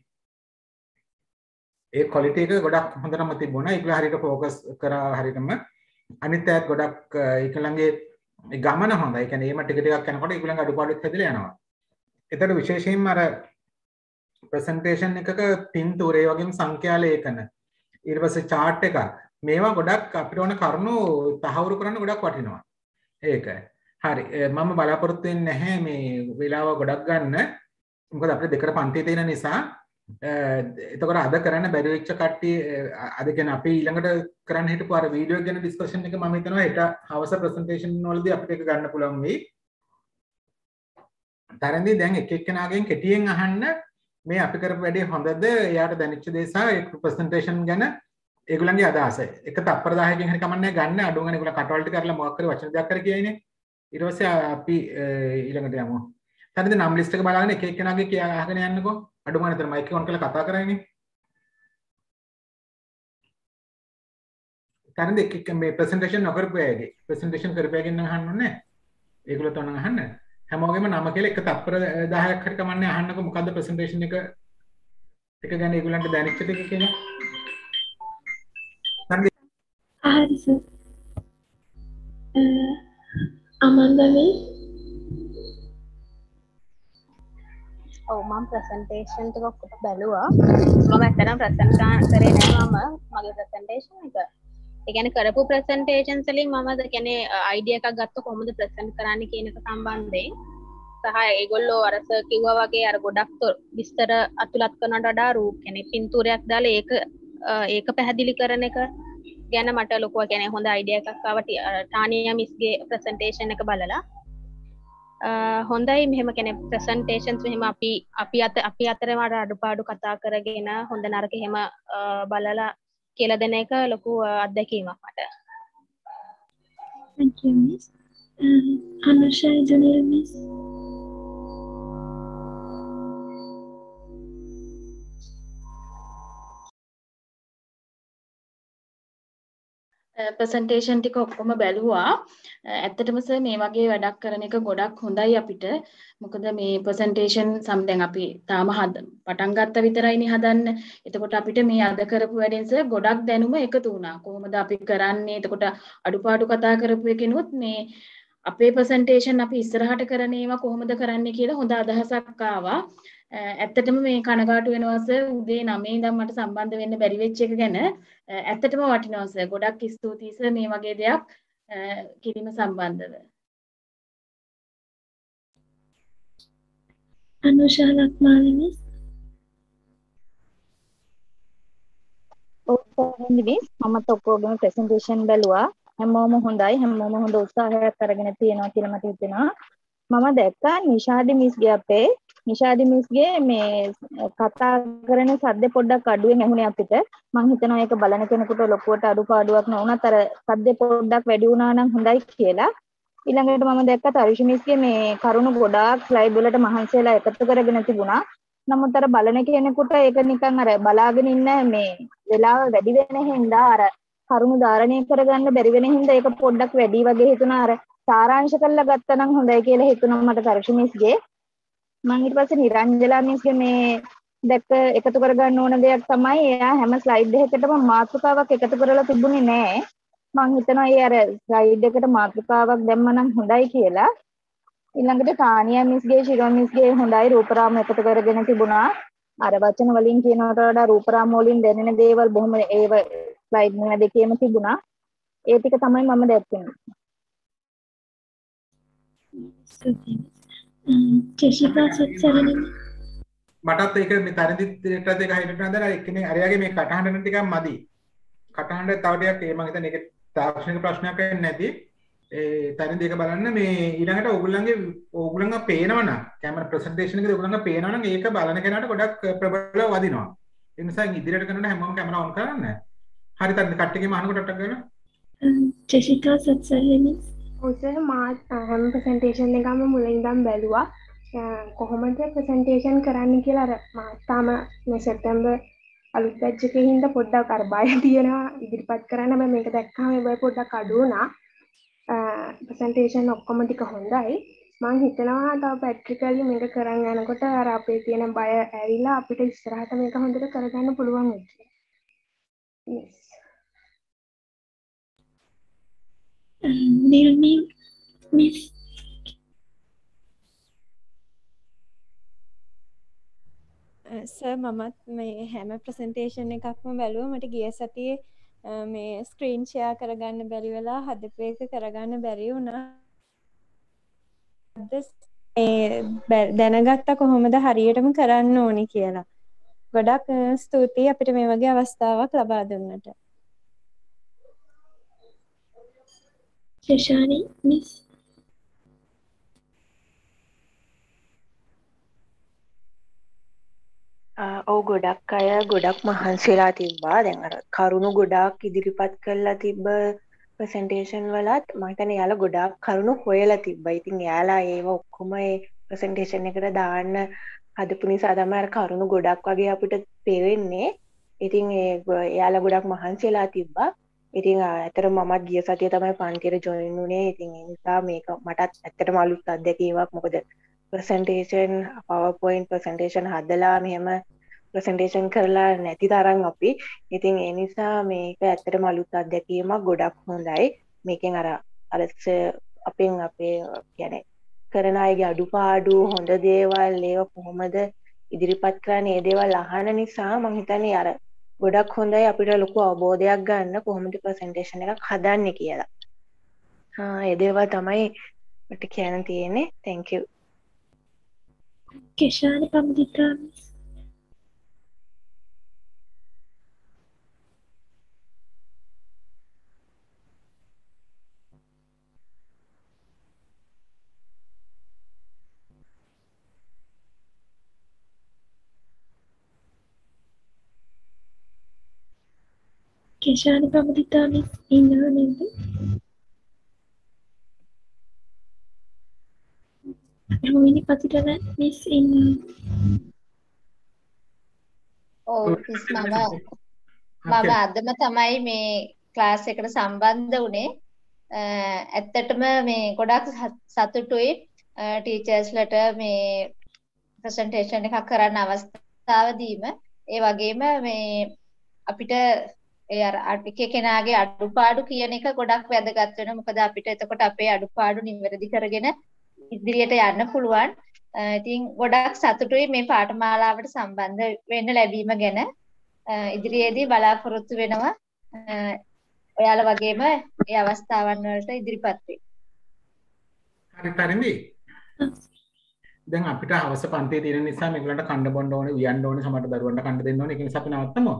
ඒ ක්වොලිටි එක ගොඩක් හොඳටම තිබුණා. ඒගොල්ලෝ හරියට ફોකස් කරා හරියටම. අනිත් අයත් ගොඩක් ඒගොල්ලන්ගේ ගමන හොඳයි. ඒ කියන්නේ එහෙම ටික ටිකක් යනකොට ඒගොල්ලන්ගේ අඩුපාඩුත් හැදලා යනවා. ඒතර විශේෂයෙන්ම අර ප්‍රසන්ටේෂන් එකක පින්තූර ඒ වගේම සංඛ්‍යා ලේඛන ඊට පස්සේ chart එක මේවා ගොඩක් අපිට ඕන කරුණු තහවුරු කරන්න ගොඩක් වටිනවා. ඒක. හරි. මම බලාපොරොත්තු වෙන්නේ නැහැ මේ වෙලාව ගොඩක් ගන්න. මොකද අපිට දෙකට පන්ති තියෙන නිසා එතකොට අද කරන්න බැරි වෙච්ච කට්ටිය අද කියන්නේ අපි ඊළඟට කරන්න හිටපු අර වීඩියෝ එක ගැන ඩිස්කෂන් එක මම හිතනවා හෙට හවස ප්‍රසන්ටේෂන් වලදී අපිට ඒක ගන්න පුළුවන් වෙයි. තරන්දී දැන් එක එක්කෙනාගෙන් කෙටියෙන් අහන්න මේ අපි කරපු වැඩේ හොඳද එයාට දැනෙච්ච දේ සහ ඒ ප්‍රසන්ටේෂන් ගැන ඒගොල්ලන්ගේ අදහස. එක තප්පර 10කින් හරි කමන්නේ ගන්න අඩු ගන්න ඒගොල්ලෝ කටවල් ටික කරලා මොකක් හරි වචන දෙකක් කර කියයිනේ. ඊට පස්සේ අපි ඊළඟට යමු. තරන්දී නම් ලිස්ට් එක බලාගෙන එක එක්කෙනාගේ කියා අහගෙන යන්නකෝ. අඩුම ගානේ මයික් එක ඔන් කරලා කතා කරන්නේ. තරන්දී එක මේ ප්‍රසන්ටේෂන් නොකරපු අයගේ ප්‍රසන්ටේෂන් කරපු අයගෙන් නම් අහන්න ඕනේ. ඒගොල්ලෝ තෝරන අහන්න. හැමෝගෙම නම කියලා එක තප්පර 10ක් හරි කමන්නේ අහන්නකෝ මොකද්ද ප්‍රසන්ටේෂන් එක ගැන ඒගොල්ලන්ට දැනෙච්ච ටික කියලා. හරි සර්. අමන්දනේ ඔව් මම ප්‍රසන්ටේෂන් ටික ඔක්කොම බැලුවා. මම ඇත්තටම ප්‍රසන්ට් කරේ නෑ මගේ ප්‍රසන්ටේෂන් එක. ඒ කියන්නේ කරපු ප්‍රසන්ටේෂන්ස් වලින් මම කියන්නේ අයිඩියා එකක් ගත්ත කොහොමද ප්‍රසන්ට් කරන්න කියන එක සම්බන්ධයෙන්. සහ ඒගොල්ලෝ අර සර් කිව්වා වගේ අර ගොඩක් විස්තර අතුලත් කරනට වඩා රූප කියන්නේ පින්තූරයක් දාලා ඒක පැහැදිලි කරන එක ගැන මට ලොකුව කියන්නේ හොඳ අයිඩියා එකක් ආවා ටානියා මිස්ගේ ප්‍රසන්ටේෂන් එක බලලා හොඳයි මෙහෙම කියන්නේ ප්‍රසන්ටේෂන්ස් මෙහෙම අපි අතරේ වල අඩුපාඩු කතා කරගෙන හොඳ නරක එහෙම බලලා කියලා දෙන එක ලොකු අත්දැකීමක් මට. Thank you, Miss. Anusha Junior Miss. Presentation ටික ඔක්කොම බැලුවා. ඇත්තටම සර් මේ වගේ වැඩක් කරන එක ගොඩක් හොඳයි අපිට. මොකද මේ ප්‍රසන්ටේෂන් දැන් අපි තාම පටන් ගත්ත විතරයිනේ හදන්න. එතකොට අපිට මේ අද කරපු වැඩෙන් සර් ගොඩක් දැනුම එකතු වුණා. කොහොමද අපි කරන්නේ? එතකොට අඩුපාඩු කතා කරපු එකනොත් මේ අපේ ප්‍රසන්ටේෂන් අපි ඉස්සරහට කරන ඒවා කොහොමද කරන්නේ කියලා හොඳ අදහසක් ආවා. ඇත්තටම මේ කනගාටු වෙනවා සර් උදේ 9 ඉඳන් මට සම්බන්ධ වෙන්න බැරි වෙච්ච එක ගැන. ඇත්තටම වටිනවා සර්. ගොඩක් ස්තුතියි සර් මේ වගේ දෙයක් කිරීම සම්බන්ධව. Anusha Lakmali Miss. මිස් මමත් ඔක්කොගේම ප්‍රසන්ටේෂන් බැලුවා. හැමෝම හොඳයි. හැමෝම හොඳ උත්සාහයක් අරගෙන තියෙනවා කියලා මට හිතෙනවා. මම දැක්කා නිෂාදි මිස්ගේ අපේ නිෂාදි මිස්ගේ මේ කතා කරන සද්ද පොඩ්ඩක් අඩුවෙන් ඇහුනේ අපිට. මම හිතනවා ඒක බලන කෙනෙකුට ලොකුවට අඩුපාඩුවක් නොවුනත් අර සද්ද පොඩ්ඩක් වැඩි වුණා නම් හොඳයි කියලා. ඊළඟට මම දැක්කා තරුෂි මිස්ගේ මේ කරුණු ගොඩාක් ස්ලයිඩ් වලට මහන්සි වෙලා එකතු කරගෙන තිබුණා. නමුත් අර බලන කෙනෙකුට ඒක නිකන් අර බලාගෙන ඉන්න මේ වෙලාව වැඩි වෙන හින්දා අර කරුණු ධාරණය කරගන්න බැරි වෙන හින්දා ඒක පොඩ්ඩක් වැඩි වගේ හිතුණා. අර සාරාංශ කරලා ගත්තා නම් හොඳයි කියලා හිතුණා මට තරුෂි මිස්ගේ. මම ඊට පස්සේ නිරංජලා මිස්ගේ මේ දැක්ක එකතු කරගන්න ඕන දෙයක් තමයි එයා හැම ස්ලයිඩ් එකකටම මාතෘකාවක් එකතු කරලා තිබුණේ නෑ. මම හිතනවා ඒ අර ස්ලයිඩ් එකට මාතෘකාවක් දැම්මනම් හොඳයි කියලා. ඊළඟට තානියා මිස්ගේ ශිරෝ මිස්ගේ හොඳයි රූපරාම එකතු කරගෙන තිබුණා. අර වචන වලින් කියනකට වඩා රූපරාම වලින් දැනෙන දේවල් බොහොම ඒව ස්ලයිඩ් දෙකේම තිබුණා. ඒ ටික තමයි මම දැක්කේ. Jessica Setsavani. මටත් ඒක මේ තරදිත් දෙකට දෙක හිතට නදලා එක්කෙනේ අරයාගේ මේ කටහඬන ටිකක් මදි. කටහඬ තව ටිකක් ඒ මම හිතන්නේ ඒක තාක්ෂණික ප්‍රශ්නයක් වෙන්නේ නැති. ඒ තරදිත් දෙක බලන්න මේ ඊළඟට ඕගොල්ලන්ගේ පේනවනම් කැමරා ප්‍රසන්ටේෂන් එකේ ඕගොල්ලන්ගේ පේනවනම් ඒක බලන කෙනාට ගොඩක් ප්‍රබලව වදිනවා. ඒ නිසා ඉදිරියට කරනකොට හැමෝම කැමරා ඔන් කරන්න. හරි තරදිත් කට්ටියගේම අහනකොට ටක් ගන්න. Jessica Setsavani. ඔසර් මා හැම ප්‍රසන්ටේෂන් එකම මුලින් ඉඳන් බැලුවා. කොහොමද ප්‍රසන්ටේෂන් කරන්න කියලා අර මා තාම මේ සෙප්තැම්බර් අලුත් බැච් එකේ හින්දා පොඩ්ඩක් අර බය තියෙනවා ඉදිරිපත් කරන්න. මම මේක දැක්කම ඒ බය පොඩ්ඩක් අඩු වුණා. ප්‍රසන්ටේෂන් ඔක්කොම ටික හොඳයි. මම හිතනවා තව ප්‍රැක්ටිකලි මේක කරන් යනකොට අර අපේ තියෙන බය ඇවිල්ලා අපිට ඉස්සරහට මේක හොඳට කරගන්න පුළුවන් වෙයි කියලා. Yes. Nilmi Miss. සර් මමත් මේ හැම ප්‍රසන්ටේෂන් එකක්ම බැලුවා. මට ගිය සතියේ මේ ස්ක්‍රීන් ෂෙයා කරගන්න බැරි වෙලා හදපු එක කරගන්න බැරි වුණා. දැනගත්තා කොහොමද හරියටම කරන්න ඕනේ කියලා. ගොඩක් ස්තුතියි අපිට මේ වගේ අවස්ථාවක් ලබා දුන්නට. Shashani Miss. ඔව් ගොඩක් අය ගොඩක් මහන්සිලා තිබ්බා. දැන් අර කරුණු ගොඩාක් ඉදිරිපත් කරලා තිබ්බ ප්‍රසන්ටේෂන් වලත් මම හිතන්නේ යාළුවා ගොඩාක් කරුණු හොයලා තිබ්බා. ඉතින් යාළුවා ඒව ඔක්කොම ඒ ප්‍රසන්ටේෂන් එකට දාන්න හදපු නිසා තමයි අර කරුණු ගොඩක් වගේ අපිට පේන්නේ. ඉතින් යාළුවා ගොඩක් මහන්සිලා තිබ්බා. ඉතින් ඇත්තටම මමත් ගිය සතියේ තමයි පන්තියට ජොයින් වුණේ. ඉතින් ඒ නිසා මේක මටත් ඇත්තටම අලුත් අත්දැකීමක්. මොකද ප්‍රසන්ටේෂන් PowerPoint ප්‍රසන්ටේෂන් හදලා මෙහෙම ප්‍රසන්ටේෂන් කරලා නැති තරම් අපි. ඉතින් ඒ නිසා මේක ඇත්තටම අලුත් අත්දැකීමක්. ගොඩක් හොඳයි. මේකෙන් අර අපෙන් අපේ කියන්නේ කරන අයගේ අඩුපාඩු හොඳ දේවල් ඒව කොහොමද ඉදිරිපත් කරන්නේ ඒ දේවල් අහන නිසා මම හිතන්නේ අර ගොඩක් හොඳයි අපිට ලොකු අවබෝධයක් ගන්න කොහොමද ප්‍රසන්ටේෂන් එකක් හදන්නේ කියලා. ඒ දේවල් තමයි මට කියන්න තියෙන්නේ. Thank you. Keshani Pamdita Miss. Keshani Pramudita miss ඉන්නව නේද? රෝහිණි පතිරණ මිස් ඉන්නව. ඔව් මිස් මම අදම තමයි මේ ක්ලාස් එකට සම්බන්ධ වුණේ. ඇත්තටම මේ ගොඩක් සතුටුයි ටීචර්ස්ලට මේ ප්‍රසන්ටේෂන් එකක් කරන්න අවස්ථාව දීම. ඒ වගේම මේ අපිට ඒ අර එක කෙනාගේ අඩුපාඩු කියන එක ගොඩක් වැදගත් වෙනවා. මොකද අපිට එතකොට අපේ අඩුපාඩු නිවැරදි කරගෙන ඉදිරියට යන්න පුළුවන්. ඉතින් ගොඩක් සතුටුයි මේ පාඨමාලාවට සම්බන්ධ වෙන්න ලැබීම ගැන. ඉදිරියේදී බලාපොරොත්තු වෙනවා ඔයාලා වගේම ඒ අවස්ථාවන් වලට ඉදිරිපත් වෙන්න. හරි පරිදි. දැන් අපිට හවස පන්තියේ තියෙන නිසා මේගොල්ලන්ට කන්න බොන්න ඕනේ, උයන්න ඕනේ, සමහර දරුවන්ට කන්න දෙන්න ඕනේ. ඒක නිසා අපි නවත්තමු.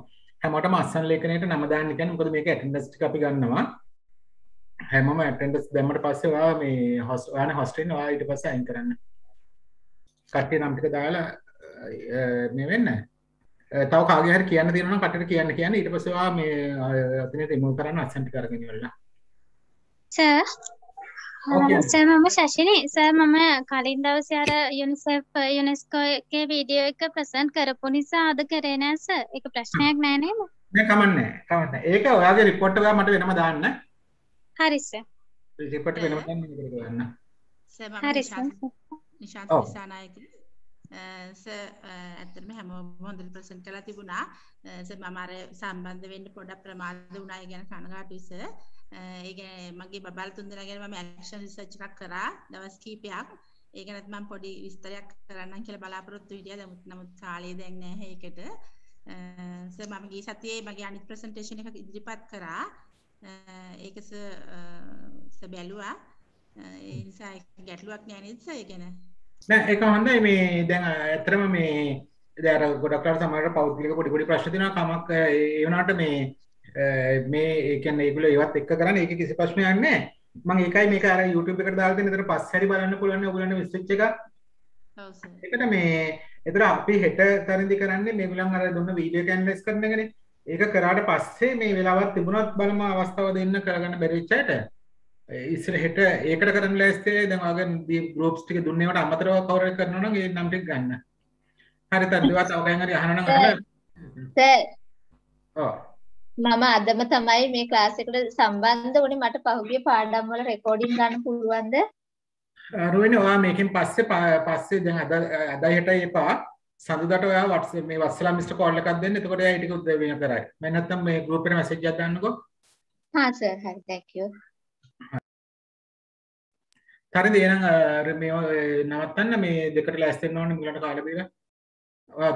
හැමෝටම අස්සන් ලේඛනයට නම දාන්න කියන්නේ මොකද මේක ඇටෙන්ඩන්ස් ටික අපි ගන්නවා. හැමෝම ඇටෙන්ඩන්ස් දැම්මට පස්සේ ඔයා මේ ඔයානේ හොස්ට් වෙන්නේ ඔයා ඊට පස්සේ අයින් කරන්න. කට්ටිය නම් ටික දාලා මේ වෙන්න. තව කාගේ හරි කියන්න තියෙනවා නම් කට්ටියට කියන්න ඊට පස්සේ ඔයා මේ අපිනේ රිමූව් කරන්න අස්සන් ටික අරගෙන ඉවරලා. සර් සර් මම ශෂිනි සර් මම කලින් දවසේ අර යුනෙස්කෝ එකේ වීඩියෝ එක ප්‍රසන්ට් කරපු නිසා අද කරේ නෑ සර්. ඒක ප්‍රශ්නයක් නෑ නේද? නෑ කමන්නේ. ඒක ඔයාගේ රිපෝට් එක මට වෙනම දාන්න. හරි සර්. රිපෝට් එක වෙනම දාන්න මේක කරගන්න. සර් මම නිශාන්ත දිසානායක සර් ඇත්තටම හැමෝම හොඳට ප්‍රසන්ට් කරලා තිබුණා. සර් මම අර සම්බන්ධ වෙන්න පොඩක් ප්‍රමාද වුණා. ඒ ගැන කනගාටුයි සර්. ඒ කියන්නේ මගේ බබල් තුන්දෙනා ගැන මම ඇක්ෂන් රිසර්ච් එකක් කරා දවස් කීපයක්. ඒ ගැනත් මම පොඩි විස්තරයක් කරන්නම් කියලා බලාපොරොත්තු හිටියා. නමුත් කාලය දැන් නැහැ ඒකට. සර් මම ගිය සතියේ මගේ අනිත් ප්‍රසන්ටේෂන් එකක් ඉදිරිපත් කරා. ඒක සර් බැලුවා. ඒ නිසා ගැටලුවක් නෑ නේද සර් ඒ ගැන? නෑ ඒක හොඳයි. මේ දැන් ඇත්තටම මේ දැන් අර ගොඩක් අය සමහරවිට පෞද්ගලික පොඩි ප්‍රශ්න තියෙනවා. කමක් ඒ වුණාට මේ ඒ කියන්නේ ඒගොල්ලෝ ඒවත් එක්ක කරන්නේ ඒක කිසි ප්‍රශ්නයක් නැහැ. මම ඒකයි මේක අර YouTube එකට දාලා තියෙන. ඒතර පස්සේ හරි බලන්න පුළුවන් ඔයගොල්ලන්ට විස්විච් එක. ඔව් සර්. ඒකට මේ ඒතර අපි හෙට තරඳි කරන්නේ මේගොල්ලන් අර දුන්න වීඩියෝ එක ඇනලයිස් කරන එකනේ. ඒක කරාට පස්සේ මේ වෙලාවත් තිබුණත් බලම අවස්ථාව දෙන්න කරගන්න බැරි වෙච්ච අයට ඉස්සර හෙට ඒකට කරන්න ලෑස්ති. දැන් ඔයගොල්ලන් ගෲප්ස් ටික දුන්නේ වට අමතරව කවර කරනවා නම් ඒ නම් ටික ගන්න. හරි තරඳිවත් ඔය කයන් හරි අහනවා නම් අහලා. සර්. ඔව්. මම අදම තමයි මේ ක්ලාස් එකට සම්බන්ධ වුණේ. මට පහුගිය පාඩම් වල රෙකෝඩින් ගන්න පුළුවන්ද? රෝහිණි ඔයා මේකෙන් පස්සේ දැන් අදයි හෙටයි එපා. සඳුදාට ඔයා WhatsApp මේ වස්සලා මිස්ටර් කෝල් එකක් දෙන්න. එතකොට එයා ටික උදේවින කරයි. මම නැත්තම් මේ ගෲප් එකට මැසේජ් එකක් දාන්නකෝ. හා සර් හරි thank you. හරිද එහෙනම් මේ නවත්තන්න මේ දෙකට ලෑස්ති වෙන්න ඕනේ මුලට කාලේ බීලා. ඔයා